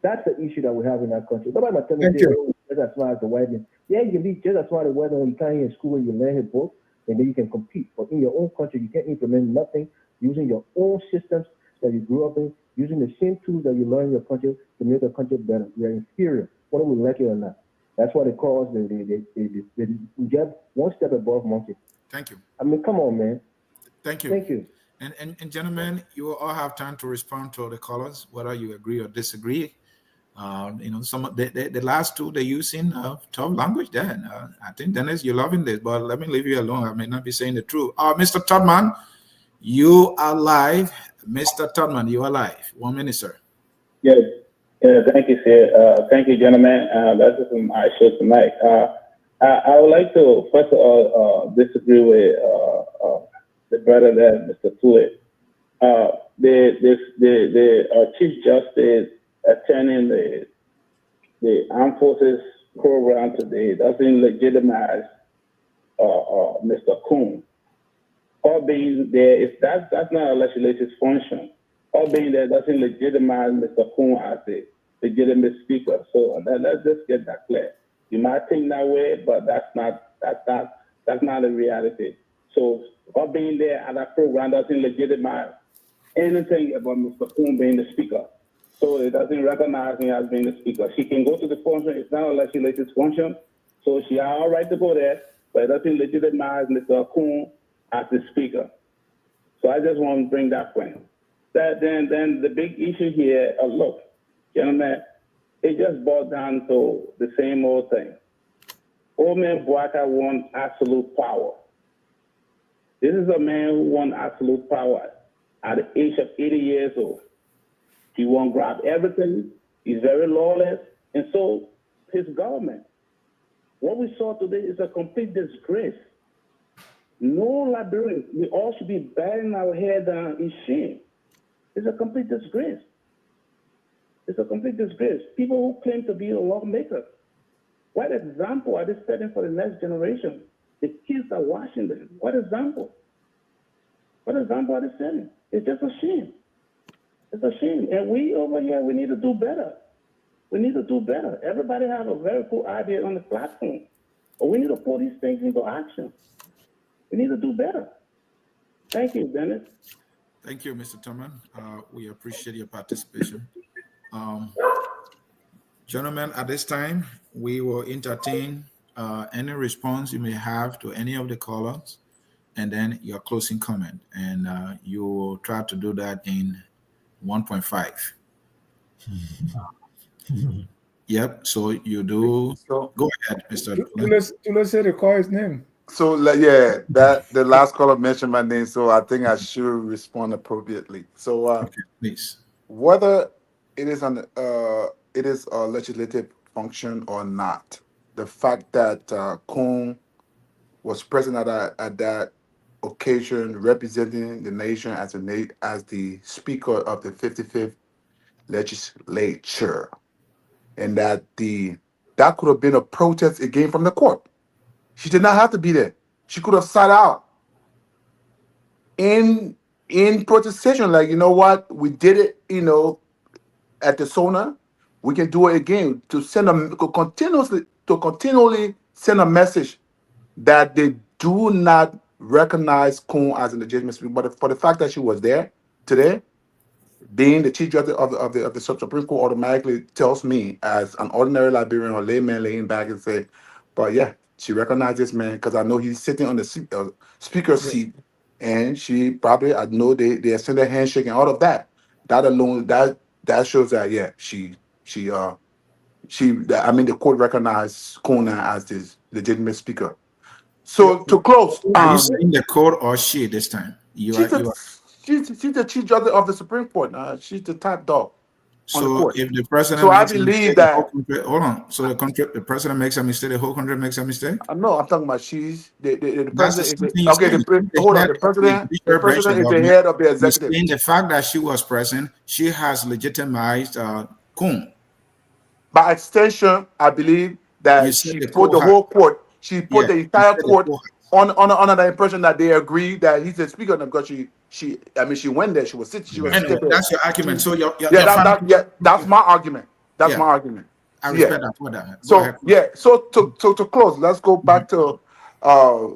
That's the issue that we have in our country. Nobody might tell me, just as smart as the white man. Yeah, you can be just as smart as the white man when you come here in school and you learn his book, and then you can compete. But in your own country, you can't implement nothing using your own systems that you grew up in, using the same tools that you learn in your country to make the country better. We are inferior, whether we like it or not. That's why they call us we get one step above monkey. Thank you. I mean, come on, man. Thank you. Thank you. And gentlemen, you will all have time to respond to the callers, whether you agree or disagree. Some of the last two they're using tough language there. I think Dennis, you're loving this, but let me leave you alone. I may not be saying the truth. Mr. Todman, you are live. Mr. Todman, you are live. 1 minute, sir. Yes. Thank you, sir. Thank you, gentlemen. That's it from my show tonight. I would like to first of all disagree with the brother there, Mr. Tuit. The Chief Justice attending the Armed Forces program today doesn't legitimize Mr. Kuhn. All being there, that's not a legislative function. All being there doesn't legitimize Mr. Kuhn as a legitimate speaker. So let's just get that clear. You might think that way, but that's not the reality. So all being there at that program doesn't legitimize anything about Mr. Kuhn being the speaker. So it doesn't recognize me as being the speaker. She can go to the function. It's not a legislative function. So she has all right to go there, but it doesn't legitimize Mr. Kuhn as the speaker. So I just want to bring that point. Then the big issue here, look, gentlemen, it just boils down to the same old thing. Old man Bouaka wants absolute power. This is a man who wants absolute power at the age of 80 years old. He won't grab everything. He's very lawless. And so his government. What we saw today is a complete disgrace. No Liberians, we all should be batting our head down in shame. It's a complete disgrace. It's a complete disgrace. People who claim to be a lawmaker, what example are they setting for the next generation? The kids are watching them. What example? What example are they setting? It's just a shame. It's a shame. And we over here, we need to do better. We need to do better. Everybody have a very cool idea on the platform, but we need to put these things into action. We need to do better. Thank you, Dennis. Thank you, Mr. Todman. We appreciate your participation. Gentlemen, at this time, we will entertain any response you may have to any of the callers, and then your closing comment. And you will try to do that in 1.5. Yep. So you do. So, go ahead, Mr. Let's say the caller's name. So yeah, that the last caller mentioned my name, so I think I should respond appropriately. So okay, please. Whether it is a legislative function or not, the fact that Kuhn was present at that occasion, representing the nation as the speaker of the 55th legislature, and that could have been a protest again from the court. She did not have to be there. She could have sat out in protestation, like, you know what, we did it, at the SONA. We can do it again to continually send a message that they do not recognize Kuhn as a legitimate speaker. But for the fact that she was there today, being the chief justice of the Supreme Court, automatically tells me, as an ordinary Liberian or layman, laying back and say, but yeah, She recognized this man because I know he's sitting on the speaker seat, and she probably, I know they extended handshake and all of that. That alone, that shows that, yeah, I mean, the court recognized Kona as this legitimate speaker. So to close, Are you saying the court or she this time? she's the chief judge of the Supreme Court. She's the top dog on the So court. if the president So I makes a believe mistake, the whole that. country, hold on. So the president makes a mistake, the whole country makes a mistake? No, I'm talking about she's the That's the president. same Is thing the, you're okay, saying. She's the hold on. head The of the president. The judicial branch of president is the government. head of the You're executive. saying the fact that she was present, she has legitimized Kun. By extension, I believe You that said she the put the court. whole court. She put Yeah, the you entire said the court court. on the impression that they agree that he's the speaker because she. I mean, she went there. She was sitting. She was Anyway, sitting there. that's your argument. So Yeah, your final. yeah. That's my argument. That's Yeah, my argument. I So, yeah. respect that for that. Go So ahead. yeah. So to close, let's go back to uh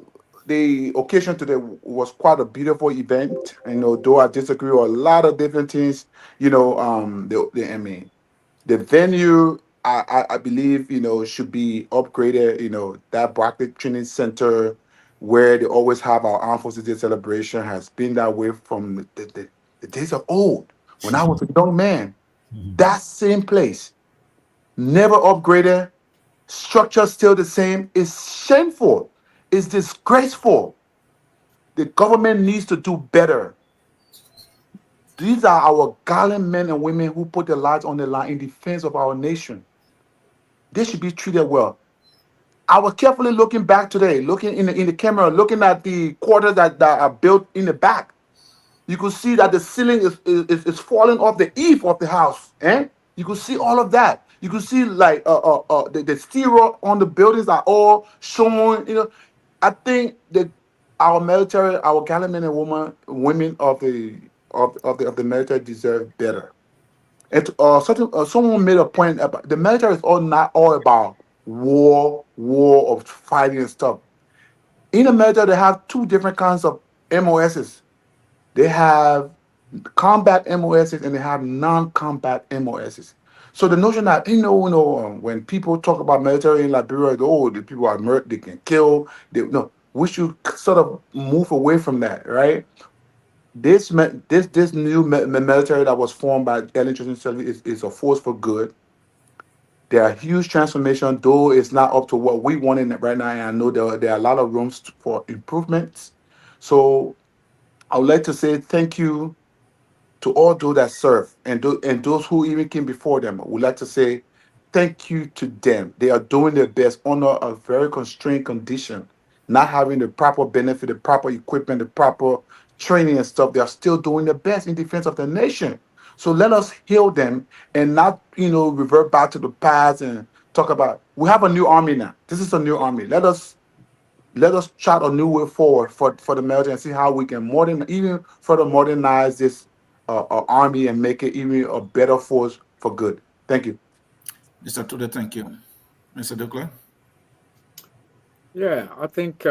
the occasion today was quite a beautiful event. You know, though I disagree with a lot of different things. You know, I mean, the venue, I believe, should be upgraded. That Barclay Training Center where they always have our Armed Forces Day celebration has been that way from the days of old. When I was a young man, that same place, never upgraded, structure still the same, is shameful. It's disgraceful. The government needs to do better. These are our gallant men and women who put their lives on the line in defense of our nation. They should be treated well. I was carefully looking back today, looking in the camera, looking at the quarters that are built in the back. You could see that the ceiling is falling off the eave of the house. You could see all of that. You could see like the steel on the buildings are all showing. I think that our military, our gallant men and women of the military deserve better. And someone made a point about the military is not all about war of fighting and stuff. In the military, they have two different kinds of MOSs. They have combat MOSs and they have non-combat MOSs. So the notion that when people talk about military in Liberia, the people are murdered, they can kill. No, we should sort of move away from that, right? This new military that was formed by Ellen Johnson Sirleaf is a force for good. There are huge transformation, though it's not up to what we want in it right now. And I know there are a lot of rooms for improvements. So I would like to say thank you to all those that serve and those who even came before them. I would like to say thank you to them. They are doing their best under a very constrained condition, not having the proper benefit, the proper equipment, the proper training and stuff. They are still doing their best in defense of the nation. So let us heal them and not, revert back to the past and talk about. We have a new army now. This is a new army. Let us chart a new way forward for the military and see how we can even further modernize this army and make it even a better force for good. Thank you. Mr. Tude, thank you. Mr. Dukla? Yeah, I think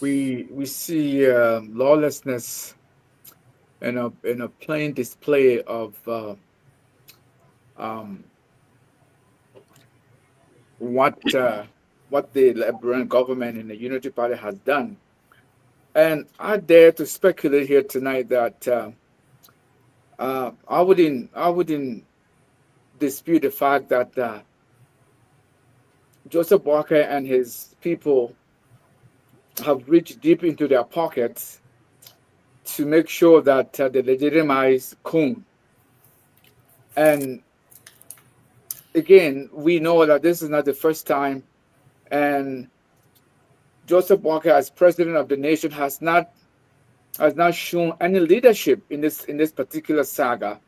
we see lawlessness in a plain display of what the Liberian government and the Unity Party has done. And I dare to speculate here tonight that I wouldn't dispute the fact that Joseph Walker and his people have reached deep into their pockets to make sure that they legitimize Kun. And again, we know that this is not the first time, and Joseph Walker, as president of the nation, has not shown any leadership in this particular saga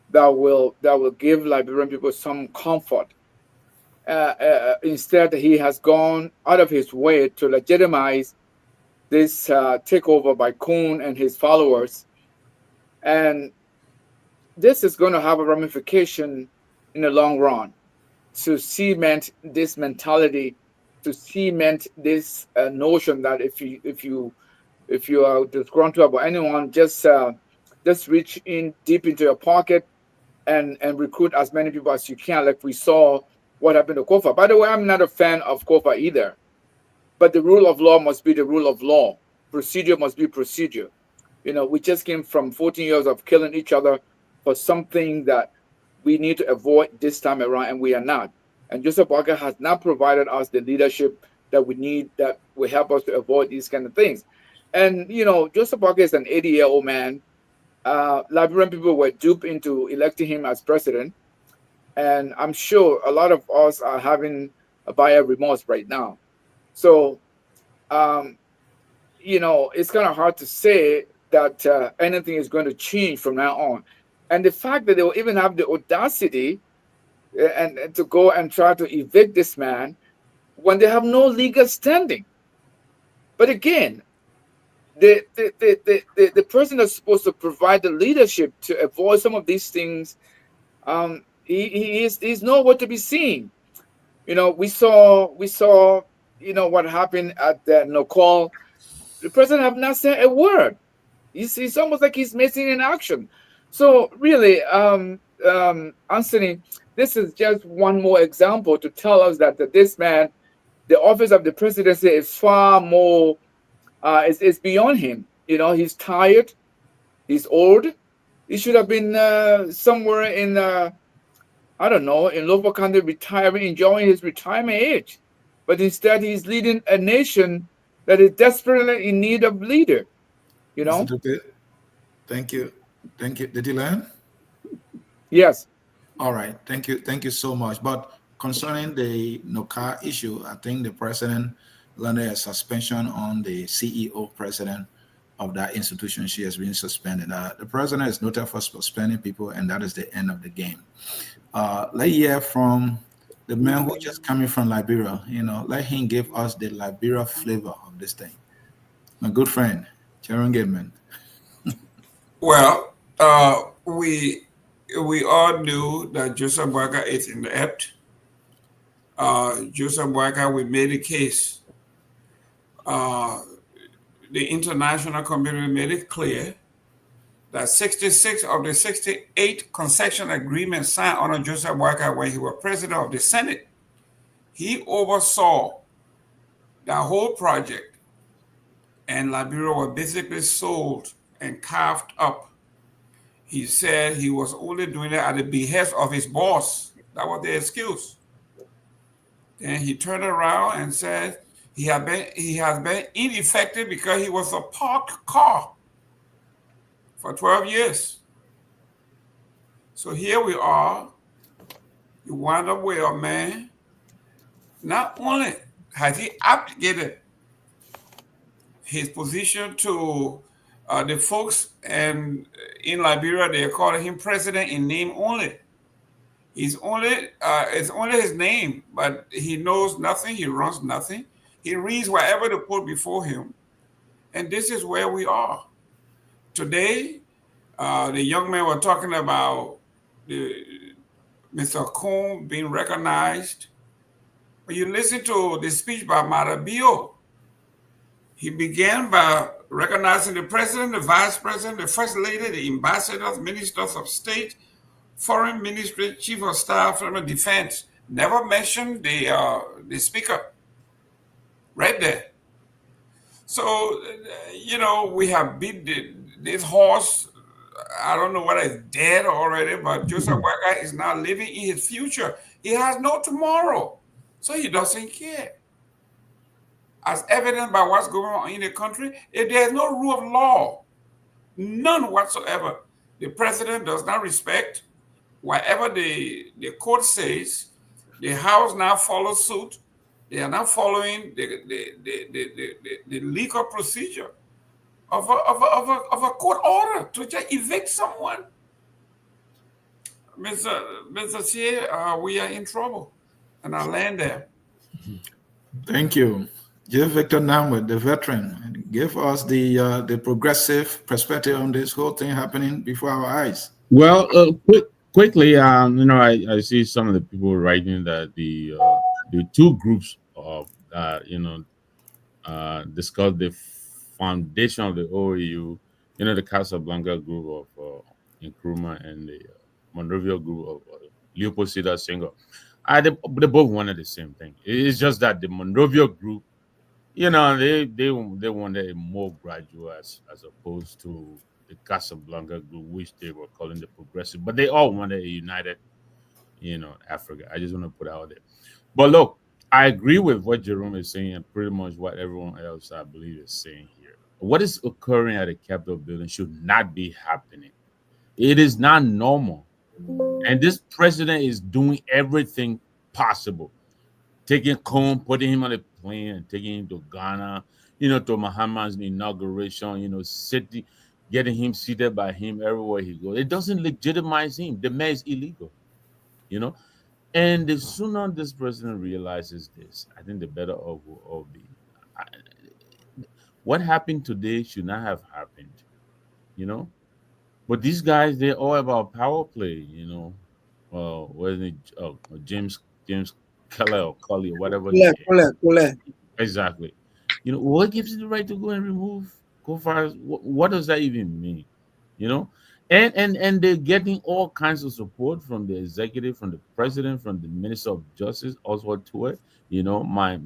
that will give Liberian people some comfort. Instead, he has gone out of his way to legitimize this takeover by Kun and his followers, and this is going to have a ramification in the long run to cement this mentality, to cement this notion that if you are disgruntled about anyone, just reach in deep into your pocket and recruit as many people as you can, like we saw what happened to Koffa. By the way, I'm not a fan of Koffa either. But the rule of law must be the rule of law. Procedure must be procedure. We just came from 14 years of killing each other for something that we need to avoid this time around, and we are not. And Joseph Walker has not provided us the leadership that we need that will help us to avoid these kind of things. And, Joseph Walker is an 80-year-old man. Liberian people were duped into electing him as president. And I'm sure a lot of us are having a buyer remorse right now. So, it's kind of hard to say that anything is going to change from now on. And the fact that they will even have the audacity and to go and try to evict this man when they have no legal standing. But again, the person that's supposed to provide the leadership to avoid some of these things, he's nowhere to be seen. We saw what happened at the no call. The president have not said a word. It's almost like he's missing in action. So really, Anthony, this is just one more example to tell us that this man, the office of the presidency, is far more. It's beyond him. He's tired. He's old. He should have been somewhere in I don't know, in local country, retiring, enjoying his retirement age. But instead, he's leading a nation that is desperately in need of leader. Mr. Duque, thank you. Thank you. Did you learn? Yes. All right. Thank you. Thank you so much. But concerning the NOCA issue, I think the president landed a suspension on the CEO president of that institution. She has been suspended. The president is noted for suspending people, and that is the end of the game. Let's hear from the man who just coming from Liberia. Let him give us the Liberia flavor of this thing. My good friend, Sharon Goodman. Well, we all knew that Joseph Boakai is inept. Joseph Boakai, we made a case. The international community made it clear that 66 of the 68 concession agreements signed under Joseph Boakai when he was president of the Senate, he oversaw that whole project, and Liberia was basically sold and carved up. He said he was only doing it at the behest of his boss. That was the excuse. Then he turned around and said he has been ineffective because he was a parked car for 12 years. So here we are. You wind up with a man. Not only has he abdicated his position to the folks and in Liberia, they are calling him president in name only. It's only his name, but he knows nothing. He runs nothing. He reads whatever they put before him. And this is where we are. Today, the young men were talking about Mr. Cohn being recognized. When you listen to the speech by Marabio, he began by recognizing the president, the vice president, the first lady, the ambassadors, ministers of state, foreign ministry, chief of staff, from the defense. Never mentioned the speaker. Right there. So, we have beat this horse. I don't know whether it's dead already, but Joseph Boakai is now living in his future. He has no tomorrow, so he doesn't care. As evidenced by what's going on in the country, if there's no rule of law, none whatsoever, the president does not respect whatever the court says. The House now follows suit. They are not following the legal procedure of a court order to just evict someone. Mr. Chair, we are in trouble, and I land there. Thank you. J. Victor Namwood, the veteran, give us the progressive perspective on this whole thing happening before our eyes. Well, quickly, I see some of the people writing that the two groups of discuss the foundation of the OAU, the Casablanca group of Nkrumah and the Monrovia group of Leopold Sedar Senghor. They both wanted the same thing. It's just that the Monrovia group, they wanted a more gradual as opposed to the Casablanca group, which they were calling the progressive. But they all wanted a united, Africa. I just want to put it out there. But look, I agree with what Jerome is saying and pretty much what everyone else I believe is saying here. What is occurring at the Capitol building should not be happening. It is not normal. And this president is doing everything possible. Taking Cohn, putting him on a plane and taking him to Ghana, to Muhammad's inauguration, sitting, getting him seated by him everywhere he goes. It doesn't legitimize him. The man is illegal, you know. And the sooner this president realizes this, I think the better off will all be. I, what happened today should not have happened, you know. But these guys, they're all about power play. Wasn't it James Keller or Cully or whatever he Kule. exactly. What gives you the right to go and remove co-fires? What does that even mean? You know, and they're getting all kinds of support from the executive, from the president, from the minister of justice, Oswald Tuer. My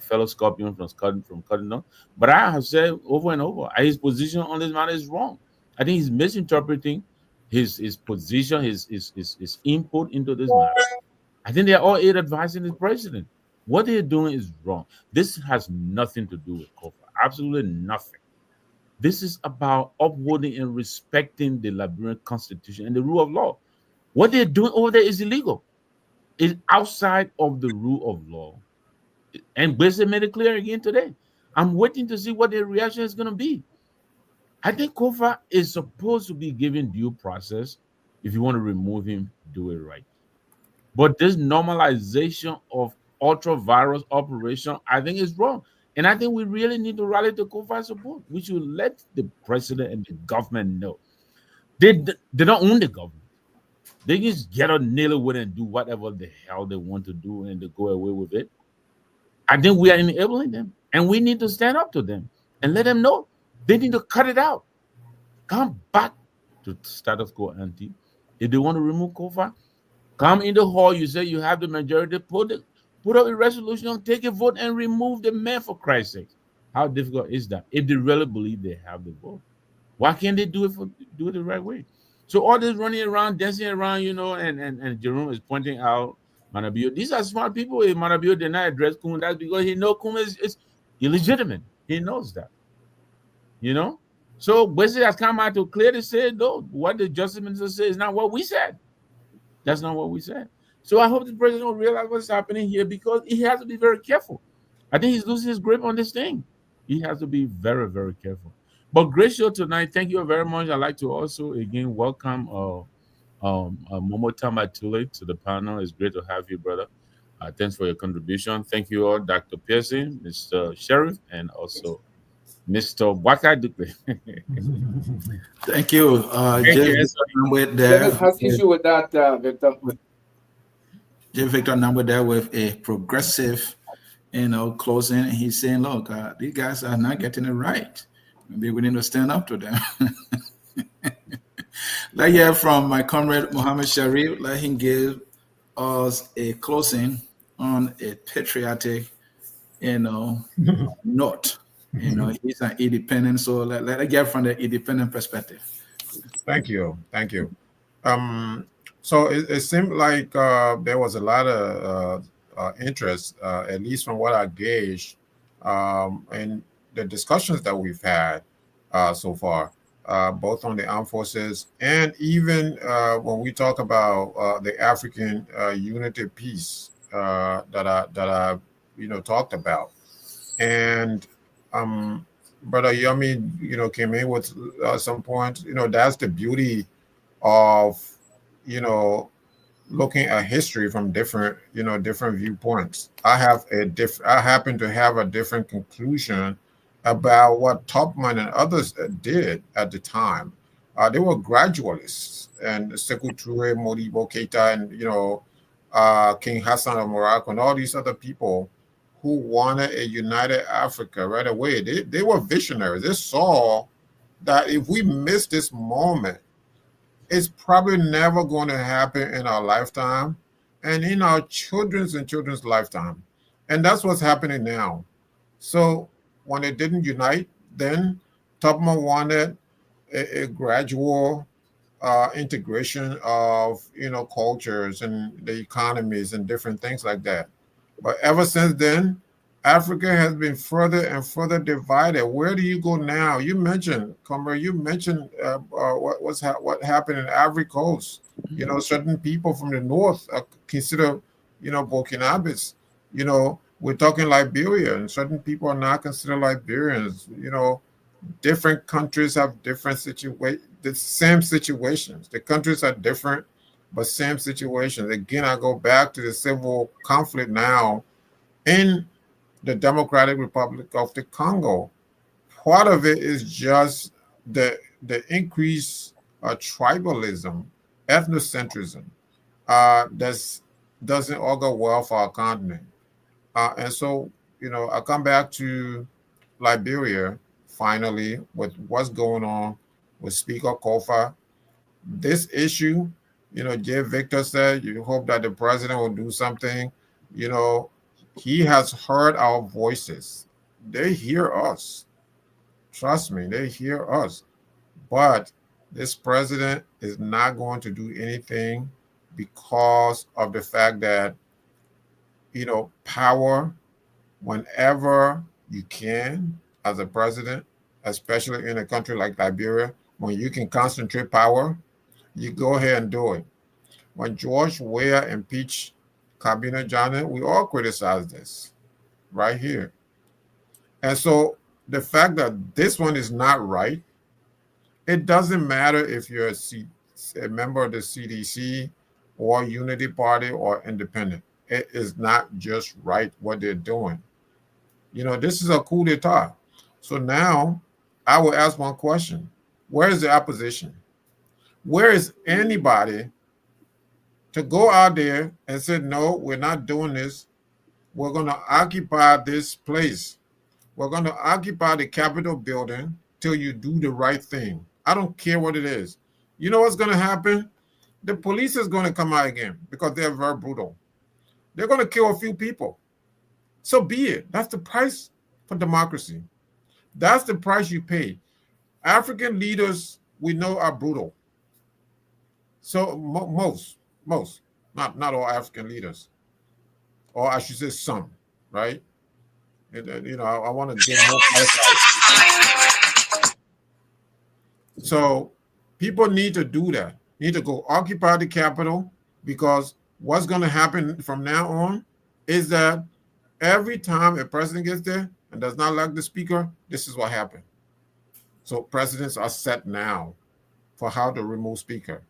fellow Scorpion from Cardinal. But I have said over and over, his position on this matter is wrong. I think he's misinterpreting his position, his input into this matter. I think they're all eight advising the president. What they're doing is wrong. This has nothing to do with COFA. Absolutely nothing. This is about upholding and respecting the Liberian constitution and the rule of law. What they're doing over there is illegal. It's outside of the rule of law. And basically made it clear again today. I'm waiting to see what their reaction is going to be. I think Kofa is supposed to be given due process. If you want to remove him, do it right. But this normalization of ultra virus operation, I think is wrong. And I think we really need to rally to Kofa support. We should let the president and the government know. They don't own the government. They just get on nail it with it and do whatever the hell they want to do and they go away with it. I think we are enabling them. And we need to stand up to them and let them know they need to cut it out. Come back to status quo ante. If they want to remove Kofa, come in the hall. You say you have the majority. Put up a resolution, take a vote, and remove the man for Christ's sake. How difficult is that? If they really believe they have the vote, why can't they do it the right way? So all this running around, dancing around, and Jerome is pointing out Manabio. These are smart people. If Manabio did not address Kum, that's because he knows Kum is illegitimate. He knows that. So Wesley has come out to clearly say, no, what the justice minister said is not what we said. That's not what we said. So I hope the president will realize what's happening here because he has to be very careful. I think he's losing his grip on this thing. He has to be very, very careful. But great show tonight. Thank you very much. I'd like to also again welcome Momo Tamatule to the panel. It's great to have you, brother. Thanks for your contribution. Thank you all, Dr. Pearson, Mr. Sheriff, and also Mr. Waka Dupe. Thank you. Dennis has issue with that, Victor. Victor Number there with a progressive, closing. He's saying, look, these guys are not getting it right. Maybe we need to stand up to them. Let's hear from my comrade Muhammad Sharif. Let him give us a closing on a patriotic, note. He's an independent, so let's get from the independent perspective. Thank you. So it seemed like there was a lot of interest, at least from what I gauged, in the discussions that we've had so far, both on the armed forces and even when we talk about the African unity piece that I talked about. And Brother Yumi, came in with some points. That's the beauty of looking at history from different viewpoints. I happen to have a different conclusion about what Topman and others did at the time. They were gradualists, and Sekou Touré, Modibo Keita, and King Hassan of Morocco, and all these other people who wanted a united Africa right away. They were visionaries. They saw that if we miss this moment, it's probably never going to happen in our lifetime. and in our children's and children's lifetime. And that's what's happening now. So when they didn't unite, then Tubman wanted a gradual integration of cultures and the economies and different things like that. But ever since then, Africa has been further and further divided. Where do you go now? You mentioned, Comer, you mentioned what happened in Ivory Coast. Certain people from the north are considered, Burkinabes. We're talking Liberia, and certain people are not considered Liberians. Different countries have different the same situations. The countries are different, but same situations. Again, I go back to the civil conflict now in the Democratic Republic of the Congo. Part of it is just the increased tribalism, ethnocentrism, that doesn't augur well for our continent. And so, I come back to Liberia finally with what's going on with Speaker Koffa. This issue, Jay Victor said, you hope that the president will do something. He has heard our voices. They hear us. Trust me, they hear us. But this president is not going to do anything because of the fact that, power, whenever you can, as a president, especially in a country like Liberia, when you can concentrate power, you go ahead and do it. When George Weah impeached Kabina Janneh, we all criticized this right here. And so the fact that this one is not right, it doesn't matter if you're a member of the CDC or Unity Party or independent. It is not just right what they're doing. This is a coup d'etat. So now I will ask one question. Where is the opposition? Where is anybody to go out there and say, no, we're not doing this. We're going to occupy this place. We're going to occupy the Capitol building till you do the right thing. I don't care what it is. You know what's going to happen? The police is going to come out again because they're very brutal. They're going to kill a few people. So be it. That's the price for democracy. That's the price you pay. African leaders, we know, are brutal. So most, not all African leaders, or I should say some, right? And, I want to get more clarified. So people need to do that. Need to go occupy the Capitol, because what's going to happen from now on is that every time a president gets there and does not like the speaker, this is what happened. So presidents are set now for how to remove speaker.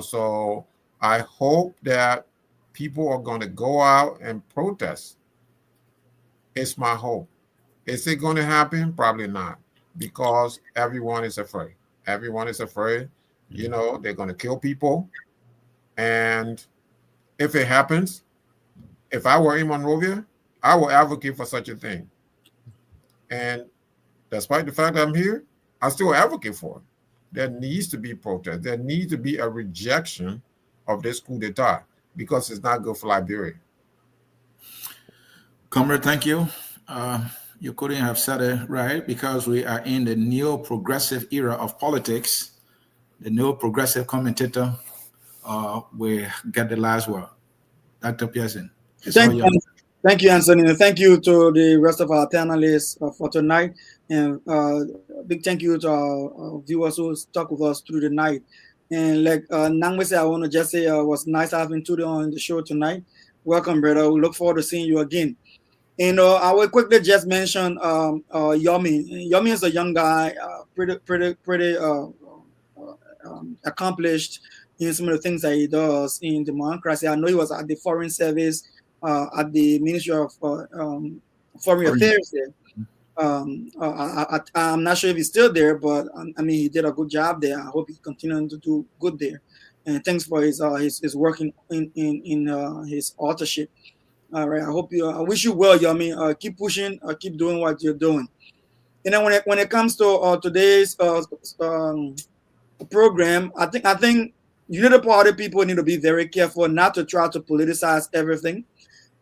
So I hope that people are going to go out and protest. It's my hope. Is it going to happen? Probably not, because everyone is afraid. Everyone is afraid. They're going to kill people. And if it happens, if I were in Monrovia, I will advocate for such a thing. And despite the fact that I'm here, I still advocate for it. There needs to be protest. There needs to be a rejection of this coup d'etat, because it's not good for Liberia. Comrade, thank you. You couldn't have said it right, because we are in the neo-progressive era of politics. The neo-progressive commentator will get the last word. Dr. Pearson. Thank you, Anthony. And thank you to the rest of our panelists for tonight. And big thank you to our viewers who stuck with us through the night. And like Nangwe said, I want to just say it was nice having Tudo on the show tonight. Welcome, brother. We look forward to seeing you again. And I will quickly just mention Yomi. Yomi is a young guy, pretty accomplished in some of the things that he does in democracy. I know he was at the Foreign Service, at the Ministry of Foreign Affairs there. I'm not sure if he's still there, but I mean, he did a good job there. I hope he's continuing to do good there. And thanks for his work in his authorship. All right, I wish you well, Yomi. Keep pushing, keep doing what you're doing. And then when it comes to today's program, I think Unity Party people need to be very careful not to try to politicize everything.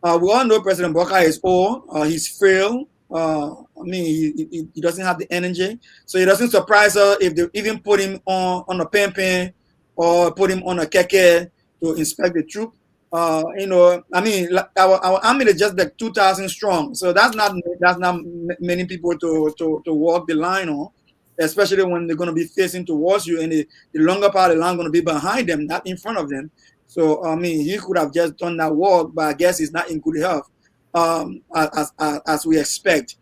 We all know President Boka is old. He's frail. I mean, he doesn't have the energy. So it doesn't surprise us if they even put him on a pen or put him on a keke to inspect the troop. You know, I mean, our army is just like 2,000 strong. So that's not many people to walk the line on, especially when they're going to be facing towards you, and the longer part of the line going to be behind them, not in front of them. So I mean, he could have just done that walk, but I guess he's not in good health, as we expect.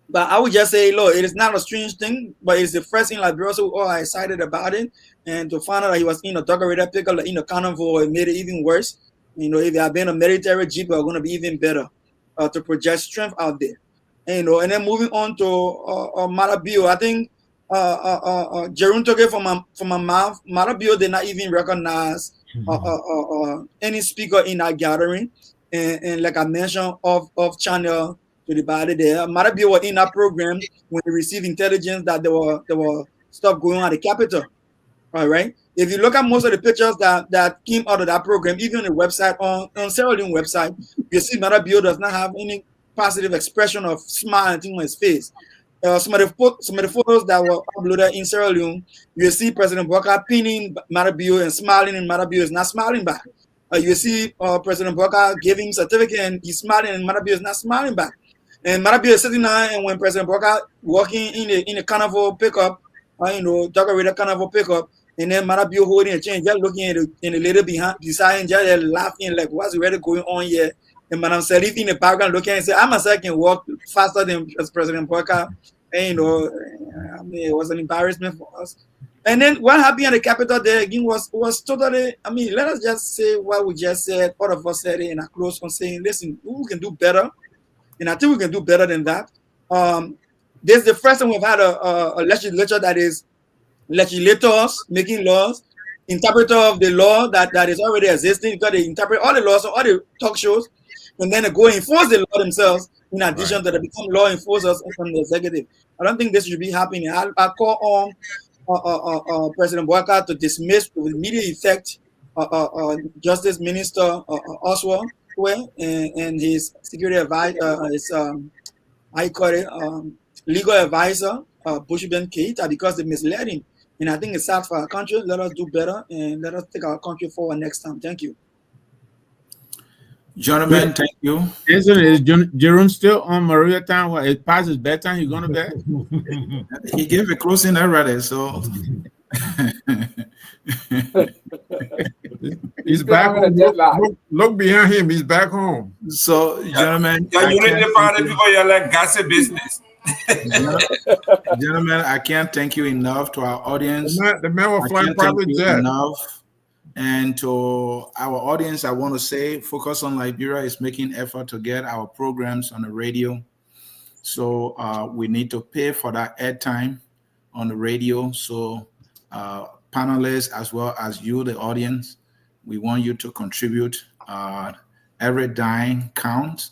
But I would just say, look, it is not a strange thing, but it's the first thing Liberia, so we all are excited about it. And to find out that he was in a decorated pickle in the carnival, it made it even worse. You know, if they had been a military jeep, we're going to be even better to project strength out there. And, you know, and then moving on to Marabio, I think Jerome took it from my mouth. Marabio did not even recognize any speaker in that gathering. And like I mentioned, off channel to the body there, Marabio was in that program when he received intelligence that there were stuff going on at the Capitol. All right. If you look at most of the pictures that came out of that program, even on the website, on Sierra Leone website, you see Marabio does not have any positive expression of smile on his face. Some of the photos that were uploaded in Sierra Leone, you see President Boka pinning Marabio and smiling, and Marabio is not smiling back. You see President Boka giving certificate and he's smiling, and Marabio is not smiling back. And Marabio is sitting there, and when President Boka walking in a carnival pickup, you know, decorated carnival pickup, and then Marabio holding a chain, just looking at in a little beside him, just laughing like, what's really going on here? And Madame Salif in the background looking and say, I myself can walk faster than President Boka. And, you know, I mean, it was an embarrassment for us. And then what happened at the Capitol there again was totally, I mean, let us just say what we just said. All of us said it, and I close on saying, listen, we can do better. And I think we can do better than that. This is the first time we've had a legislature that is legislators making laws, interpreter of the law that is already existing, because they interpret all the laws on all the talk shows, and then they go enforce the law themselves, in addition to they become law enforcers from the executive. I don't think this should be happening. I call on President Boaka to dismiss with immediate effect Justice Minister Oswald and his security advisor, his legal advisor, Bushman Keita, because they misled him. And I think it's sad for our country. Let us do better and let us take our country forward next time. Thank you. Gentlemen, thank you. Is Jerome still on Maria Town? What, it passes bedtime, you going to bed? He gave a closing already, so he's back home. Look behind him, he's back home. So, gentlemen, you need to find people you like gossip business. Gentlemen, I can't thank you enough to our audience. The man will fly private jet. Enough. And to our audience, I want to say Focus on Liberia is making effort to get our programs on the radio. So we need to pay for that airtime on the radio. So panelists, as well as you, the audience, we want you to contribute. Every dime counts.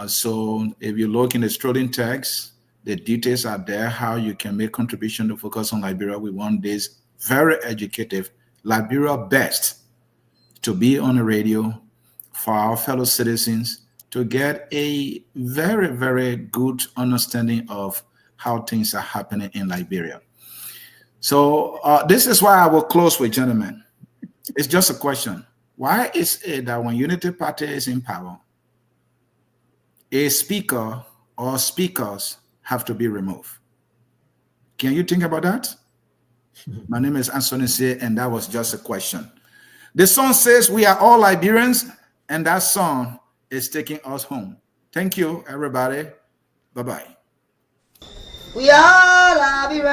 So if you look in the Strolling text, the details are there, how you can make contribution to Focus on Liberia. We want this very educative, Liberia best, to be on the radio for our fellow citizens to get a very, very good understanding of how things are happening in Liberia. So this is why I will close with, gentlemen. It's just a question. Why is it that when Unity Party is in power, a speaker or speakers have to be removed? Can you think about that? My name is Anthony C, and that was just a question. The song says we are all Liberians, and that song is taking us home. Thank you, everybody. Bye-bye. We are Liberians.